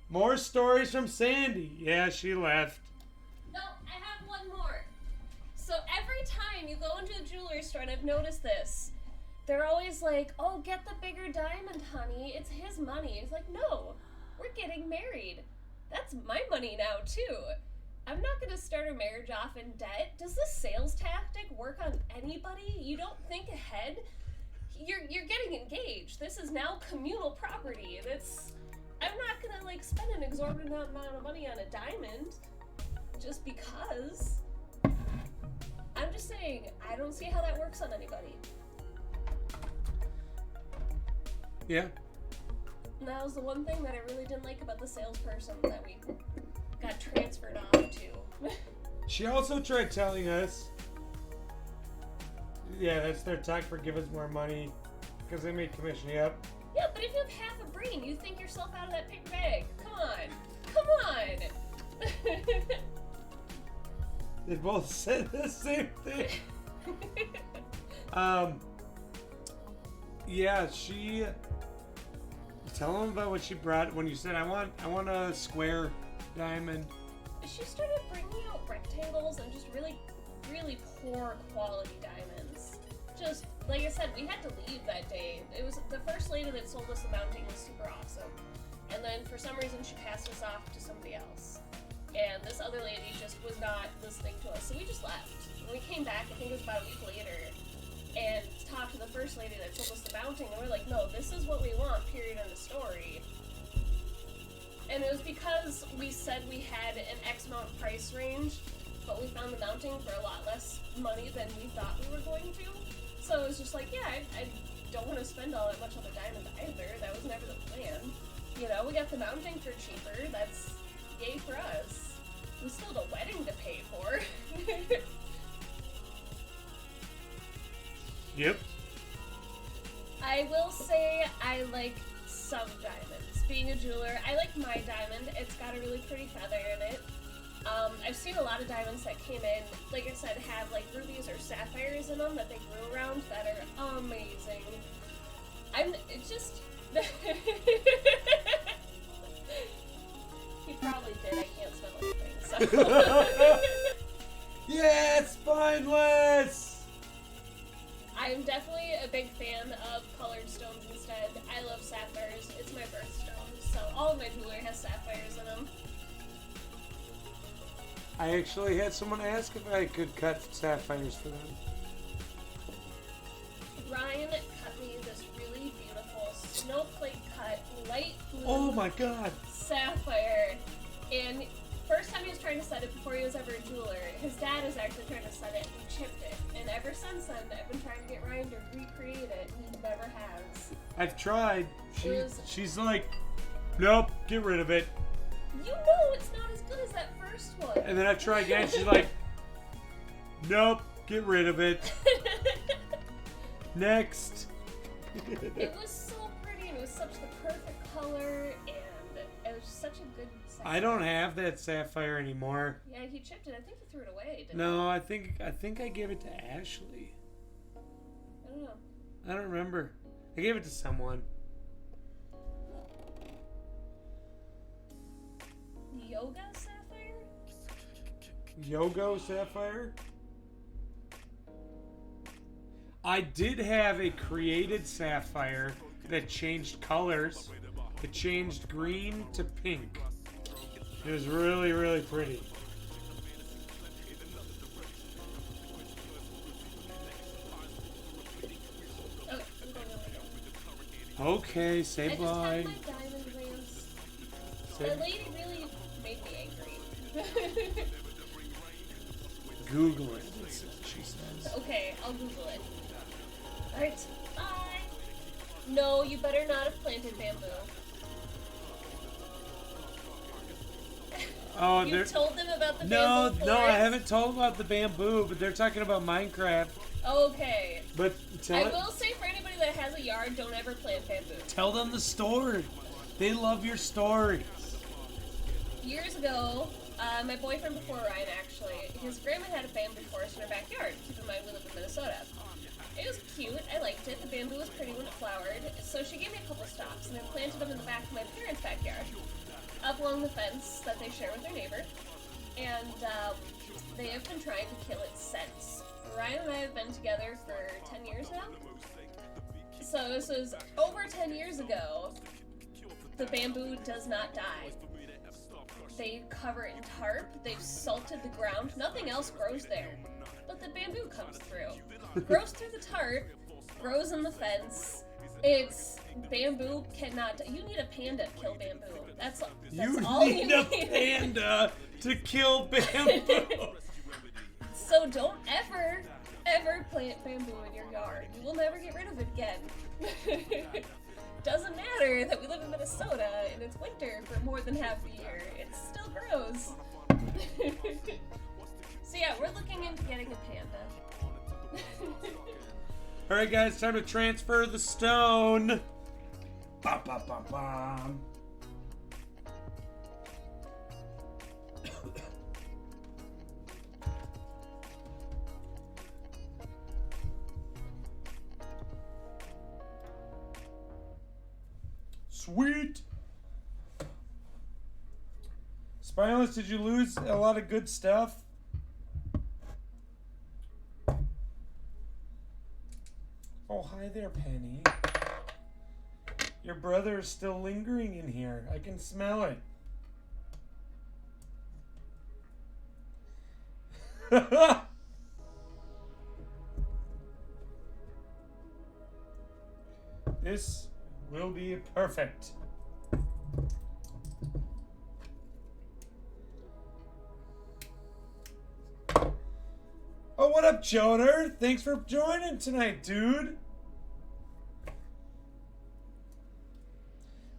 More stories from Sandy. Yeah, she left. No, I have one more. So every time you go into a jewelry store, and I've noticed this, they're always like, oh, get the bigger diamond, honey. It's his money. It's like, no, we're getting married. That's my money now, too. I'm not going to start a marriage off in debt. Does this sales tactic work on anybody? You don't think ahead? You're getting engaged. This is now communal property. I'm not going to, spend an exorbitant amount of money on a diamond just because. I'm just saying, I don't see how that works on anybody. Yeah. And that was the one thing that I really didn't like about the salesperson that we got transferred off to. She also tried telling us, yeah, that's their tack for give us more money because they make commission. Yep. Yeah, but if you have half a brain, you think yourself out of that paper bag. Come on. They both said the same thing. Yeah, she. Tell them about what she brought when you said I want a square diamond. She started bringing out rectangles and just really, really poor quality diamonds. Just like I said, we had to leave that day. It was the first lady that sold us the mounting was super awesome, and then for some reason she passed us off to somebody else. And this other lady just was not listening to us, so we just left. When we came back, I think it was about a week later, and talked to the first lady that sold us the mounting, and we're like, no, this is what we want, period, in the story. And it was because we said we had an X amount price range, but we found the mounting for a lot less money than we thought we were going to. So it was just like, yeah, I don't want to spend all that much on the diamond either. That was never the plan. You know, we got the mounting for cheaper. That's yay for us. We still had a wedding to pay for. Yep. I will say I like some diamonds. Being a jeweler, I like my diamond. It's got a really pretty feather in it. I've seen a lot of diamonds that came in, like I said, have like rubies or sapphires in them that they grew around that are amazing. It's just... He probably did. I can't smell anything, so... Yeah, spineless! I'm definitely a big fan of colored stones instead. I love sapphires. It's my birthstone, so all of my jewelry has sapphires in them. I actually had someone ask if I could cut sapphires for them. Ryan cut me this really beautiful snowflake cut light blue Oh my god! sapphire, and first time he was trying to set it before he was ever a jeweler, his dad is actually trying to set it and he chipped it. And ever since then, I've been trying to get Ryan to recreate it, and he never has. I've tried. It was- She's like, nope, get rid of it. You know it's not as good as that first one. And then I try again, she's like, nope, get rid of it. Next. It was so pretty, and it was such the perfect color, and it was such a good sapphire. I don't have that sapphire anymore. Yeah, he chipped it. I think he threw it away, didn't No, I think I gave it to Ashley. he? I don't know. I don't remember. I gave it to someone. Yoga sapphire? Yogo sapphire? I did have a created sapphire that changed colors. It changed green to pink. It was really, really pretty. Oh, I'm going over there. Okay, say I just bye. had my diamond rings. Say That lady really made me angry. Google it. She says. Okay, I'll Google it. Alright, bye. No, you better not have planted bamboo. Oh, You they're told them about the no, bamboo no. I forest? haven't told about the bamboo, but they're talking about Minecraft. Okay. But I will say for anybody that has a yard, don't ever plant bamboo. tell them the story. They love your stories. Years ago, my boyfriend before Ryan actually, his grandma had a bamboo forest in her backyard. Keep in mind we live in Minnesota. It was cute, I liked it, the bamboo was pretty when it flowered, so she gave me a couple stalks and I planted them in the back of my parents' backyard, up along the fence that they share with their neighbor, and they have been trying to kill it since. Ryan and I have been together for 10 years now, so this was over 10 years ago. The bamboo does not die. They cover it in tarp, they've salted the ground, nothing else grows there. But the bamboo comes through. Grows through the tarp, grows in the fence. It's bamboo cannot. You need a panda to kill bamboo. That's You all need you a panda to kill bamboo. So don't ever plant bamboo in your yard. You will never get rid of it again. Doesn't matter that we live in Minnesota and it's winter for more than half the year. It still grows. So yeah, we're looking into getting a panda. All right, guys, time to transfer the stone. Bum, bum, bum, bum. Sweet. Spineless, did you lose a lot of good stuff? Oh, hi there, Penny. Your brother is still lingering in here. I can smell it. This will be perfect. Oh, what up, Joner? Thanks for joining tonight, dude.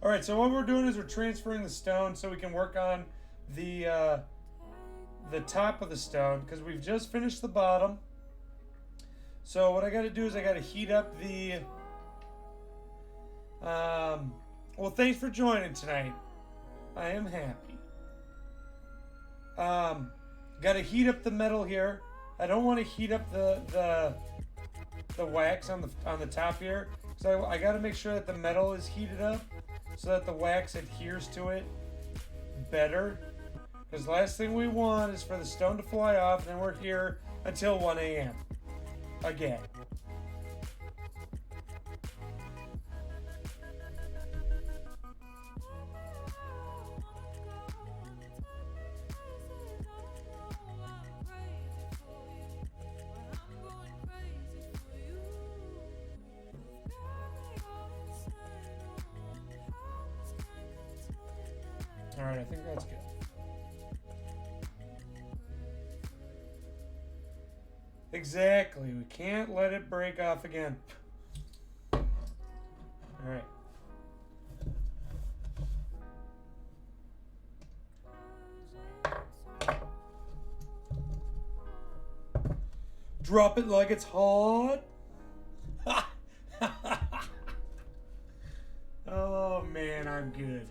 All right, so what we're doing is we're transferring the stone so we can work on the top of the stone because we've just finished the bottom. So what I got to do is I got to heat up the. Well, thanks for joining tonight. I am happy. Got to heat up the metal here. I don't want to heat up the wax on the top here, so I got to make sure that the metal is heated up so that the wax adheres to it better. Because last thing we want is for the stone to fly off, and then we're here until 1 a.m. Again. Alright, I think that's good. Exactly. We can't let it break off again. Alright. Drop it like it's hot. Oh man, I'm good.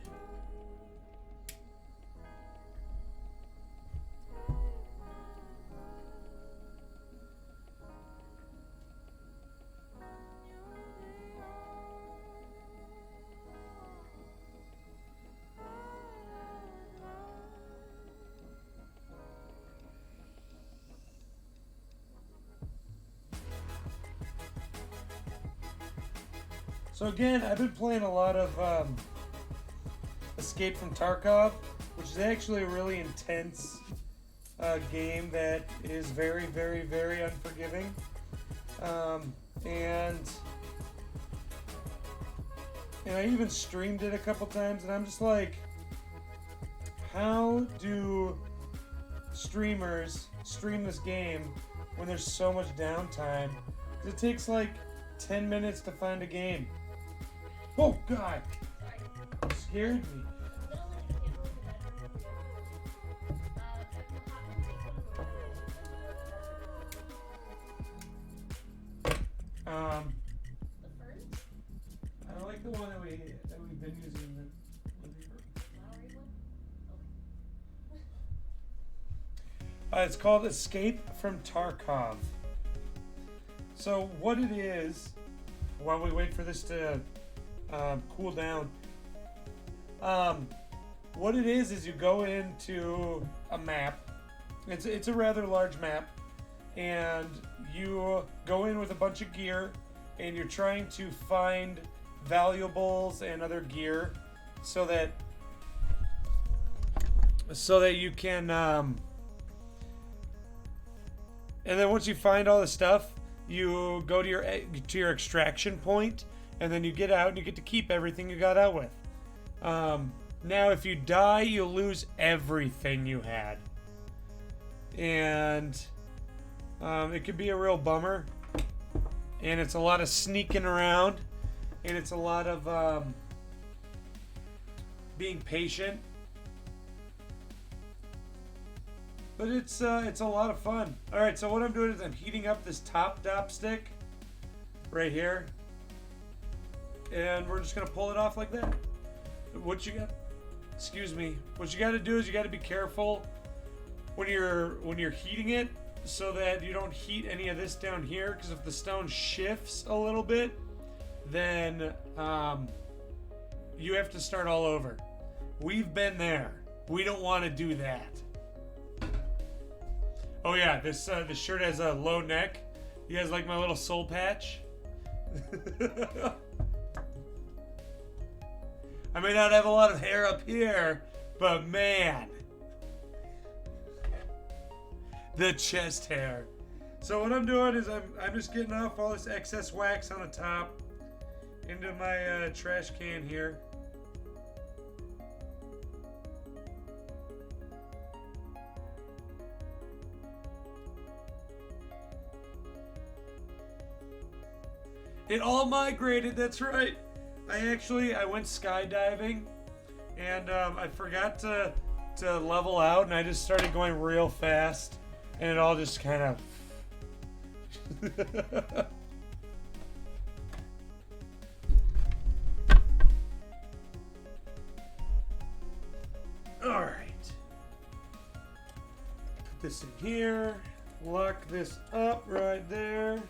So again, I've been playing a lot of Escape from Tarkov, which is actually a really intense game that is very, very, very unforgiving. And I even streamed it a couple times, and I'm just like, how do streamers stream this game when there's so much downtime? 'Cause it takes like 10 minutes to find a game. Oh God! Sorry. Scared me. The ferns? I like the one that we've been using in the Flowery one? it's called Escape from Tarkov. So what it is, while we wait for this to cool down, what it is you go into a map. It's a rather large map, and you go in with a bunch of gear, and you're trying to find valuables and other gear so that you can and then once you find all the stuff, you go to your extraction point, and then you get out and you get to keep everything you got out with. Now if you die, you lose everything you had, and it could be a real bummer, and it's a lot of sneaking around, and it's a lot of being patient, but it's a lot of fun. All right, so what I'm doing is I'm heating up this top dop stick right here, and we're just gonna pull it off like that. What you got to do is you got to be careful when you're heating it, so that you don't heat any of this down here, because if the stone shifts a little bit, then you have to start all over. We've been there. We don't want to do that. Oh yeah, this shirt has a low neck. You guys like my little soul patch? I may not have a lot of hair up here, but man, the chest hair. So what I'm doing is I'm just getting off all this excess wax on the top into my trash can here. It all migrated, that's right. I went skydiving, and I forgot to level out, and I just started going real fast, and it all just kind of all right. Put this in here, lock this up right there.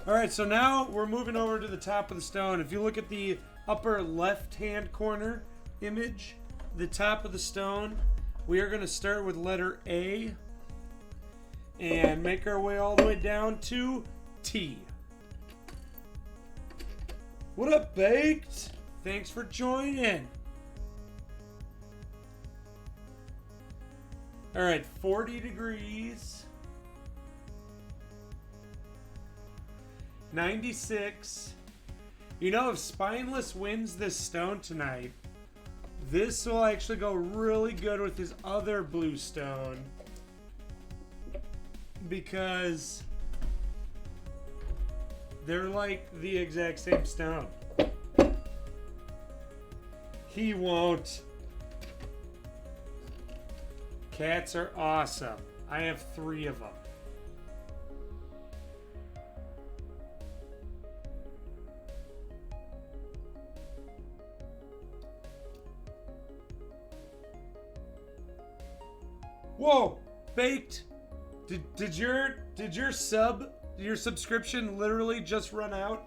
Alright, so now we're moving over to the top of the stone. If you look at the upper left-hand corner, image, the top of the stone, we are going to start with letter A and make our way all the way down to T. What up, Baked? Thanks for joining. All right, 40 degrees. 96. You know, if Spineless wins this stone tonight, this will actually go really good with his other blue stone. Because they're like the exact same stone. He won't. Cats are awesome. I have 3 of them. Whoa, Baked. Did your subscription literally just run out?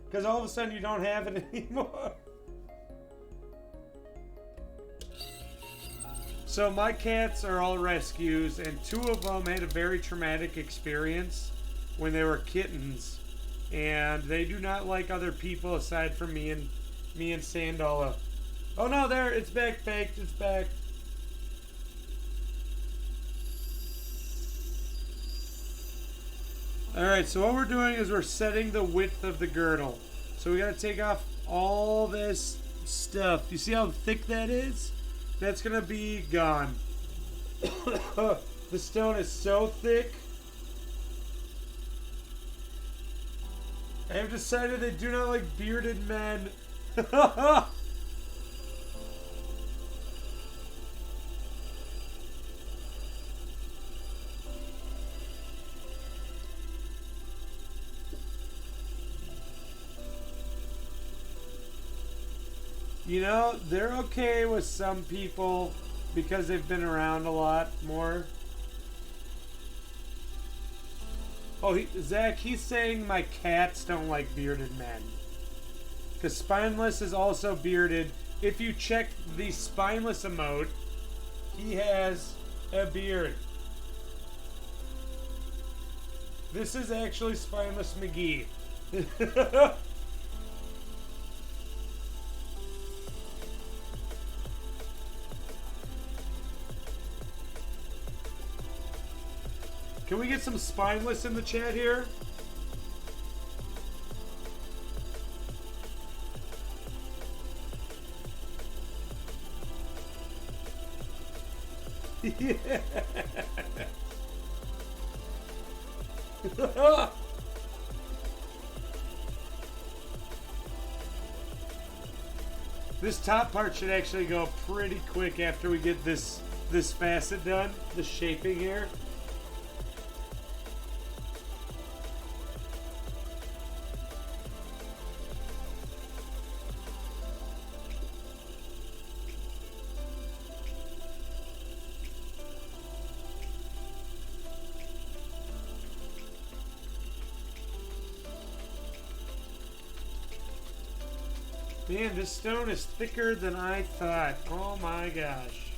Because all of a sudden you don't have it anymore. So my cats are all rescues, and 2 of them had a very traumatic experience when they were kittens, and they do not like other people aside from me and Sandola. Oh no, there, it's back, Baked, it's back. Alright, so what we're doing is we're setting the width of the girdle. So we gotta take off all this stuff. You see how thick that is? That's gonna be gone. The stone is so thick. I have decided they do not like bearded men. You know, they're okay with some people because they've been around a lot more. Oh, Zach, he's saying my cats don't like bearded men. Because Spineless is also bearded. If you check the Spineless emote, he has a beard. This is actually Spineless McGee. Can we get some Spineless in the chat here? Yeah. This top part should actually go pretty quick after we get this facet done, the shaping here. Man, this stone is thicker than I thought. Oh my gosh.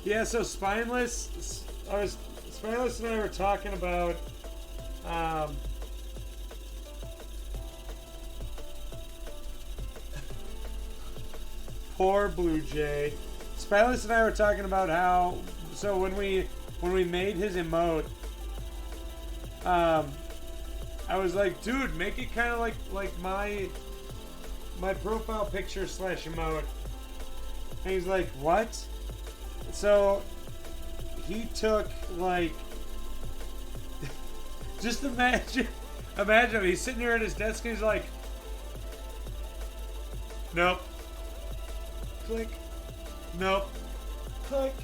Yeah, so Spineless and I were talking about poor Blue Jay. Spineless and I were talking about how, so when we made his emote, I was like, dude, make it kind of like my profile picture / emote. And he's like, what? So he took like, just imagine him, he's sitting here at his desk and he's like, nope, click. Nope. Click.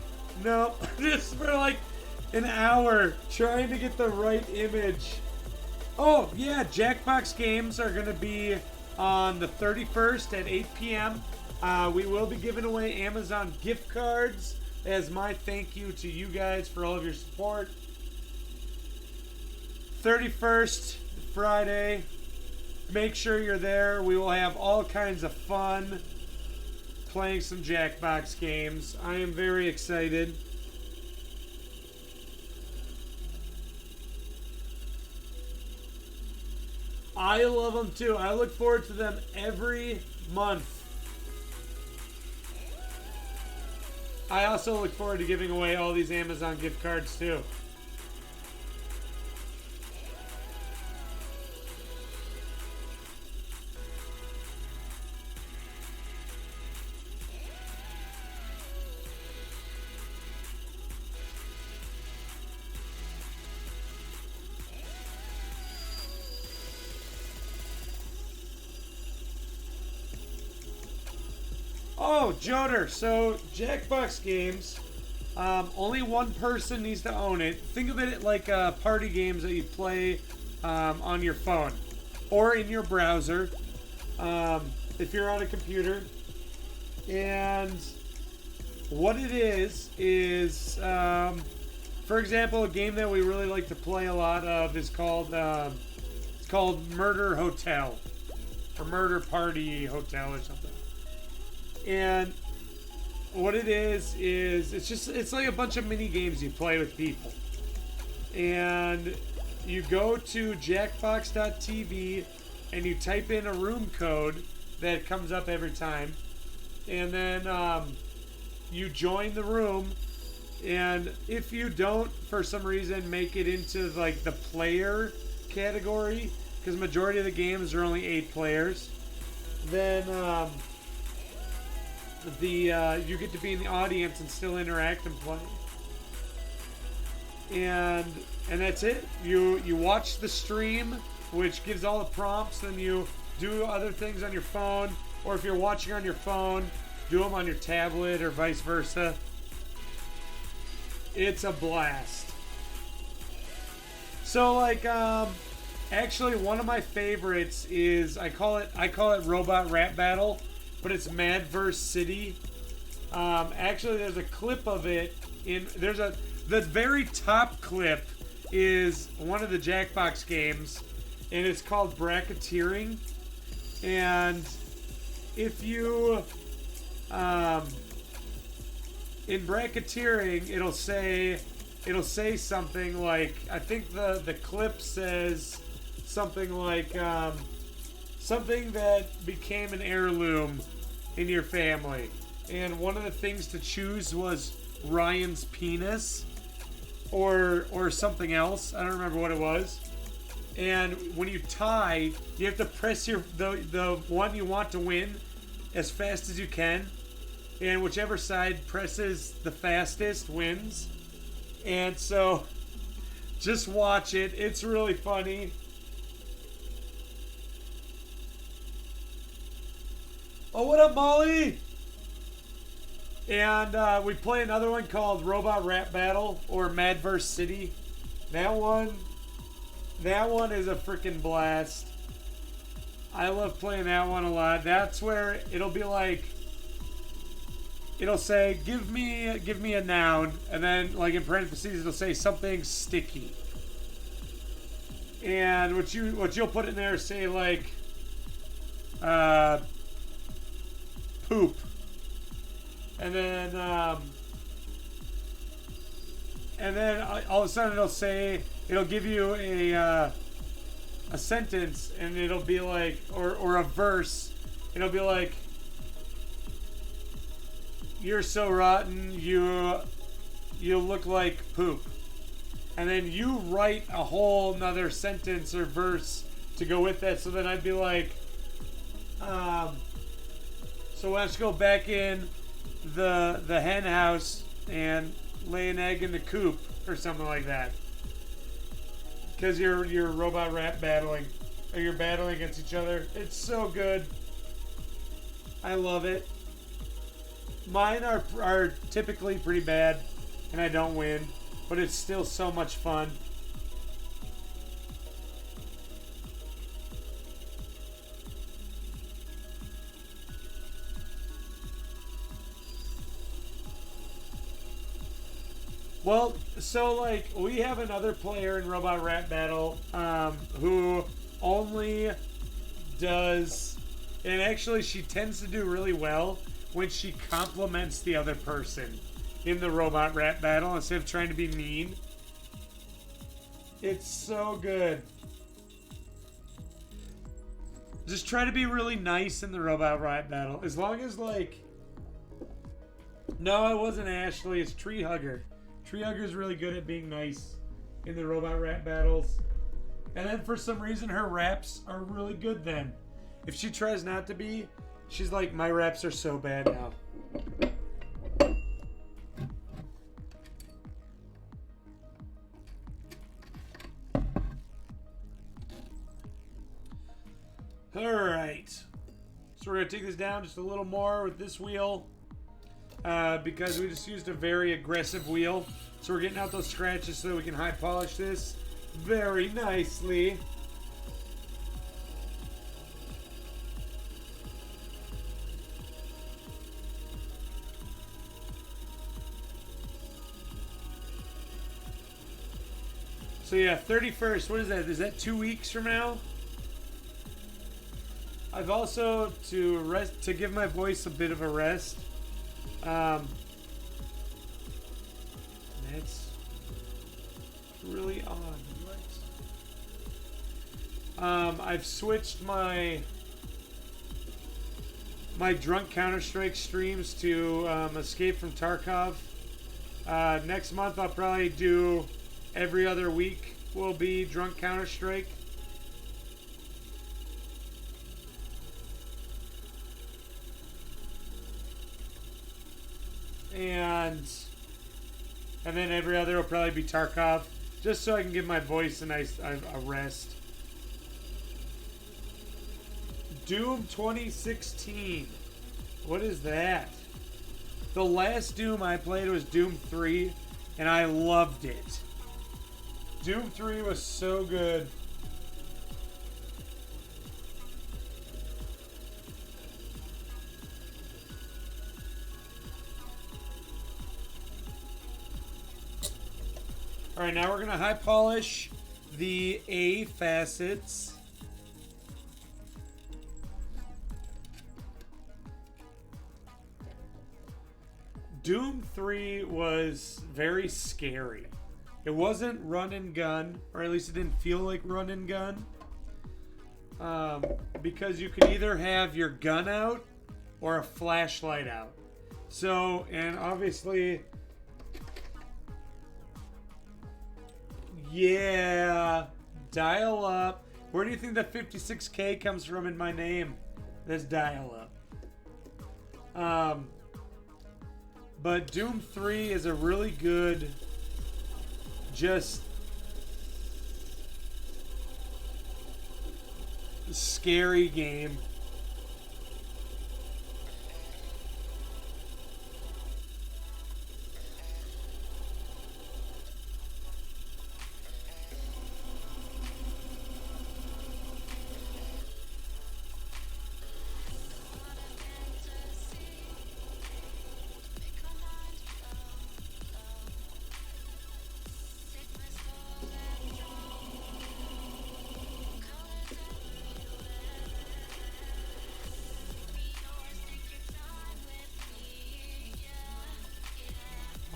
Nope. Just for like an hour trying to get the right image. Oh, yeah. Jackbox games are going to be on the 31st at 8 p.m. We will be giving away Amazon gift cards as my thank you to you guys for all of your support. 31st, Friday. Make sure you're there. We will have all kinds of fun playing some Jackbox games. I am very excited. I love them too. I look forward to them every month. I also look forward to giving away all these Amazon gift cards too. Oh, Joder. So, Jackbox games, only one person needs to own it. Think of it like party games that you play on your phone or in your browser if you're on a computer. And what it is, for example, a game that we really like to play a lot of is called it's called Murder Hotel or Murder Party Hotel or something. And what it is it's like a bunch of mini games you play with people. And you go to jackbox.tv and you type in a room code that comes up every time. And then you join the room. And if you don't, for some reason, make it into like the player category, because majority of the games are only 8 players, then you get to be in the audience and still interact and play. And that's it. You watch the stream, which gives all the prompts, and you do other things on your phone, or if you're watching on your phone, do them on your tablet or vice versa. It's a blast. So like actually one of my favorites is I call it Robot Rap Battle, but it's Mad vs. City. Actually, there's a clip of it the very top clip is one of the Jackbox games, and it's called Bracketeering. And if you in Bracketeering, it'll say something like, I think the clip says something like something that became an heirloom in your family. And one of the things to choose was Ryan's penis or something else. I don't remember what it was. And when you tie, you have to press the one you want to win as fast as you can. And whichever side presses the fastest wins. And so just watch it. It's really funny. Oh, what up, Molly? And we play another one called Robot Rap Battle or Mad vs. City. That one is a freaking blast. I love playing that one a lot. That's where it'll be like, it'll say, give me a noun, and then like in parentheses it'll say something sticky. And what you'll put in there, say like poop. And then all of a sudden it'll give you a sentence, and it'll be like, or a verse. It'll be like, you're so rotten, you look like poop. And then you write a whole nother sentence or verse to go with that. So then I'd be like, so let's go back in the hen house and lay an egg in the coop or something like that. Because you're robot rap battling, or you're battling against each other. It's so good. I love it. Mine are typically pretty bad, and I don't win, but it's still so much fun. Well, so like we have another player in Robot Rap Battle who only does, and actually she tends to do really well when she compliments the other person in the Robot Rap Battle instead of trying to be mean. It's so good. Just try to be really nice in the Robot Rap Battle. As long as like... No, it wasn't Ashley. It's Tree Hugger. Tree Hugger's really good at being nice in the Robot Rap Battles. And then for some reason her raps are really good then. If she tries not to be, she's like, my raps are so bad now. Alright. So we're going to take this down just a little more with this wheel. Because we just used a very aggressive wheel. So we're getting out those scratches so that we can high polish this very nicely. So yeah, 31st, what is that? Is that 2 weeks from now? I've also, to give my voice a bit of a rest, that's really odd. What? I've switched my drunk Counter-Strike streams to Escape from Tarkov. Next month I'll probably do every other week will be drunk Counter-Strike. And then every other will probably be Tarkov, just so I can give my voice a rest. Doom 2016. What is that? The last Doom I played was Doom 3, and I loved it. Doom 3 was so good. Alright, now we're going to high polish the A facets. Doom 3 was very scary. It wasn't run and gun, or at least it didn't feel like run and gun. Because you could either have your gun out or a flashlight out. So, and obviously... Yeah, dial up. Where do you think the 56K comes from in my name? That's dial up. But Doom 3 is a really good, just scary game.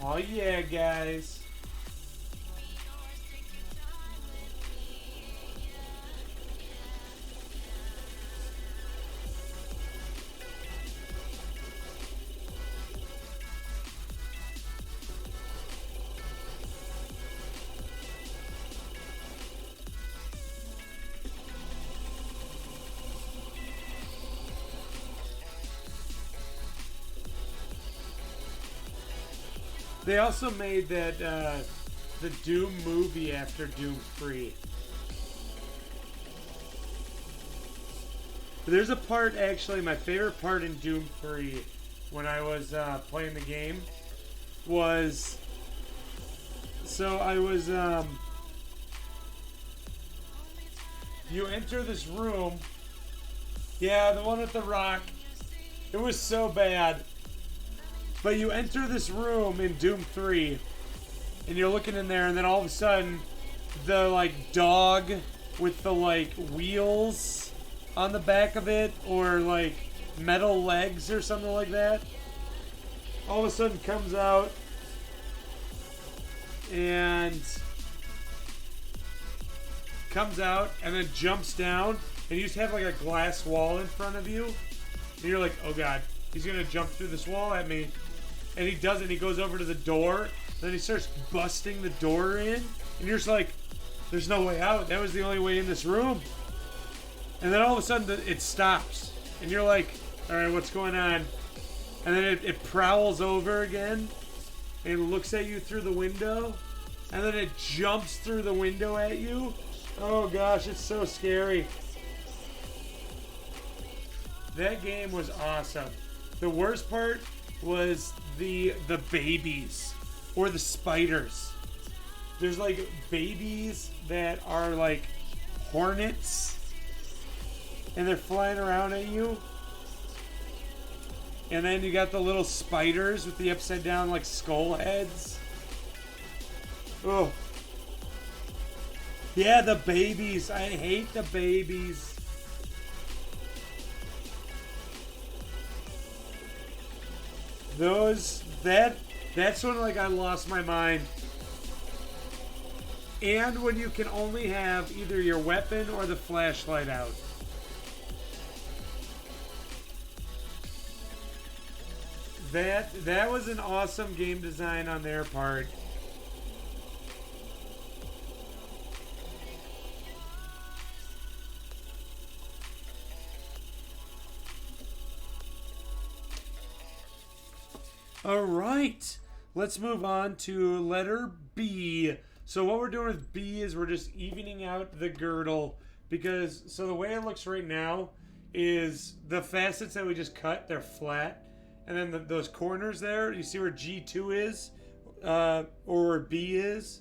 Oh yeah, guys. They also made that the Doom movie after Doom 3. There's a part, actually, my favorite part in Doom 3 when I was playing the game was, so I was, you enter this room, yeah, the one with the rock, it was so bad. But you enter this room in Doom 3, and you're looking in there, and then all of a sudden, the like dog with the like wheels on the back of it, or like metal legs or something like that, all of a sudden comes out and then jumps down, and you just have like a glass wall in front of you, and you're like, oh god, he's gonna jump through this wall at me. And he doesn't. He goes over to the door, then he starts busting the door in, and you're just like, there's no way out. That was the only way in this room. And then all of a sudden it stops, and you're like, all right, what's going on? And then it prowls over again and looks at you through the window, and then it jumps through the window at you. Oh gosh, it's so scary. That game was awesome. The worst part was the babies, or the spiders. There's like babies that are like hornets, and they're flying around at you. And then you got the little spiders with the upside down like skull heads. Oh. Yeah, the babies. I hate the babies. That's when like I lost my mind. And when you can only have either your weapon or the flashlight out. That was an awesome game design on their part. All right, let's move on to letter B. So what we're doing with B is we're just evening out the girdle, because so the way it looks right now is the facets that we just cut, they're flat, and then those corners there, you see where G2 is, or where B is,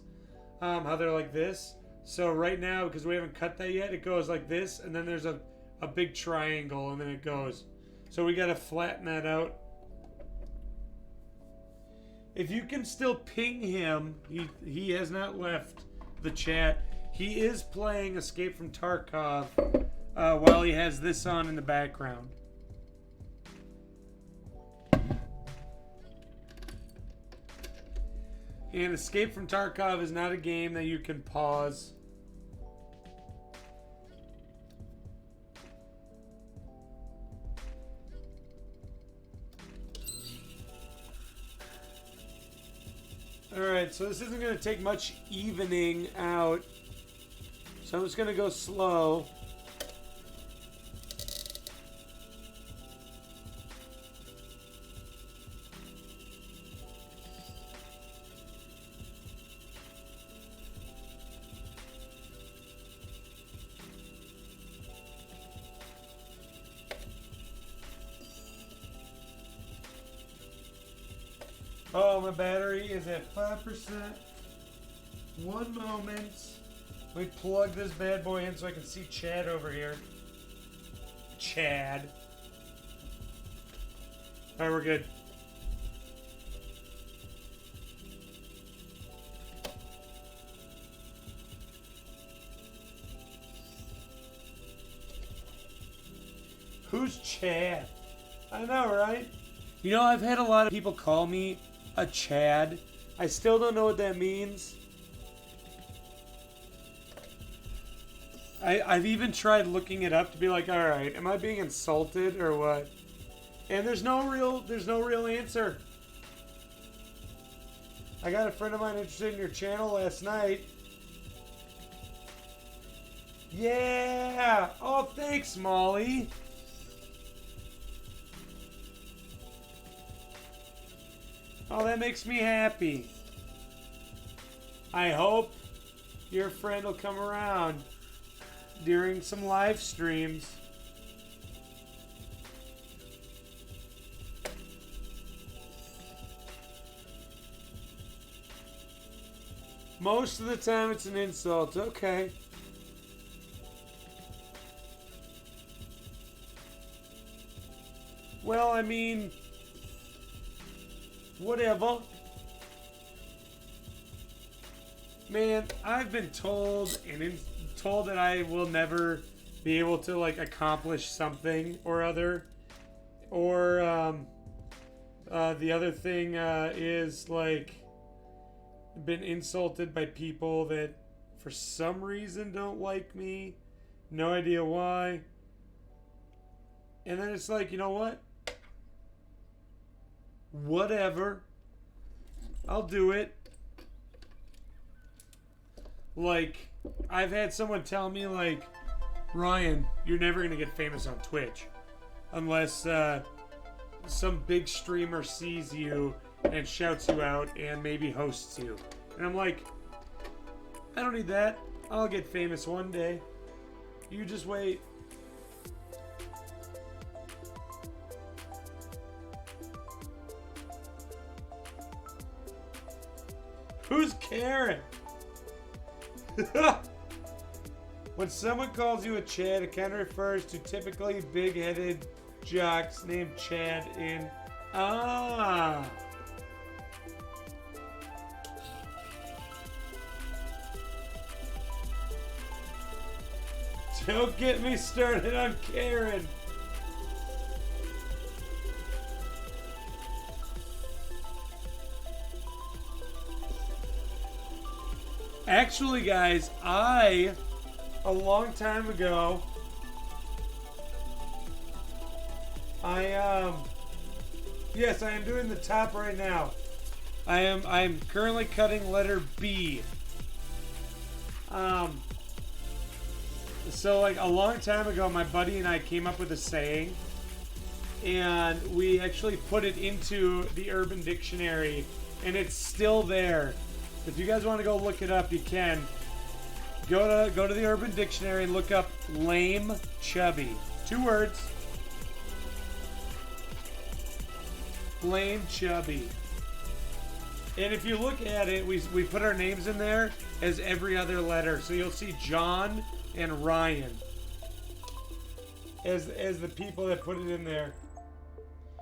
how they're like this. So right now, because we haven't cut that yet, it goes like this, and then there's a big triangle, and then it goes. So we got to flatten that out. If you can still ping him, he has not left the chat. He is playing Escape from Tarkov while he has this on in the background. And Escape from Tarkov is not a game that you can pause. Alright, so this isn't going to take much evening out. So I'm just going to go slow. Oh, my battery is at 5%. One moment. Let me plug this bad boy in so I can see Chad over here. Chad. Alright, we're good. Who's Chad? I know, right? You know, I've had a lot of people call me a Chad. I still don't know what that means. I've even tried looking it up to be like, all right, am I being insulted or what? And there's no real answer. I got a friend of mine interested in your channel last night. Yeah! Oh, thanks, Molly. Oh, that makes me happy. I hope your friend will come around during some live streams. Most of the time it's an insult. Okay. Well, I mean, whatever. Man, I've been told told that I will never be able to like accomplish something or other, or the other thing is like been insulted by people that for some reason don't like me. No idea why. And then it's like, you know what? Whatever. I'll do it. Like, I've had someone tell me, like, Ryan, you're never going to get famous on Twitch unless some big streamer sees you and shouts you out and maybe hosts you. And I'm like, I don't need that. I'll get famous one day. You just wait. Who's Karen? When someone calls you a Chad, it kind of refers to typically big-headed jocks named Chad in... Ah! Don't get me started on Karen. Actually, guys, a long time ago, yes, I am doing the top right now. I'm currently cutting letter B. So like a long time ago, my buddy and I came up with a saying, and we actually put it into the Urban Dictionary, and it's still there. If you guys want to go look it up, you can. Go to the Urban Dictionary and look up lame chubby. 2 words. Lame chubby. And if you look at it, we put our names in there as every other letter. So you'll see John and Ryan as the people that put it in there.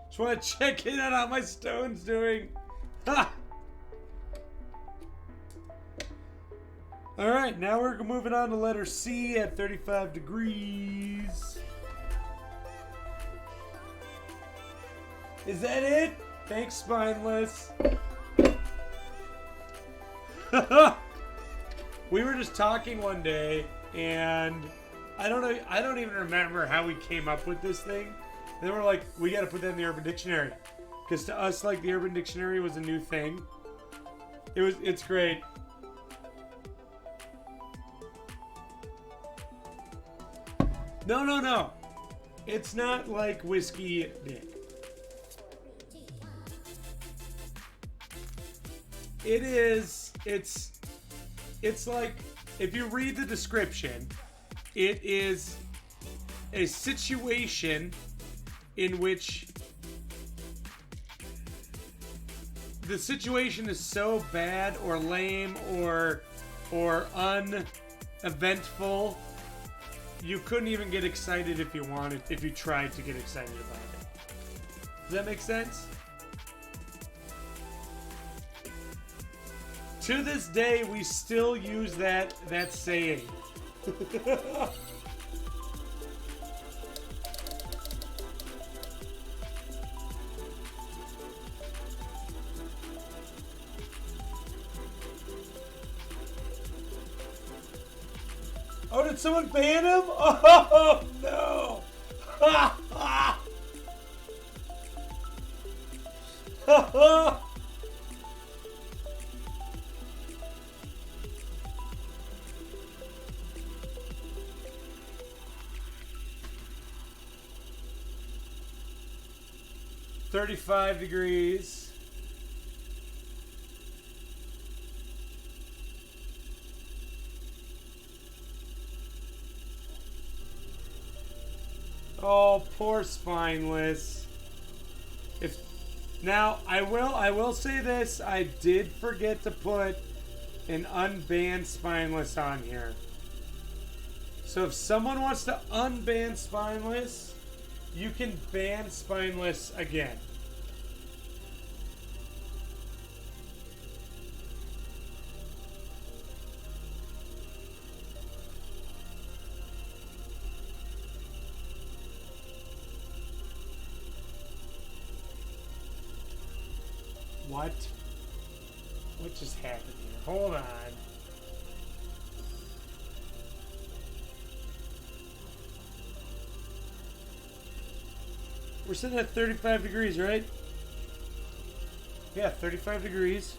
Just want to check in on how my stone's doing. Ha! Alright, now we're moving on to letter C at 35 degrees. Is that it? Thanks, Spineless. We were just talking one day, and I don't even remember how we came up with this thing. Then we're like, we gotta put that in the Urban Dictionary. Because to us, like, the Urban Dictionary was a new thing. It's great. No. It's not like whiskey dick. It's like, if you read the description, it is a situation in which the situation is so bad or lame or uneventful, you couldn't even get excited if you tried to get excited about it. Does that make sense? To this day, we still use that saying. Oh, did someone ban him? Oh, no. 35 degrees. Oh, poor Spineless. Now I will say this, I did forget to put an unbanned Spineless on here. So if someone wants to unban Spineless, you can ban Spineless again. What? What just happened here? Hold on. We're sitting at 35 degrees, right? Yeah, 35 degrees.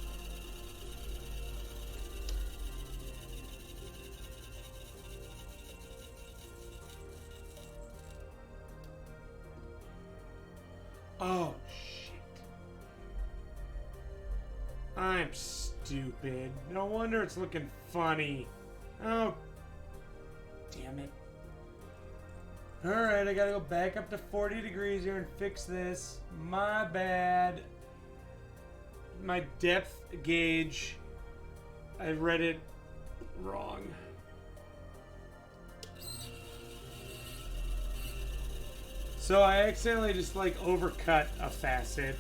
Oh, shit. I'm stupid. No wonder it's looking funny. Oh, damn it. Alright, I gotta go back up to 40 degrees here and fix this. My bad. My depth gauge, I read it wrong. So I accidentally just like overcut a facet.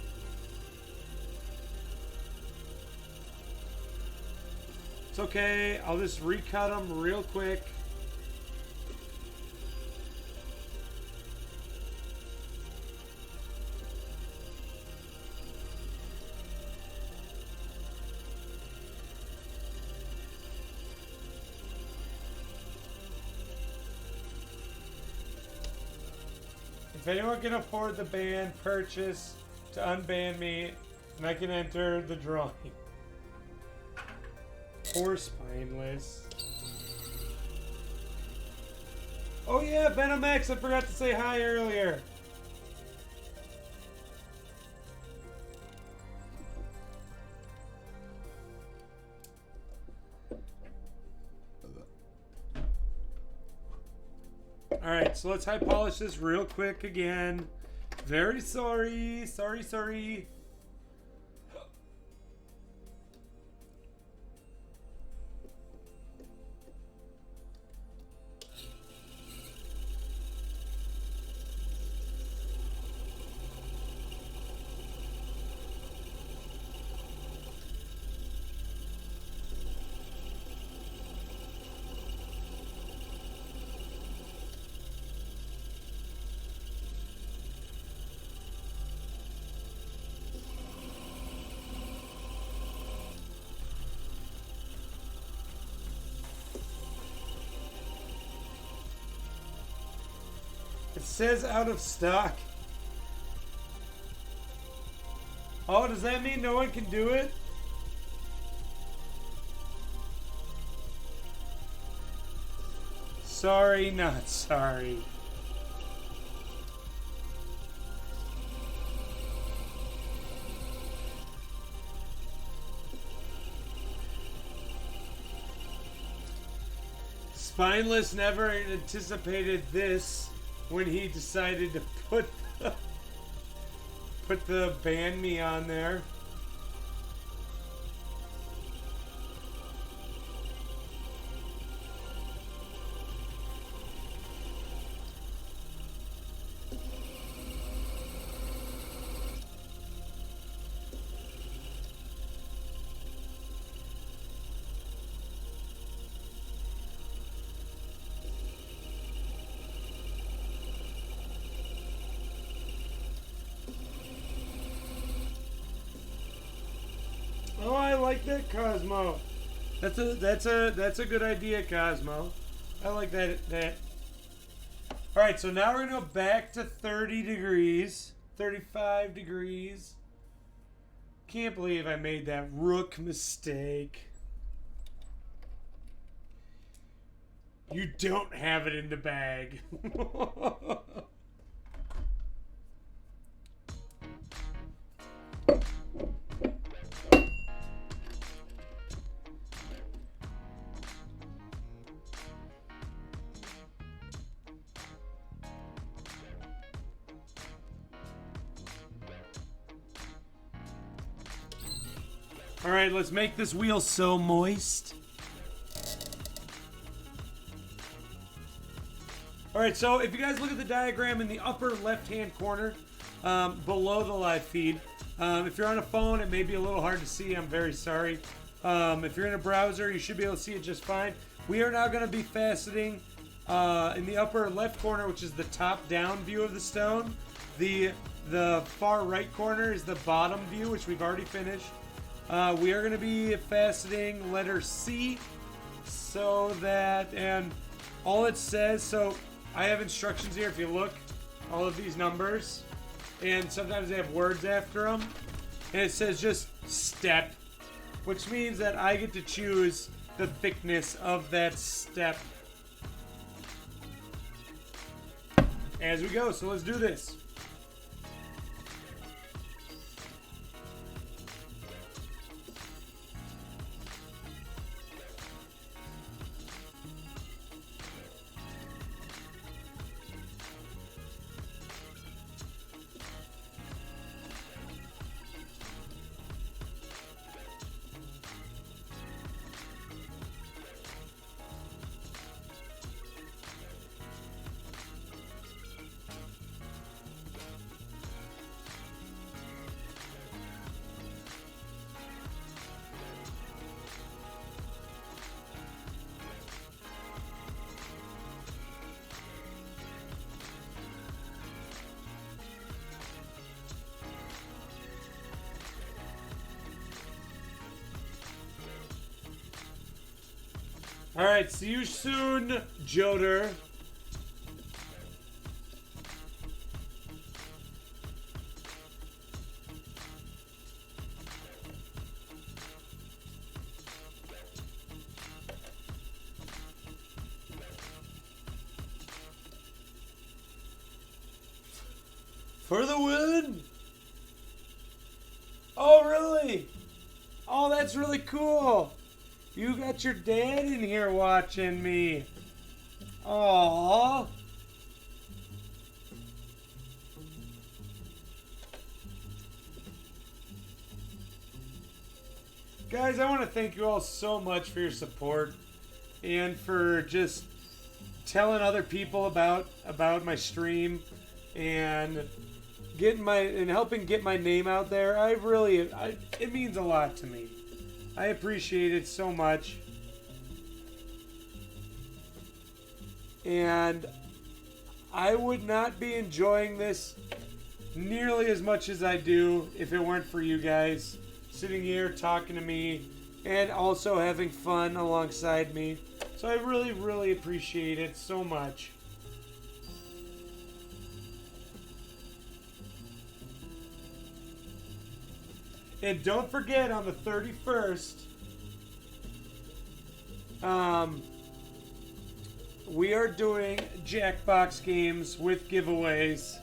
It's okay, I'll just recut them real quick. If anyone can afford the band purchase to unban me, and I can enter the drawing. Poor Spineless. Oh yeah, Venom X, I forgot to say hi earlier. Alright, so let's high polish this real quick again. Very sorry. Sorry. It says out of stock. Oh, does that mean no one can do it? Sorry, not sorry. Spineless never anticipated this when he decided to put the ban me on there. Oh, I like that, Cosmo. That's a good idea, Cosmo. I like that. All right, so now we're gonna go back to 30 degrees, 35 degrees. Can't believe I made that rook mistake. You don't have it in the bag. All right, let's make this wheel so moist. All right, so if you guys look at the diagram in the upper left-hand corner, below the live feed, if you're on a phone, it may be a little hard to see. I'm very sorry. If you're in a browser, you should be able to see it just fine. We are now going to be faceting in the upper left corner, which is the top-down view of the stone. The far right corner is the bottom view, which we've already finished. We are going to be faceting letter C, so that, and all it says, so I have instructions here if you look, all of these numbers, and sometimes they have words after them, and it says just step, which means that I get to choose the thickness of that step as we go. So let's do this. Alright, see you soon, Joder. For the win! Oh, really? Oh, that's really cool. You got your dad in here watching me. Aww. Guys, I want to thank you all so much for your support and for just telling other people about my stream and helping get my name out there. It means a lot to me. I appreciate it so much. And I would not be enjoying this nearly as much as I do if it weren't for you guys sitting here talking to me and also having fun alongside me. So I really, really appreciate it so much. And don't forget, on the 31st, we are doing Jackbox games with giveaways.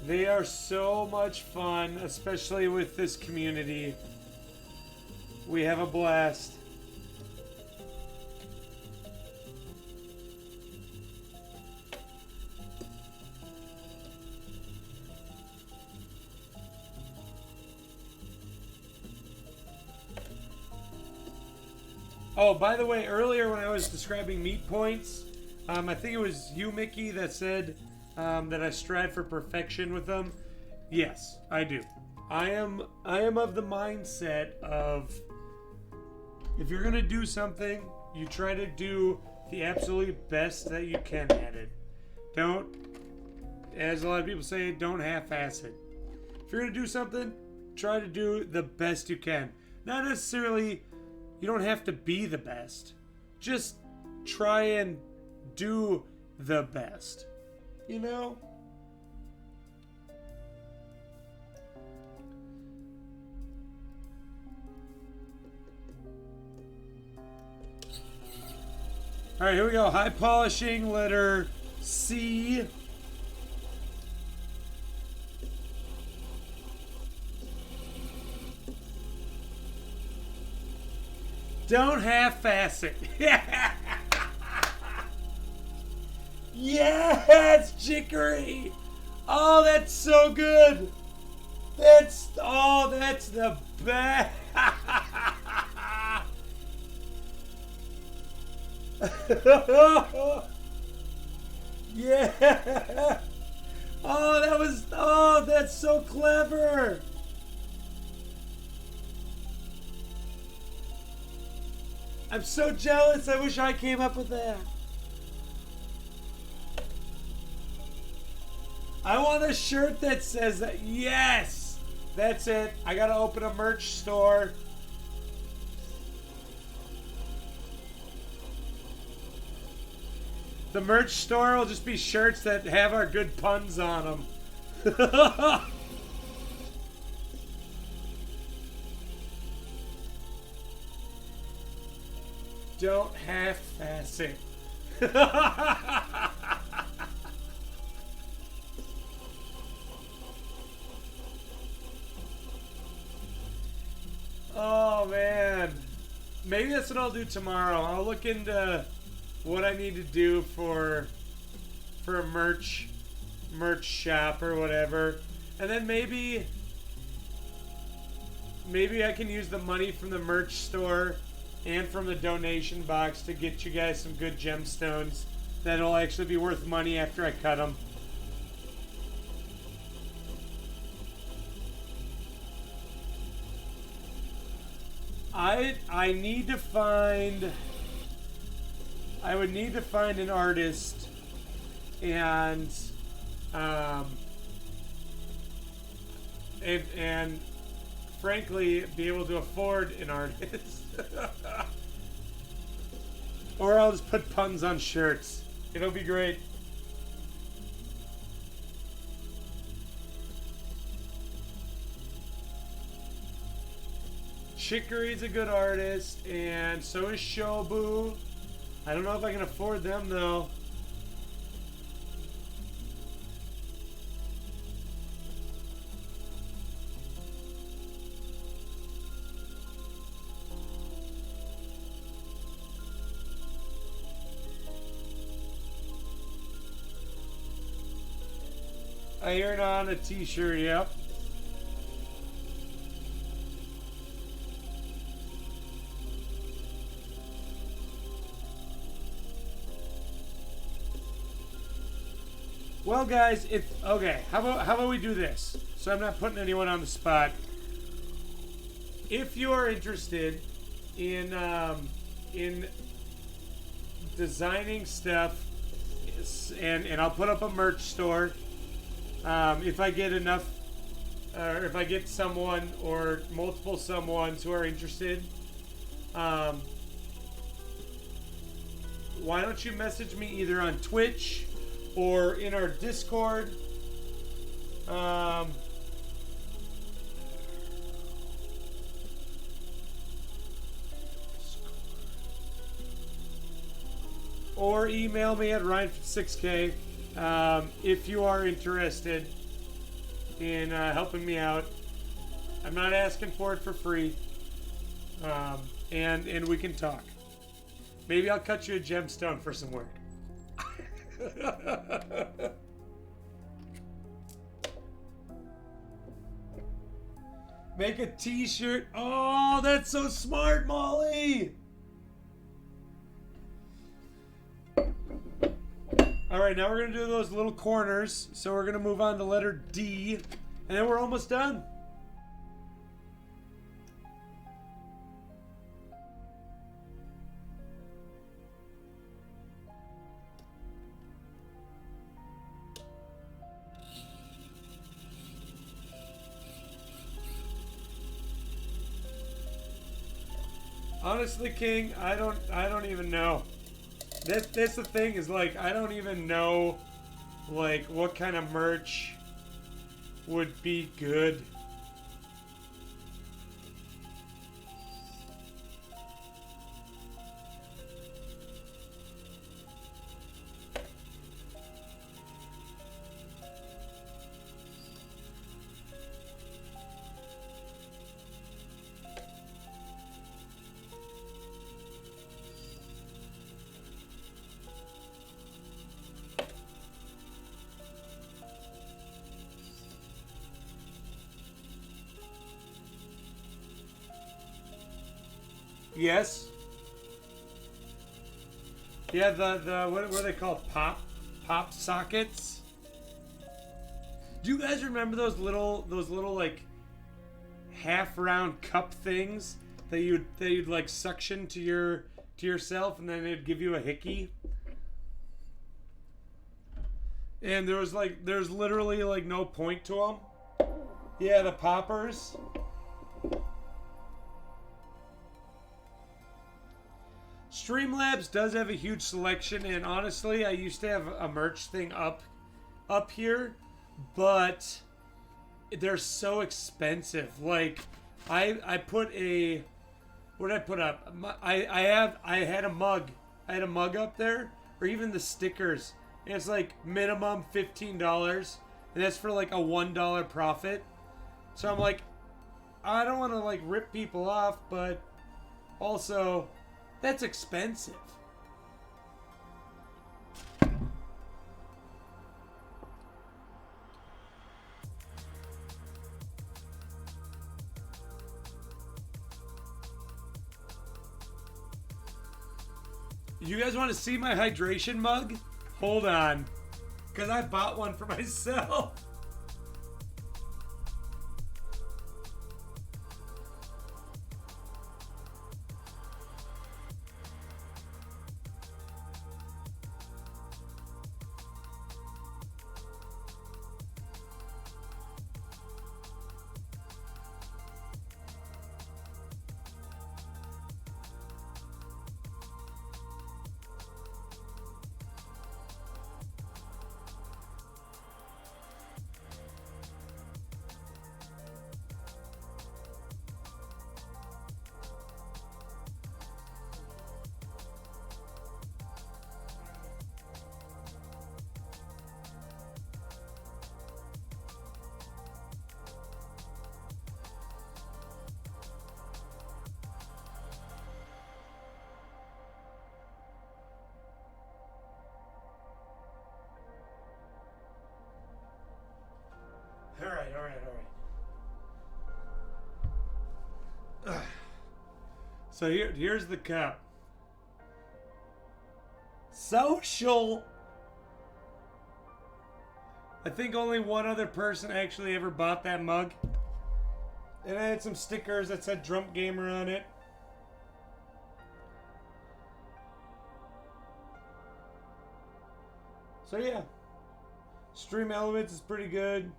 They are so much fun, especially with this community. We have a blast. Oh, by the way, earlier when I was describing meat points, I think it was you, Mickey, that said that I strive for perfection with them. Yes, I do. I am of the mindset of, if you're gonna do something, you try to do the absolute best that you can at it. Don't, as a lot of people say, don't half-ass it. If you're gonna do something, try to do the best you can. Not necessarily, you don't have to be the best. Just try and do the best. You know? Alright, here we go. High polishing, letter C. Don't half-ass it. Yes, chicory. Oh, that's so good. That's the best. Yeah. Oh, that's so clever. I'm so jealous. I wish I came up with that. I want a shirt that says that. Yes! That's it. I gotta open a merch store. The merch store will just be shirts that have our good puns on them. Don't half-ass it. Oh man, maybe that's what I'll do tomorrow. I'll look into what I need to do for a merch shop or whatever, and then maybe I can use the money from the merch store and from the donation box to get you guys some good gemstones that'll actually be worth money after I cut them. I need to find. I would need to find an artist and frankly be able to afford an artist. Or I'll just put puns on shirts. It'll be great. Chicory's a good artist, and so is Shobu. I don't know if I can afford them though. Iron on a t-shirt, yep. Well, guys, okay. How about we do this? So I'm not putting anyone on the spot. If you are interested in designing stuff, and I'll put up a merch store. If I get enough, or if I get someone or multiple someones who are interested, why don't you message me either on Twitch or in our Discord? Or email me at Ryan6K if you are interested in helping me out. I'm not asking for it for free, and we can talk. Maybe I'll cut you a gemstone for some work. Make a t-shirt. Oh, that's so smart, Molly. All right, now we're going to do those little corners. So we're going to move on to letter D, and then we're almost done. Honestly, King, I don't even know. That's the thing, is like I don't even know like what kind of merch would be good. Yes. Yeah, the what are they called? Pop sockets. Do you guys remember those little like half round cup things that you'd like suction to your to yourself, and then it'd give you a hickey. And there's literally like no point to them. Yeah, the poppers. Streamlabs does have a huge selection, and honestly, I used to have a merch thing up here, but they're so expensive. Like, I put a, what did I put up? I had a mug. I had a mug up there, or even the stickers. And it's like minimum $15, and that's for like a $1 profit. So I'm like, I don't want to like rip people off, but also that's expensive. You guys want to see my hydration mug? Hold on, because I bought one for myself. All right. So here's the cup. Social. I think only one other person actually ever bought that mug. And I had some stickers that said Drunk Gamer on it. So yeah. Stream Elements is pretty good.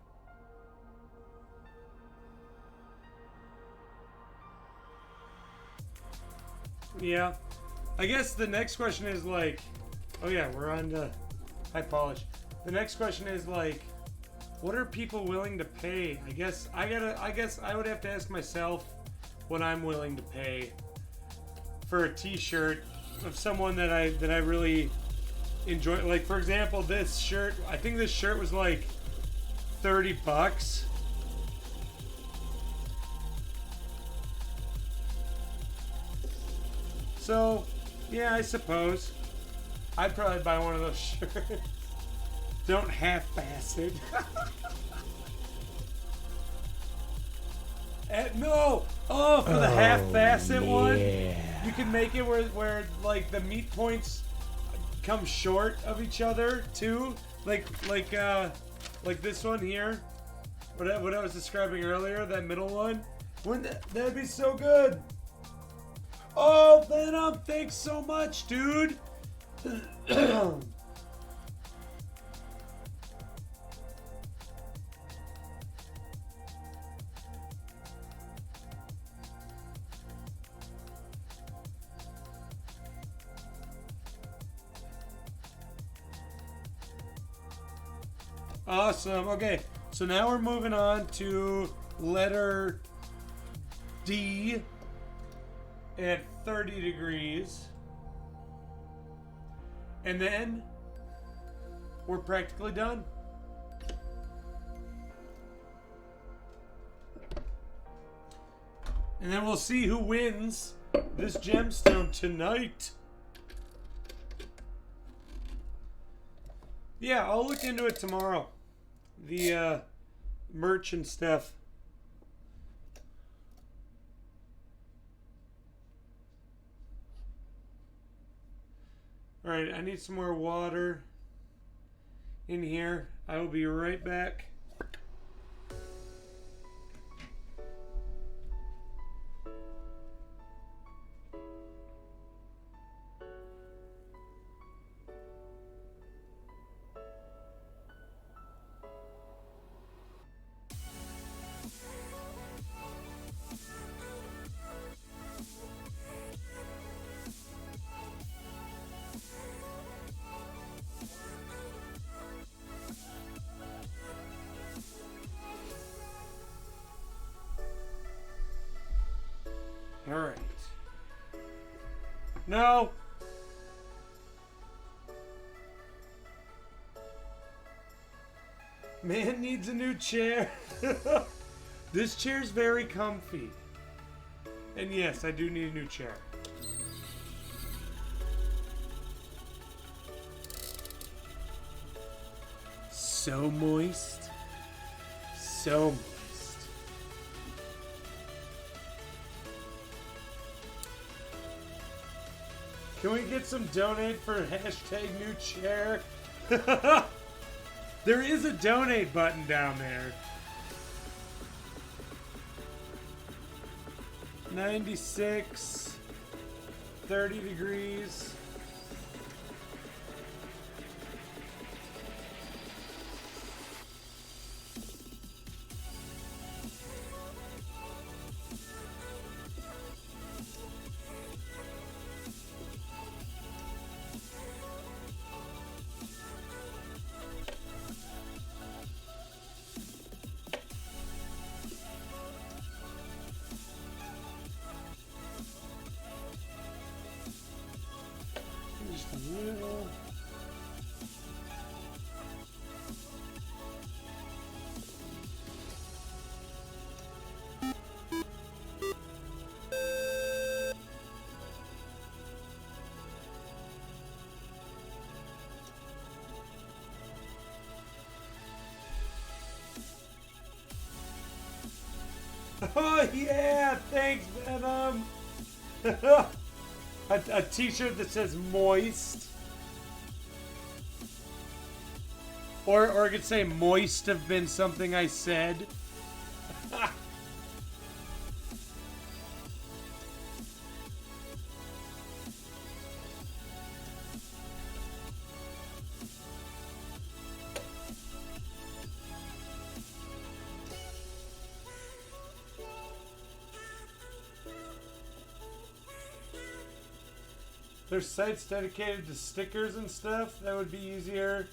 Yeah. I guess the next question is like, oh yeah, we're on to high polish. The next question is like, what are people willing to pay? I guess I would have to ask myself what I'm willing to pay for a t-shirt of someone that I really enjoy. Like, for example, this shirt, I think this shirt was like $30. So, yeah, I suppose I'd probably buy one of those shirts. Don't half-ass it. No! Oh, for the half-facet one, you can make it where like the meat points come short of each other too, like this one here. What I was describing earlier, that middle one. That'd be so good. Oh, Venom, thanks so much, dude. Awesome. Okay, so now we're moving on to letter D at 30 degrees. And then we're practically done. And then we'll see who wins this gemstone tonight. Yeah, I'll look into it tomorrow. The merch and stuff. Alright, I need some more water in here. I will be right back. No. Man needs a new chair. This chair's very comfy. And yes, I do need a new chair. So moist. So moist. Can we get some donate for hashtag new chair? There is a donate button down there. 96, 30 degrees. Just a little. Oh yeah, thanks Venom. A t-shirt that says moist. Or I could say moist have been something I said. There's sites dedicated to stickers and stuff. That would be easier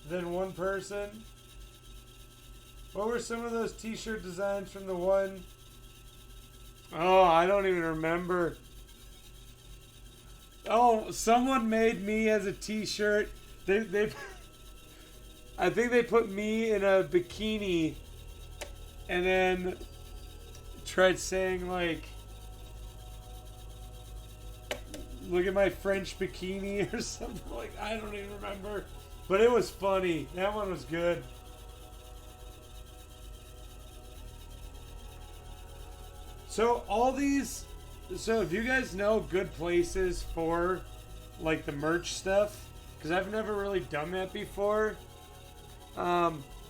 than one person. What were some of those t-shirt designs from the one? Oh, I don't even remember. Oh, someone made me as a t-shirt. They I think they put me in a bikini and then tried saying like, look at my French bikini or something like, I don't even remember. But it was funny. That one was good. So all these, so if you guys know good places for like the merch stuff, because I've never really done that before,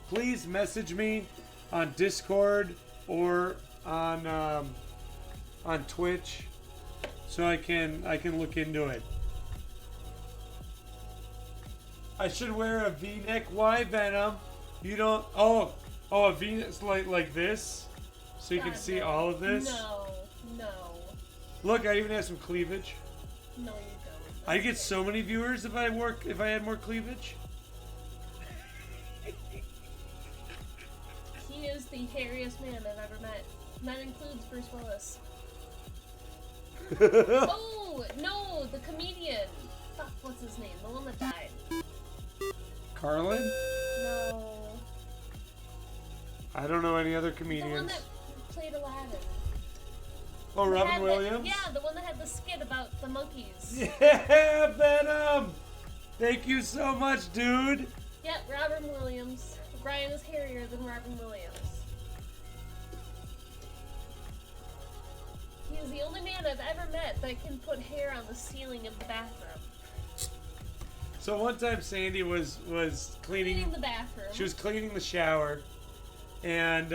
please message me on Discord or on Twitch. So I can look into it. I should wear a V-neck. Why, Venom? You don't. Oh, a V-neck like this, so you can see all of this. No. Look, I even have some cleavage. No, you don't. I get so many viewers if I had more cleavage. He is the hairiest man I've ever met. And that includes Bruce Willis. Oh, no, the comedian. Fuck, what's his name? The one that died. Carlin? No. I don't know any other The comedians. one that played Aladdin. Oh, That Robin had Williams? Yeah, the one that had the skit about the monkeys. Yeah, Venom! Thank you so much, dude. Yeah, Robin Williams. Brian is hairier than Robin Williams. He is the only man I've ever met that can put hair on the ceiling of the bathroom. So one time Sandy was cleaning the bathroom. She was cleaning the shower, and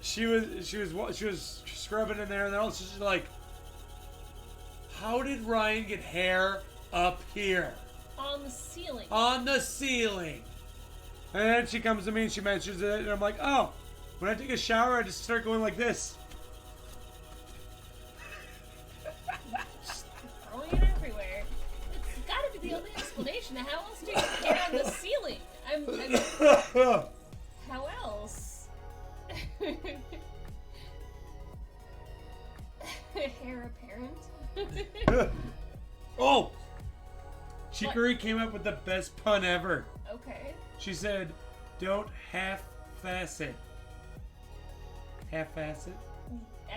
she was scrubbing in there, and then all she's like, "How did Ryan get hair up here On the ceiling. on the ceiling?" And then she comes to me and she mentions it, and I'm like, "Oh, when I take a shower, I just start going like this." Just throwing it everywhere. It's gotta be the only explanation. How else do you get hair on the ceiling? How else? Hair apparent? Oh! Chicory came up with the best pun ever. Okay. She said, don't half-fass it. Half-fass it?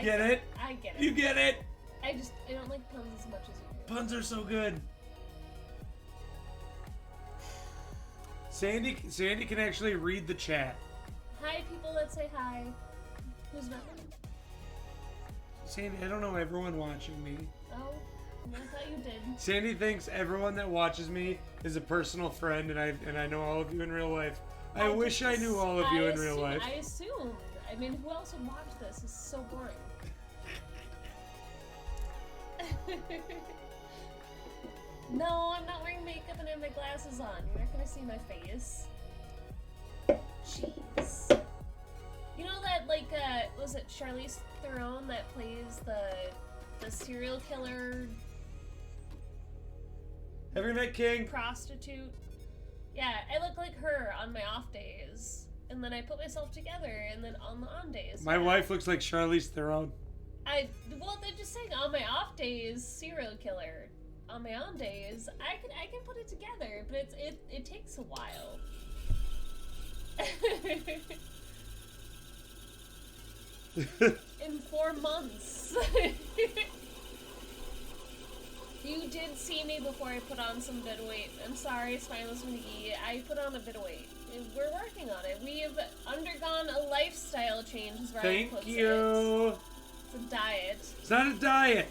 Get it? I get it. You get it? I don't like puns as much as you do. Puns are so good. Sandy can actually read the chat. Hi, people that say hi. Who's that? Sandy, I don't know everyone watching me. Oh, I thought you did. Sandy thinks everyone that watches me is a personal friend, and I know all of you in real life. I wish I knew all of you in real life. I assumed. I mean, who else would watch this? This is so boring. No, I'm not wearing makeup and I have my glasses on. You're not gonna see my face. Jeez. You know that, like, was it Charlize Theron that plays the serial killer Have you met King? prostitute? Yeah, I look like her on my off days. And then I put myself together, and then on the on days. My wife looks like Charlize Theron. Well, they're just saying on my off days, serial killer. On my on days, I can put it together, but it takes a while. In 4 months. You did see me before I put on some bit of weight. I'm sorry, Spineless McGee. I put on a bit of weight. We're working on it. We have undergone a lifestyle change, as Ryan puts Thank you. it. It's a diet. It's not a diet.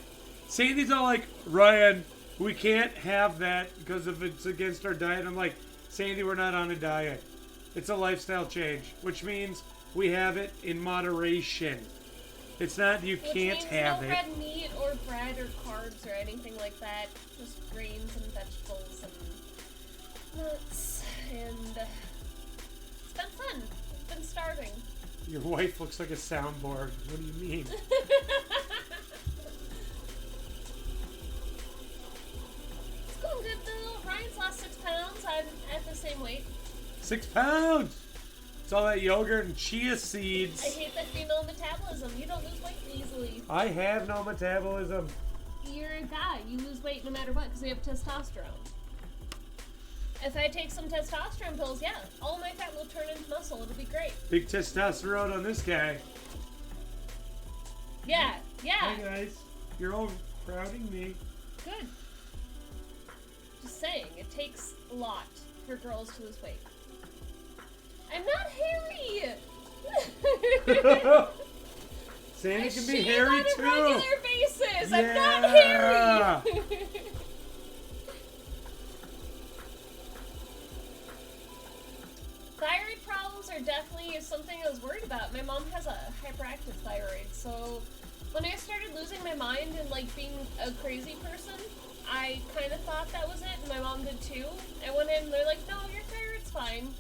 Sandy's all like, Ryan, we can't have that because if it's against our diet. I'm like, Sandy, we're not on a diet. It's a lifestyle change, which means we have it in moderation. It's not you Which can't means have no it. red meat or bread or carbs or anything like that. Just grains and vegetables and nuts. And it's been fun. I've been starving. Your wife looks like a soundboard. What do you mean? It's going good though. Ryan's lost 6 pounds. I'm at the same weight. 6 pounds. It's all that yogurt and chia seeds. I hate that female metabolism. You don't lose weight easily. I have no metabolism. You're a guy. You lose weight no matter what because you have testosterone. If I take some testosterone pills, yeah, all my fat will turn into muscle. It'll be great. Big testosterone on this guy. Yeah, yeah. Hi guys. You're all crowding me. Good. Just saying, it takes a lot for girls to lose weight. I'm not hairy! Sandy I can be shave hairy on a too. regular basis! Yeah. I'm not hairy! Thyroid problems are definitely something I was worried about. My mom has a hyperactive thyroid, so when I started losing my mind and like being a crazy person, I kind of thought that was it, and my mom did too. I went in and they're like, no, your thyroid's fine.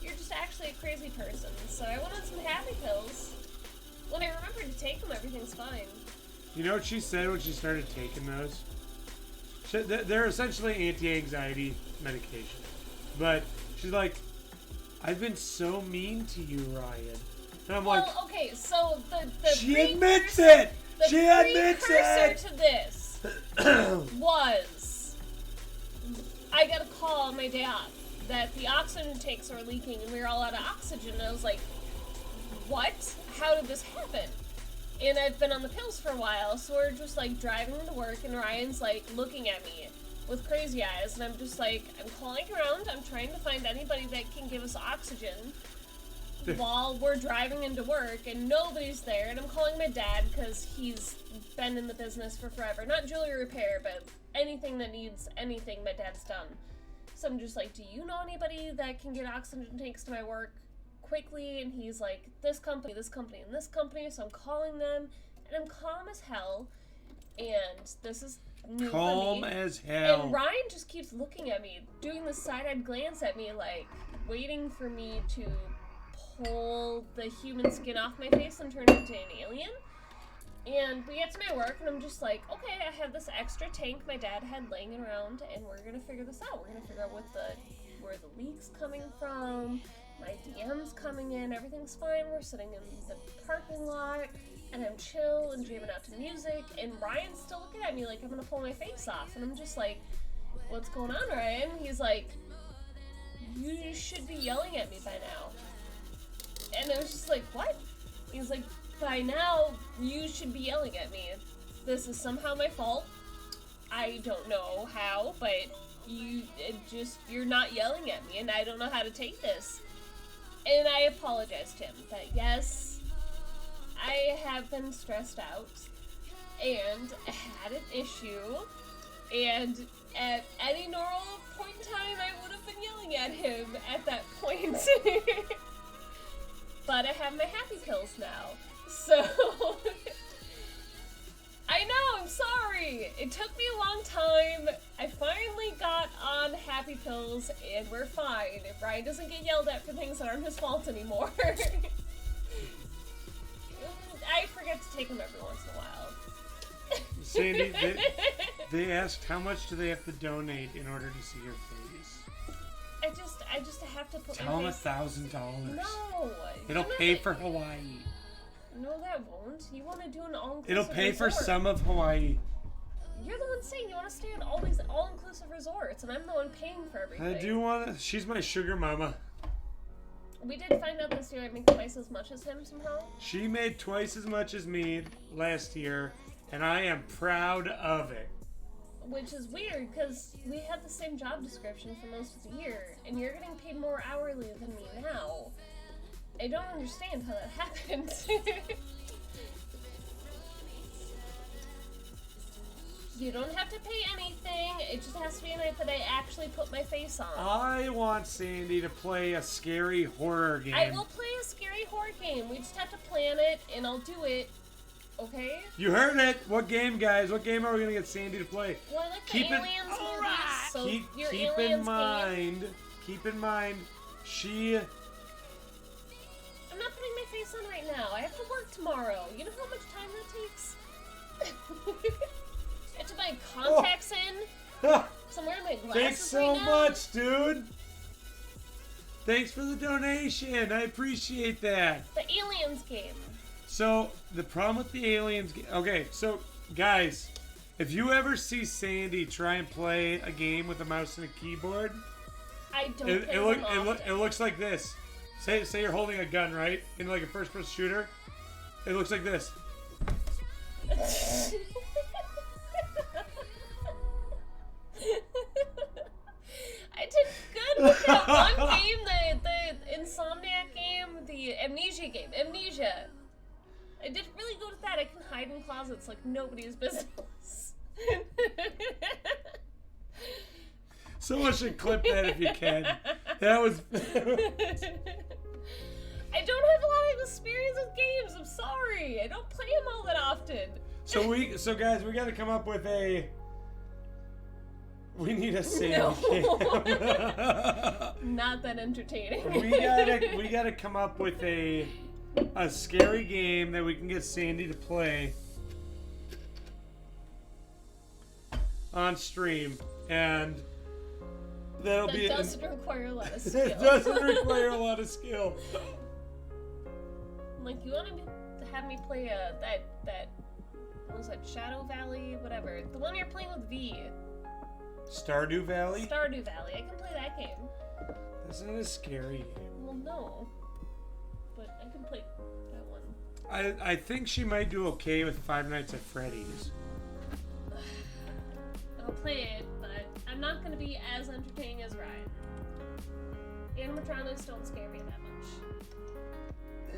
You're just actually a crazy person. So I went on some happy pills. When I remembered to take them, everything's fine. You know what she said when she started taking those? They're essentially anti-anxiety medication. But she's like, I've been so mean to you, Ryan. And I'm like, Well, okay, so the she admits precursor- it! The She admits precursor it! to this was I got a call on my day off that the oxygen tanks were leaking and we were all out of oxygen. And I was like, what? How did this happen? And I've been on the pills for a while, so we're just like driving to work and Ryan's like looking at me with crazy eyes, and I'm just like, I'm calling around, I'm trying to find anybody that can give us oxygen while we're driving into work, and nobody's there, and I'm calling my dad because he's been in the business for forever. Not jewelry repair, but anything that needs anything my dad's done. So I'm just like, do you know anybody that can get oxygen tanks to my work quickly? And he's like, this company, and this company. So I'm calling them, and I'm calm as hell, and this is new calm for me. as hell. And Ryan just keeps looking at me, doing this side-eyed glance at me, like, waiting for me to pull the human skin off my face and turn into an alien. And we get to my work, and I'm just like, okay, I have this extra tank my dad had laying around, and we're gonna figure this out. We're gonna figure out where the leak's coming from, my DM's coming in, everything's fine. We're sitting in the parking lot, and I'm chill and jamming out to music, and Ryan's still looking at me like I'm gonna pull my face off, and I'm just like, what's going on, Ryan? He's like, you should be yelling at me by now. And I was just like, what? He's like, by now, you should be yelling at me. This is somehow my fault. I don't know how, but you're not yelling at me, and I don't know how to take this. And I apologized to him that yes, I have been stressed out and had an issue, and at any normal point in time I would have been yelling at him at that point. But I have my happy pills now, so I know, I'm sorry. It took me a long time. I finally got on happy pills, and we're fine. If Ryan doesn't get yelled at for things that aren't his fault anymore. I forget to take them every once in a while. Sandy, they asked how much do they have to donate in order to see your face. I just have to put Tell my them face... $1,000. No. It'll pay for Hawaii. No, that won't. You want to do an all-inclusive It'll pay resort. for some of Hawaii. You're the one saying you want to stay at all these all-inclusive resorts, and I'm the one paying for everything. I do want to. She's my sugar mama. We did find out this year I make twice as much as him somehow. She made twice as much as me last year, and I am proud of it. Which is weird, because we had the same job description for most of the year, and you're getting paid more hourly than me now. I don't understand how that happened. You don't have to pay anything, it just has to be a night that I actually put my face on. I want Sandy to play a scary horror game. I will play a scary horror game, we just have to plan it, and I'll do it. Okay? You heard it. What game, guys? What game are we gonna get Sandy to play? Well, I like the aliens movies, so your keep aliens in mind. Keep in mind. She. I'm not putting my face on right now. I have to work tomorrow. You know how much time that takes? I have to buy contacts in. So I'm wearing my glasses Thanks so right now. much, dude. Thanks for the donation. I appreciate that. The aliens game. So, the problem with the aliens... Okay, so, guys, if you ever see Sandy try and play a game with a mouse and a keyboard... I don't it looks like this. Say you're holding a gun, right? In like a first-person shooter. It looks like this. I did good with that one game, the Insomniac game, the Amnesia game. Amnesia. I did really good with that. I can hide in closets like nobody's business. Someone should clip that if you can. That was... I don't have a lot of experience with games. I'm sorry. I don't play them all that often. So guys, we got to come up with a... We need a Sandy game. Not that entertaining. we gotta come up with a scary game that we can get Sandy to play on stream, and that'll be. That doesn't require a lot of skill. It doesn't require a lot of skill. Like, you want to have me play that what was that, Shadow Valley, whatever, the one you're playing with V. Stardew Valley? Stardew Valley. I can play that game. That's not a scary game. Well, no. But I can play that one. I think she might do okay with Five Nights at Freddy's. I'll play it, but I'm not going to be as entertaining as Ryan. Animatronics don't scare me that much.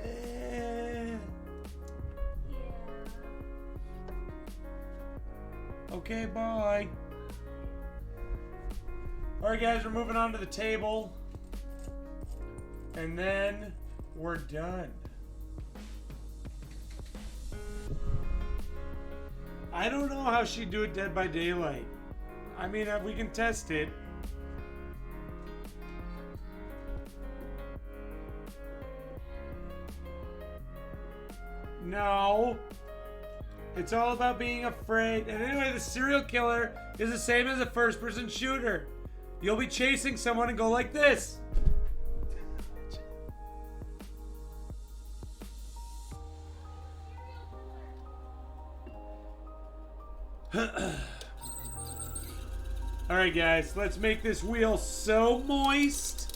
Yeah. Okay, bye. Alright guys, we're moving on to the table. And then we're done. I don't know how she'd do it Dead by Daylight. I mean, we can test it. No. It's all about being afraid. And anyway, the serial killer is the same as a first-person shooter. You'll be chasing someone and go like this. Alright guys, let's make this wheel so moist.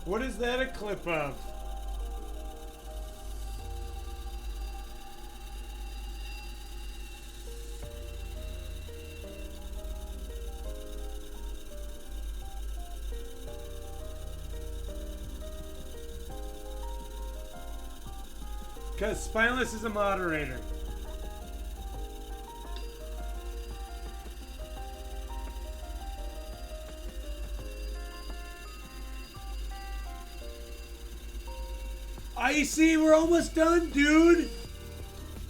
What is that a clip of? Because Spineless is a moderator. Icy, we're almost done, dude.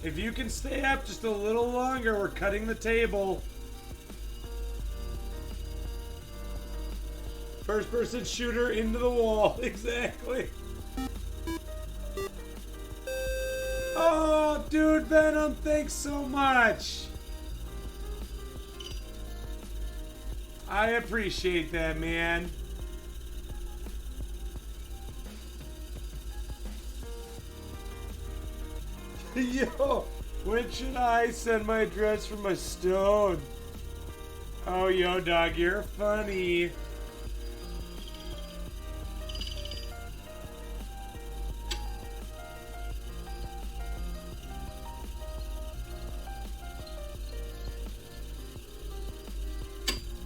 If you can stay up just a little longer, we're cutting the table. First person shooter into the wall. Exactly. Oh, dude, Venom, thanks so much. I appreciate that, man. Yo, when should I send my address for my stone? Oh, yo, dog, you're funny.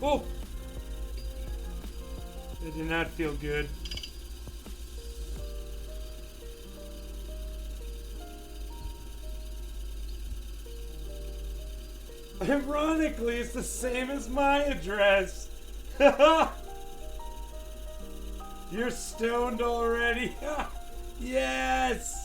Oh! That did not feel good. Ironically, it's the same as my address. You're stoned already. Yes!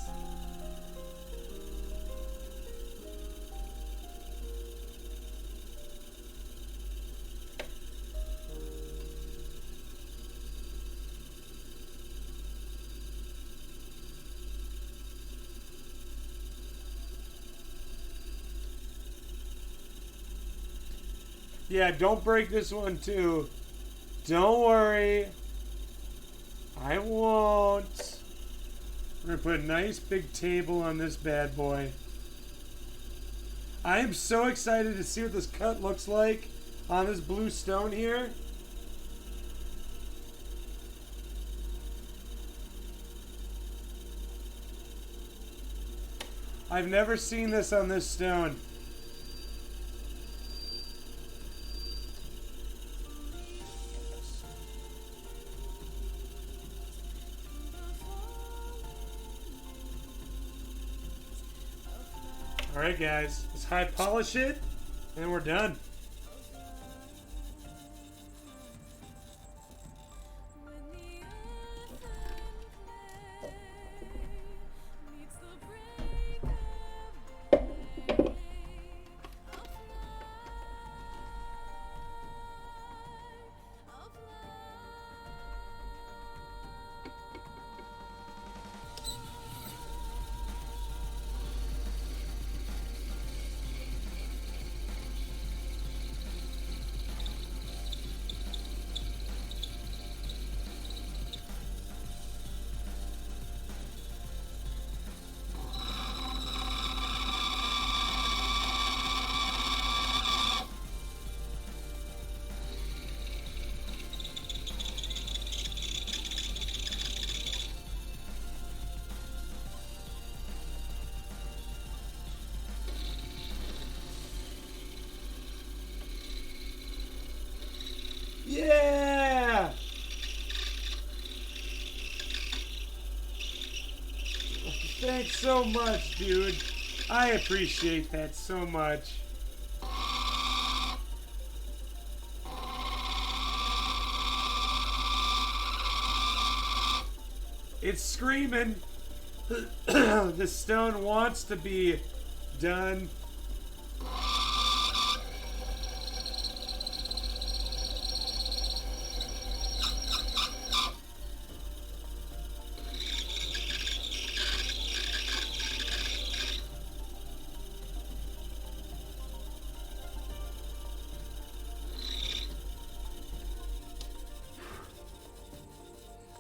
Yeah, don't break this one too. Don't worry. I won't. We're gonna put a nice big table on this bad boy. I am so excited to see what this cut looks like on this blue stone here. I've never seen this on this stone. Alright guys, let's high polish it, and we're done. Yeah! Thanks so much, dude. I appreciate that so much. It's screaming. The stone wants to be done.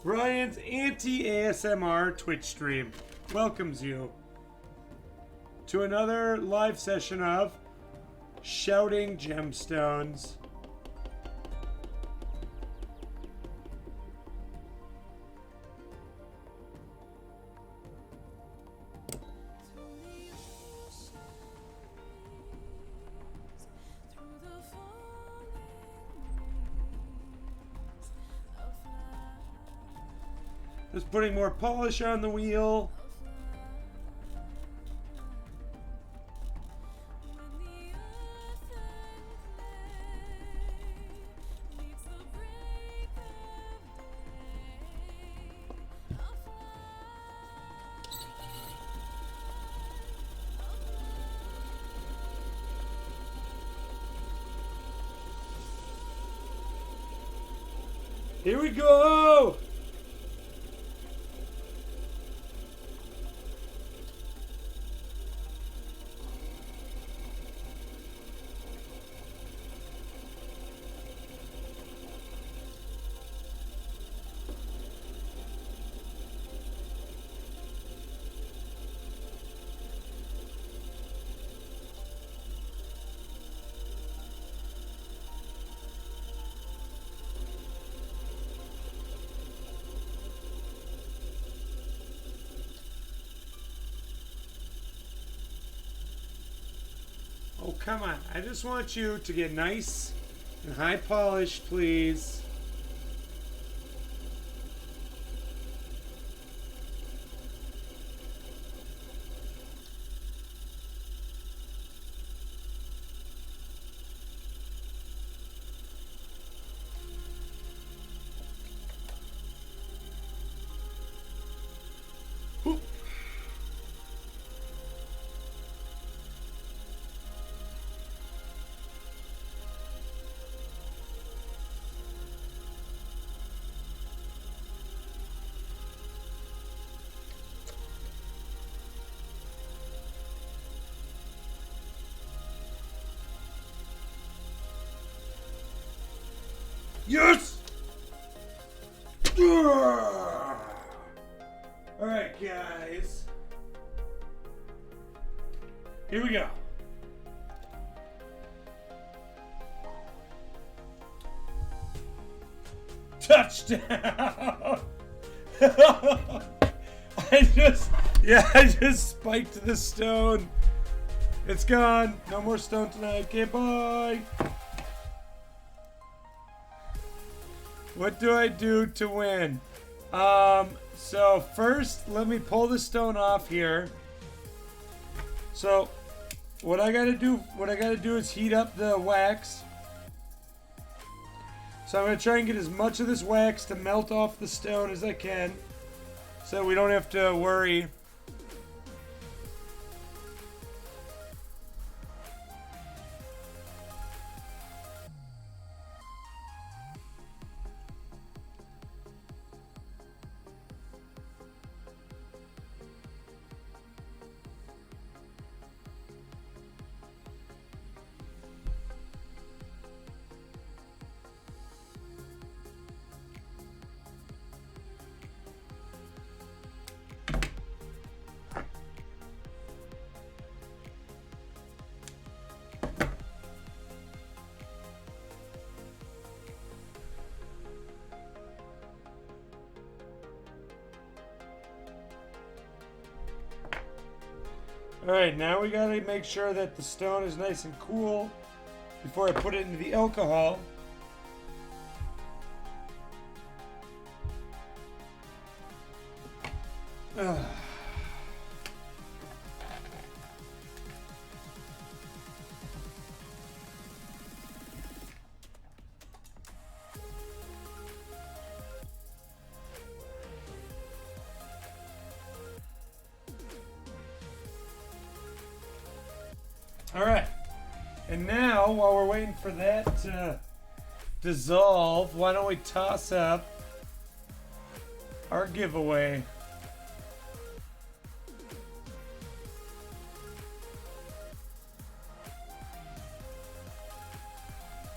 Ryan's anti-ASMR Twitch stream welcomes you to another live session of Shouting Gemstones. Just putting more polish on the wheel. Here we go! Oh, come on. I just want you to get nice and high polished, please. Yes! Alright, guys. Here we go. Touchdown! I just spiked the stone. It's gone. No more stone tonight. Okay, bye. What do I do to win? So first, let me pull the stone off here. So what I gotta do is heat up the wax. So I'm gonna try and get as much of this wax to melt off the stone as I can, so we don't have to worry. Alright, now we gotta make sure that the stone is nice and cool before I put it into the alcohol. Alright, and now while we're waiting for that to dissolve, why don't we toss up our giveaway?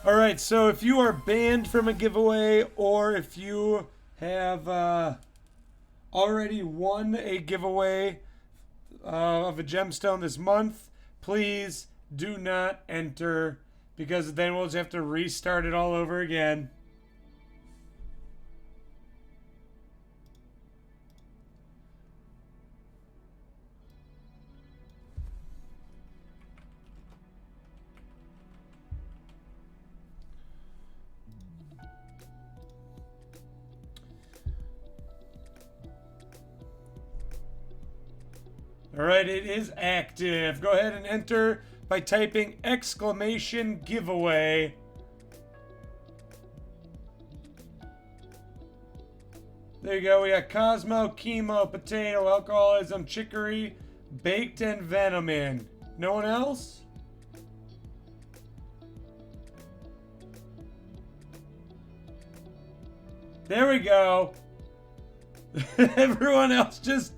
Alright, so if you are banned from a giveaway, or if you have already won a giveaway of a gemstone this month, please do not enter, because then we'll just have to restart it all over again. All right, it is active. Go ahead and enter by typing exclamation giveaway. There you go. We got Cosmo, Chemo, Potato, Alcoholism, Chicory, Baked, and Venom in. No one else? There we go. Everyone else just...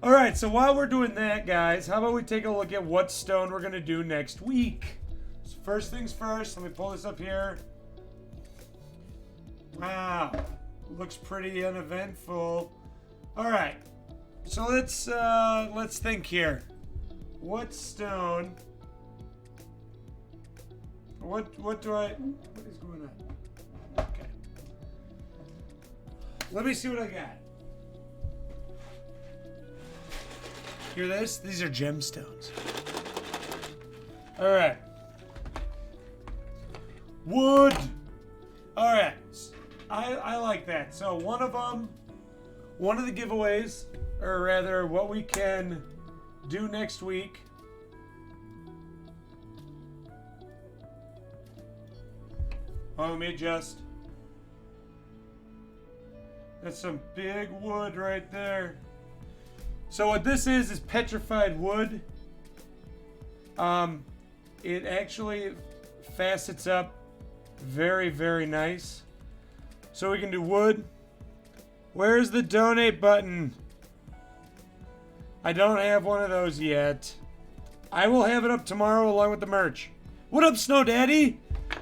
Alright, so while we're doing that, guys, how about we take a look at what stone we're going to do next week? So first things first, let me pull this up here. Wow, looks pretty uneventful. Alright, so let's think here. What stone... What is going on? Okay. Let me see what I got. Hear this? These are gemstones. Alright. Wood! Alright. I like that. So one of the giveaways, or rather what we can do next week. Oh, let me adjust. That's some big wood right there. So what this is petrified wood. It actually facets up very, very nice. So we can do wood. Where's the donate button? I don't have one of those yet. I will have it up tomorrow along with the merch. What up, Snow Daddy?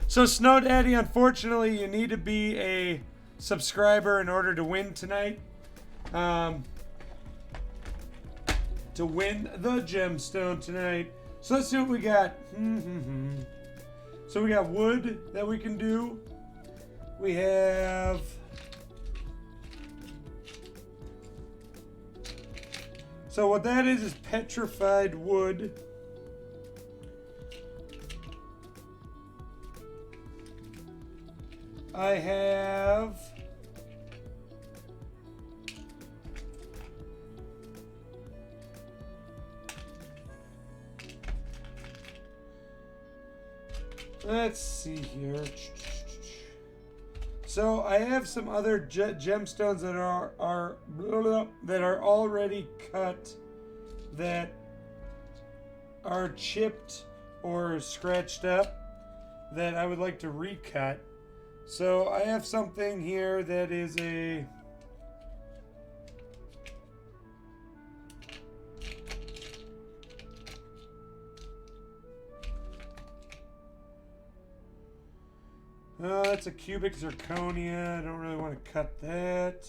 So Snow Daddy, unfortunately, you need to be a subscriber in order to win tonight. To win the gemstone tonight. So let's see what we got. So we got wood that we can do. We have... So what that is petrified wood. I have... Let's see here. So I have some other gemstones that are already cut, that are chipped or scratched up, that I would like to recut. So I have something here that is a... Oh, that's a cubic zirconia. I don't really want to cut that.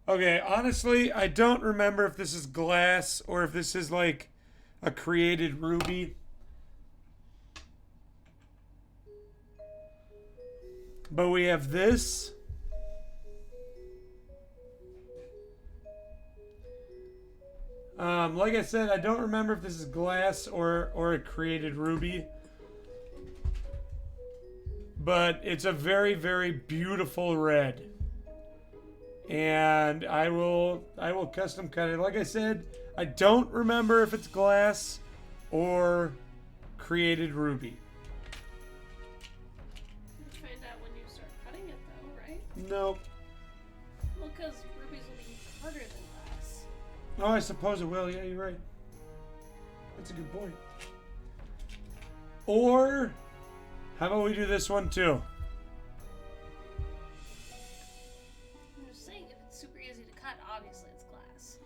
Okay, honestly, I don't remember if this is glass or if this is like a created ruby. But we have this. Like I said, I don't remember if this is glass or a created ruby. But it's a very, very beautiful red. And I will custom cut it. Like I said, I don't remember if it's glass or created ruby. You'll find out when you start cutting it though, right? Nope. Well, because rubies will be harder than glass. Oh, I suppose it will. Yeah, you're right. That's a good point. Or, how about we do this one too? I'm just saying, if it's super easy to cut, obviously it's glass.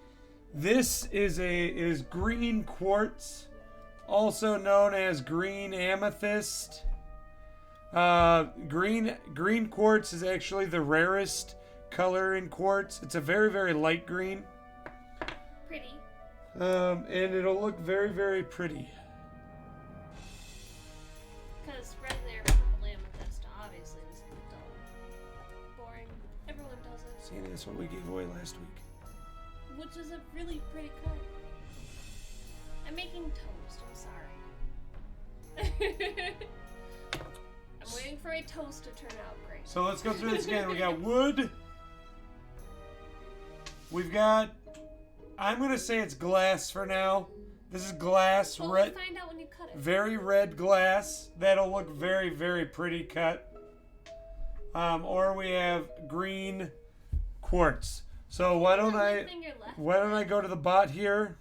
This is green quartz, also known as green amethyst. Green quartz is actually the rarest color in quartz. It's a very, very light green. Pretty. And it'll look very, very pretty. Because regular purple amethyst obviously is dull. Boring. Everyone does it. See, that's what we gave away last week. Which is a really pretty cut. I'm making toast. I'm sorry. I'm waiting for my toast to turn out great. So let's go through this again. We got wood. We've got, I'm going to say it's glass for now. This is glass, Well, red, we'll find out when you cut it. very red glass. That'll look very, very pretty cut. Or we have green quartz. So why don't I go to the bot here?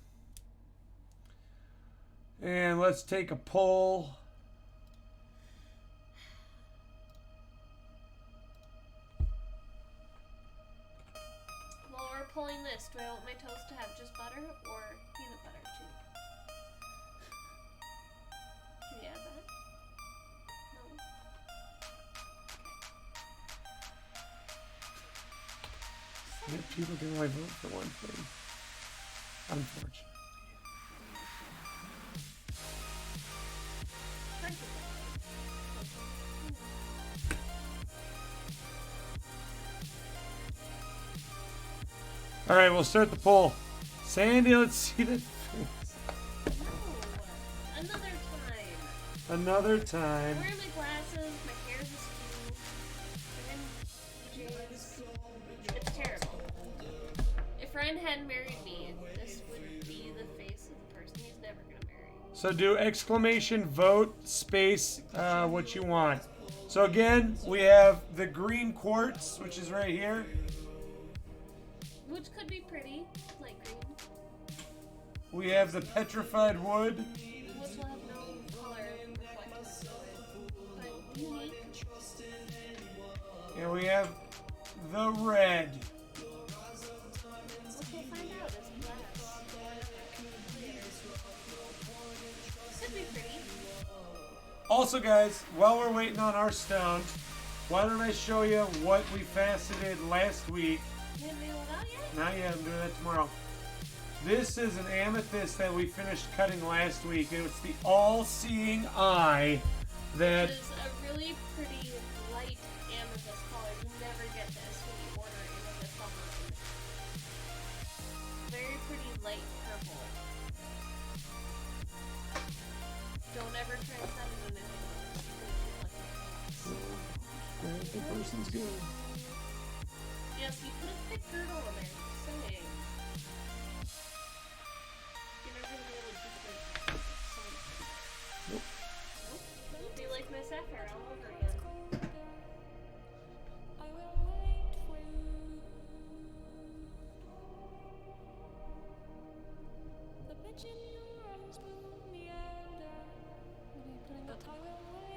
And let's take a pull. While we're pulling this, do I want my toast to have just butter or peanut butter too? Can you add that? No? Yeah, people can only vote for one thing. Unfortunately. All right, we'll start the poll. Sandy, let's see that face. No. Another time. Another time. I'm wearing my glasses, my hair's askew. I'm in PJs. It's terrible. If Ryan hadn't married me, this would be the face of the person he's never gonna marry. So do exclamation vote space what you want. So again, we have the green quartz, which is right here. Which could be pretty, light green. We have the petrified wood. Which will have no color reflected into it. But unique. And we have the red. Which we'll find out is glass. Could be pretty. Also, guys, while we're waiting on our stone, why don't I show you what we faceted last week? You haven't nailed it out yet? Not yet, I'm doing that tomorrow. This is an amethyst that we finished cutting last week. It was the all-seeing eye that... It is a really pretty light amethyst color. You never get this when you order amethyst online. Very pretty light purple. Don't ever try and send it in anything. The person's good. Yes, you put a thick girdle on there. Just saying. You're never gonna be able to do it. Nope. Nope. It'll be like my sapphire all over again.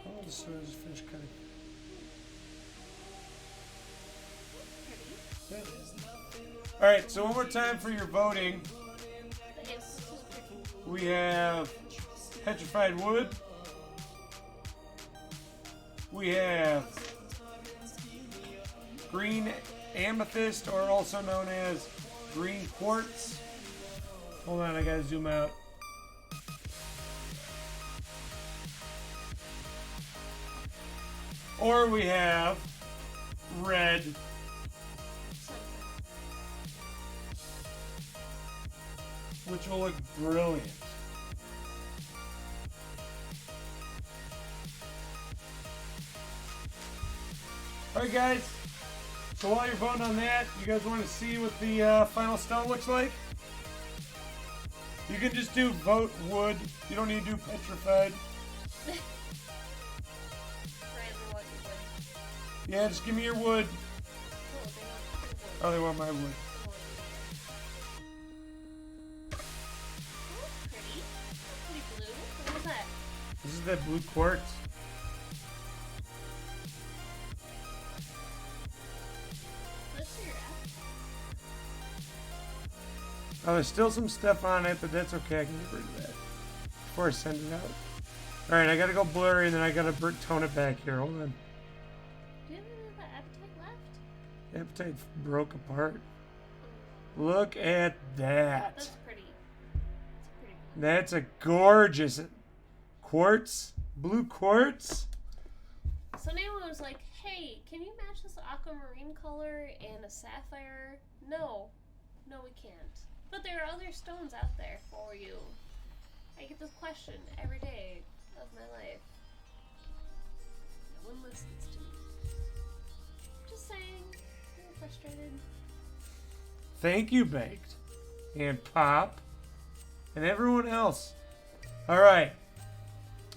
Oh, this is finished cutting. Pretty. All right, so one more time for your voting. The amethyst is pretty. We have petrified wood. We have green amethyst, or also known as green quartz. Hold on, I gotta zoom out. Or we have red. Which will look brilliant. Alright guys, so while you're voting on that, you guys want to see what the final stone looks like? You can just do vote wood. You don't need to do petrified. Yeah, just give me your wood. Oh, they want my wood. Pretty. Pretty blue. What was that? This is that blue quartz. Let's figure it out. Oh, there's still some stuff on it, but that's okay. I can get rid of that. before I send it out. Alright, I gotta go blurry and then I gotta tone it back here. Hold on. Do you have any of that apatite left? Apatite broke apart. Look at that. That's pretty. That's pretty cool. That's a gorgeous quartz. Blue quartz. So Nayla was like, hey, can you match this aquamarine color and a sapphire? No. No, we can't. But there are other stones out there for you. I get this question every day of my life. No one listens to me. Just saying. I'm frustrated. Thank you, Baked. And Pop. And everyone else. Alright.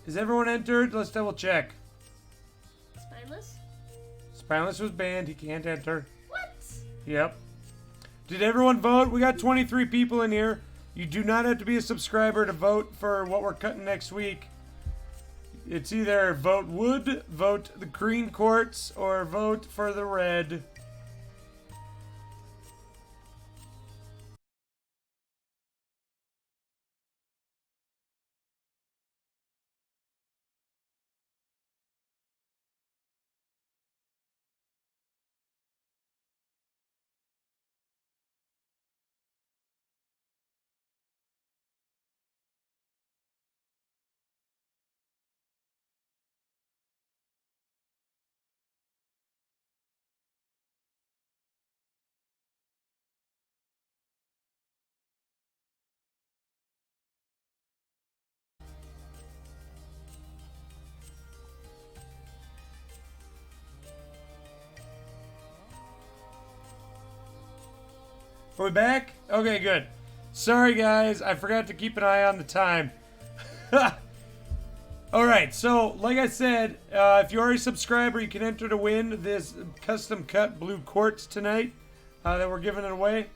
Is everyone entered? Let's double check. Spineless? Spineless was banned. He can't enter. What? Yep. Did everyone vote? We got 23 people in here. You do not have to be a subscriber to vote for what we're cutting next week. It's either vote wood, vote the green quartz, or vote for the red. Are we back? Okay, good. Sorry, guys. I forgot to keep an eye on the time. Alright, so, like I said, if you are a subscriber, you can enter to win this custom cut blue quartz tonight that we're giving it away.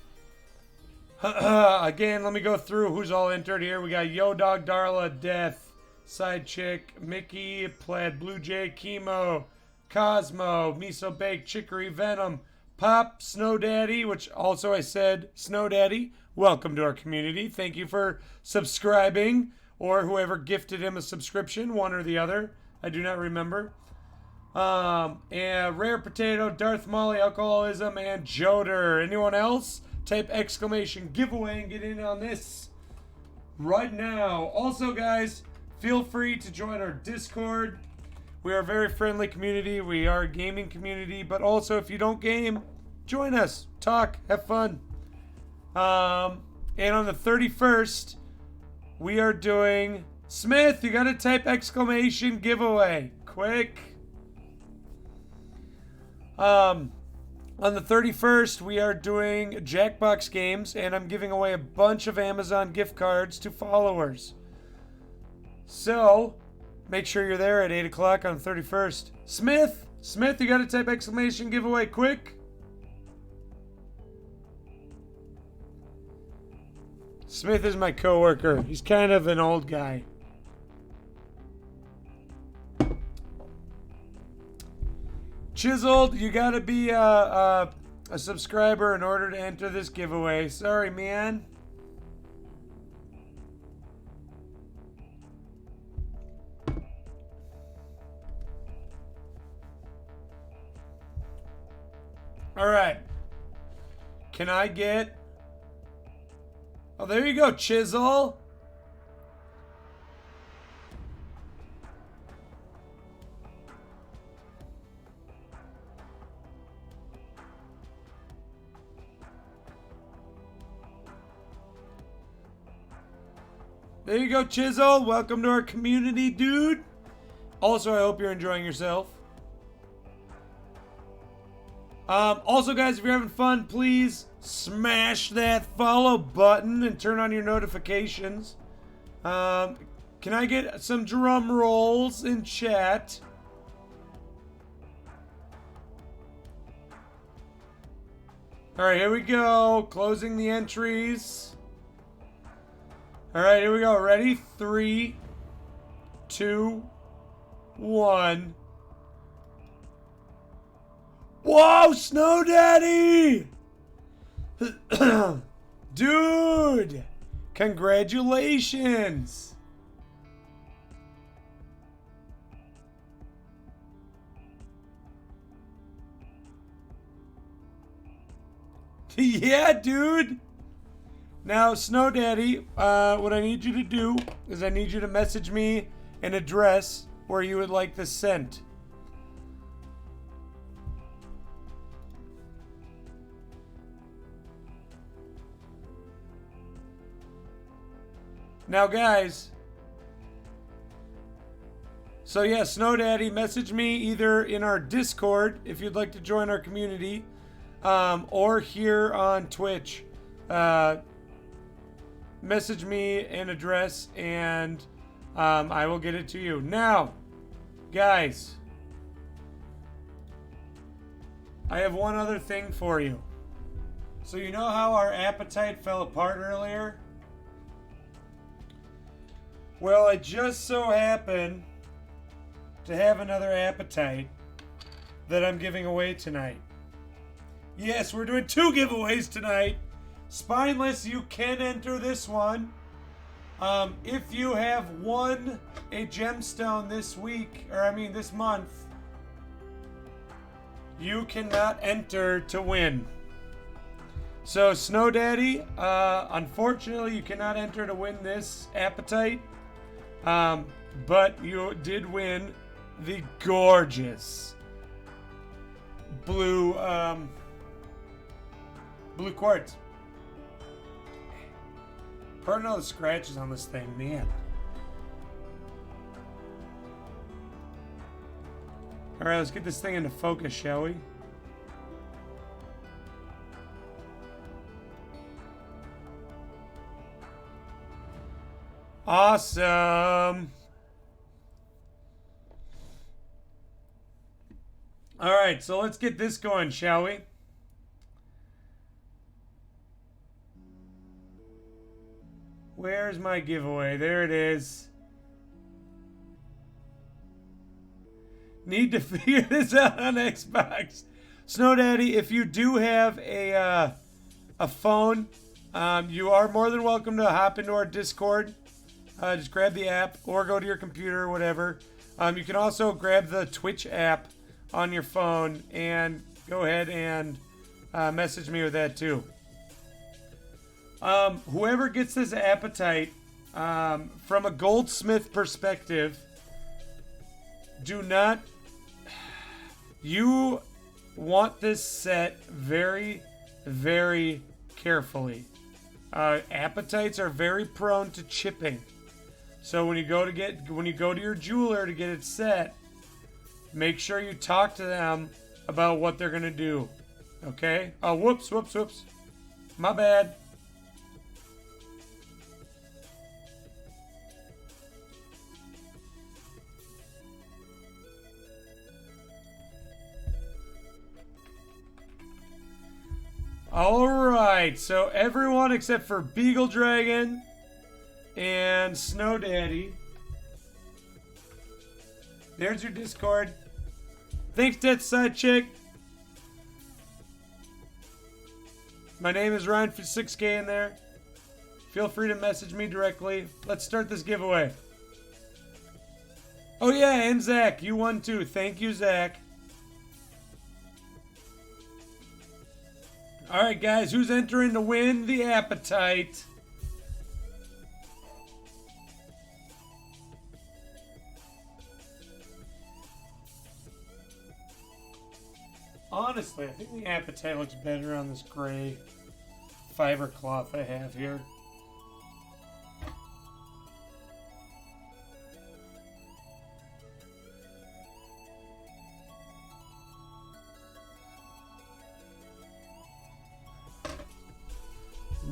Again, let me go through who's all entered here. We got Yo Dog, Darla, Death, Side Chick, Mickey, Plaid, Blue Jay, Chemo, Cosmo, Miso Bake, Chicory, Venom, Pop, Snow Daddy, which also I said, Snow Daddy, welcome to our community. Thank you for subscribing, or whoever gifted him a subscription, one or the other. I do not remember. And Rare Potato, Darth Molly, Alcoholism, and Joder. Anyone else? Type exclamation giveaway and get in on this right now. Also, guys, feel free to join our Discord. We are a very friendly community. We are a gaming community, but also if you don't game, join us. Talk, have fun. And on the 31st, we are doing Smith. You gotta type exclamation giveaway, quick. On the 31st, we are doing Jackbox games, and I'm giving away a bunch of Amazon gift cards to followers. So, make sure you're there at 8 o'clock on the 31st. Smith, you gotta type exclamation giveaway quick. Smith is my coworker. He's kind of an old guy. Chiseled, you gotta be a subscriber in order to enter this giveaway. Sorry, man. Alright. Can I get... Oh, there you go, Chisel. There you go, Chisel. Welcome to our community, dude. Also, I hope you're enjoying yourself. Also, guys, if you're having fun, please smash that follow button and turn on your notifications. Can I get some drum rolls in chat? Alright, here we go. Closing the entries. Alright, here we go. Ready? 3, 2, 1. Whoa, Snow Daddy! Dude! Congratulations! Yeah, dude. Now, Snow Daddy, what I need you to do is I need you to message me an address where you would like this sent. Now, guys. So, yeah, Snow Daddy, message me either in our Discord if you'd like to join our community, or here on Twitch. Message me an address and I will get it to you. Now, guys, I have one other thing for you. So, you know how our apatite fell apart earlier? Well, I just so happen to have another apatite that I'm giving away tonight. Yes, we're doing 2 giveaways tonight. Spineless, you can enter this one. If you have won a gemstone this week, this month, you cannot enter to win. So, Snow Daddy, unfortunately, you cannot enter to win this apatite. But you did win the gorgeous blue quartz. Pardon all the scratches on this thing, man. Alright, let's get this thing into focus, shall we? Awesome. Alright, so let's get this going, shall we? Where's my giveaway? There it is. Need to figure this out on Xbox. Snow Daddy, if you do have a phone, you are more than welcome to hop into our Discord. Just grab the app or go to your computer or whatever. You can also grab the Twitch app on your phone and go ahead and message me with that too. Whoever gets this apatite, from a goldsmith perspective, you want this set very, very carefully. Apatites are very prone to chipping. So when you go to your jeweler to get it set, make sure you talk to them about what they're gonna do. Okay? Oh, whoops. My bad. Alright, so everyone except for Beagle Dragon and Snow Daddy. There's your Discord. Thanks, Death Side Chick. My name is Ryan for 6K in there. Feel free to message me directly. Let's start this giveaway. Oh yeah, and Zach, you won too. Thank you, Zach. Alright guys, who's entering to win the apatite? Honestly, I think the apatite looks better on this gray fiber cloth I have here.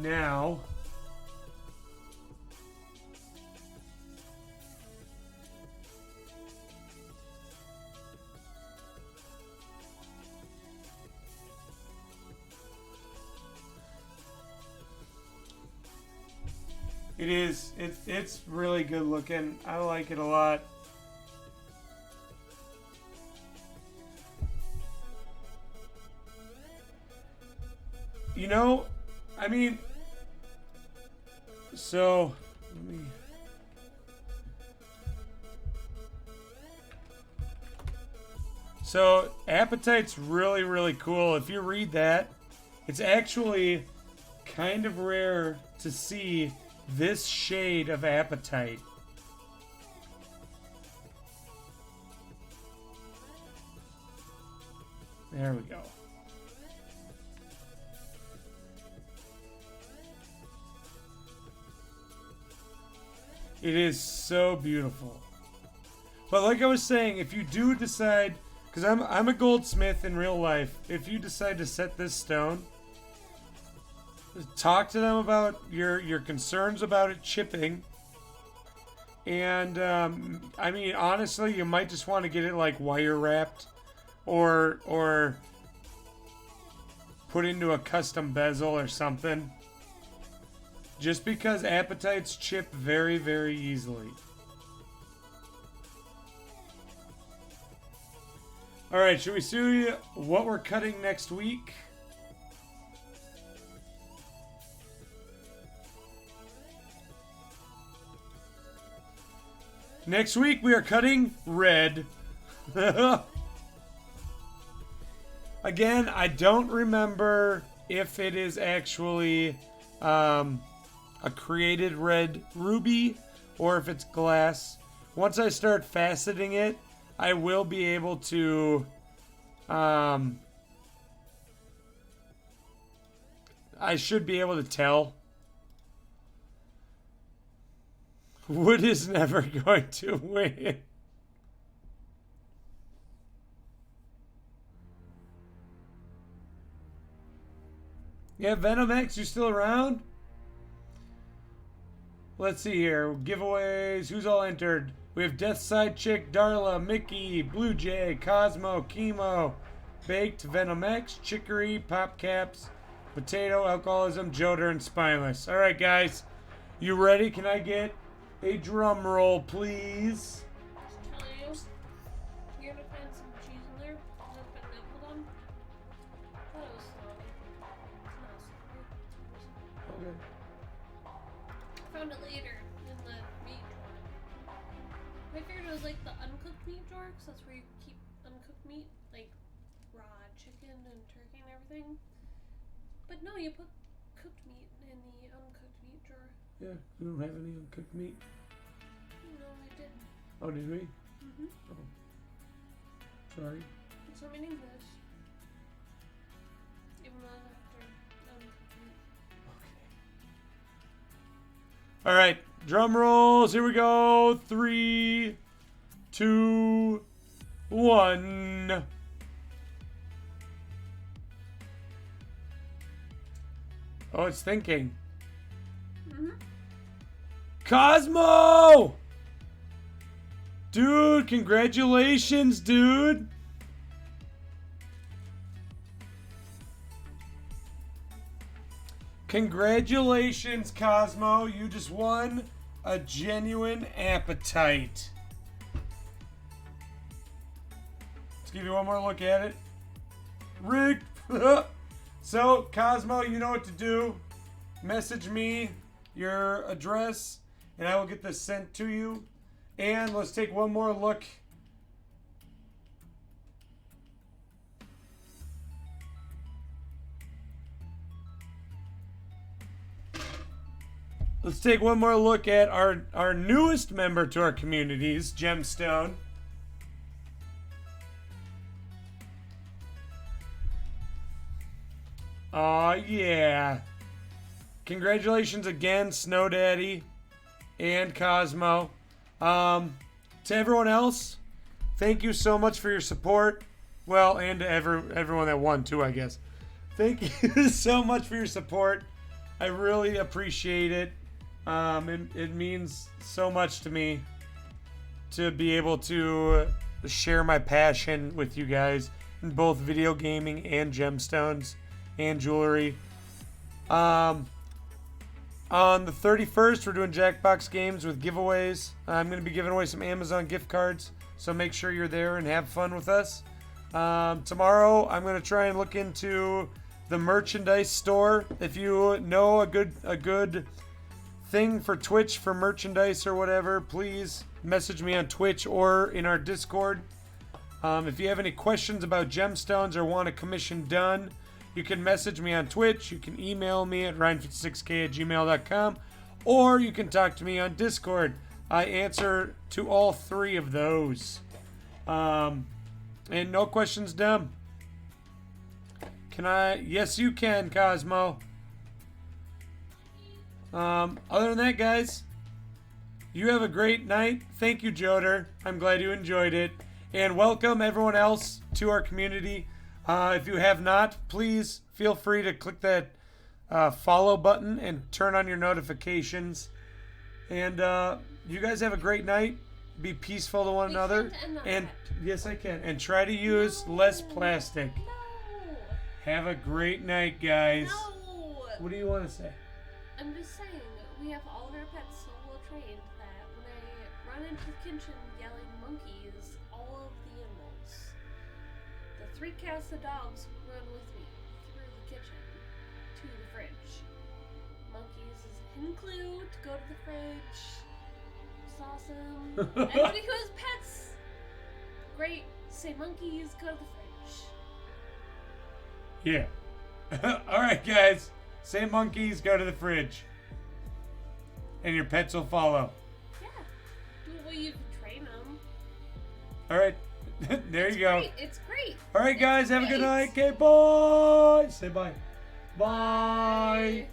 Now, it's really good looking. I like it a lot. You know, I mean, so let me. So apatite's really, really cool. If you read that, It's actually kind of rare to see this shade of apatite. There we go. It is so beautiful. But like I was saying, if you do decide, because I'm a goldsmith in real life, if you decide to set this stone, talk to them about your concerns about it chipping. And I mean, honestly, you might just want to get it like wire wrapped, or put into a custom bezel or something. Just because apatites chip very, very easily. Alright, should we see what we're cutting next week? Next week we are cutting red. Again, I don't remember if it is actually a created red ruby or if it's glass. Once I start faceting it, I will be able to I should be able to tell. Wood is never going to win. Yeah, Venom X, you still around? Let's see here. Giveaways. Who's all entered? We have Death Side Chick, Darla, Mickey, Blue Jay, Cosmo, Chemo, Baked, Venom X, Chicory, Pop Caps, Potato, Alcoholism, Joder, and Spineless. Alright, guys. You ready? Can I get a drum roll, please? You're gonna find some cheese in there. Has it been nibbled on? I thought it was sloppy. It's not sloppy. Okay. I found it later in the meat drawer. I figured it was like the uncooked meat drawer, because that's where you keep uncooked meat, like raw chicken and turkey and everything. But no, you put cooked meat in the uncooked meat drawer. Yeah, we don't have any uncooked meat. No, I did. Oh, did we? Mm-hmm. Oh. Sorry. So I'm eating this. Even though it's after uncooked meat. Okay. Alright, drum rolls. Here we go. 3, 2, 1. Oh, it's thinking. Mm-hmm. Cosmo! Dude, congratulations, dude. Congratulations, Cosmo. You just won a genuine apatite. Let's give you one more look at it. Rick. So, Cosmo, you know what to do. Message me your address, and I will get this sent to you. And let's take one more look. Let's take one more look at our newest member to our communities, Gemstone. Aw, yeah. Congratulations again, Snow Daddy and Cosmo. To everyone else, thank you so much for your support. Well, and to everyone that won too, I guess. Thank you so much for your support. I really appreciate it. It means so much to me to be able to share my passion with you guys in both video gaming and gemstones and jewelry. On the 31st, we're doing Jackbox games with giveaways. I'm going to be giving away some Amazon gift cards, so make sure you're there and have fun with us. Tomorrow, I'm going to try and look into the merchandise store. If you know a good thing for Twitch for merchandise or whatever, please message me on Twitch or in our Discord. If you have any questions about gemstones or want a commission done, You can message me on Twitch. You can email me at ryan56k@gmail.com. Or you can talk to me on Discord. I answer to all three of those. And no questions dumb. Can I? Yes, you can, Cosmo. Other than that, guys, you have a great night. Thank you, Joder. I'm glad you enjoyed it. And welcome everyone else to our community. If you have not, please feel free to click that follow button and turn on your notifications. And you guys have a great night. Be peaceful to one another. And yes, I can. And try to use less plastic. No. Have a great night, guys. No. What do you want to say? I'm just saying, we have all of our pets so well trained that when I run into the kitchen yelling monkeys, all of the animals, the 3 cats, the dogs, run with me through the kitchen to the fridge. Monkeys is a hidden clue to go to the fridge. It's awesome. Anybody who has pets, great. Say monkeys, go to the fridge. Yeah. All right, guys. Say monkeys, go to the fridge. And your pets will follow. Yeah. Well, you can train them. All right. There you go. Great. It's great. All right, guys. Have a good night. Okay, bye. Say bye. Bye.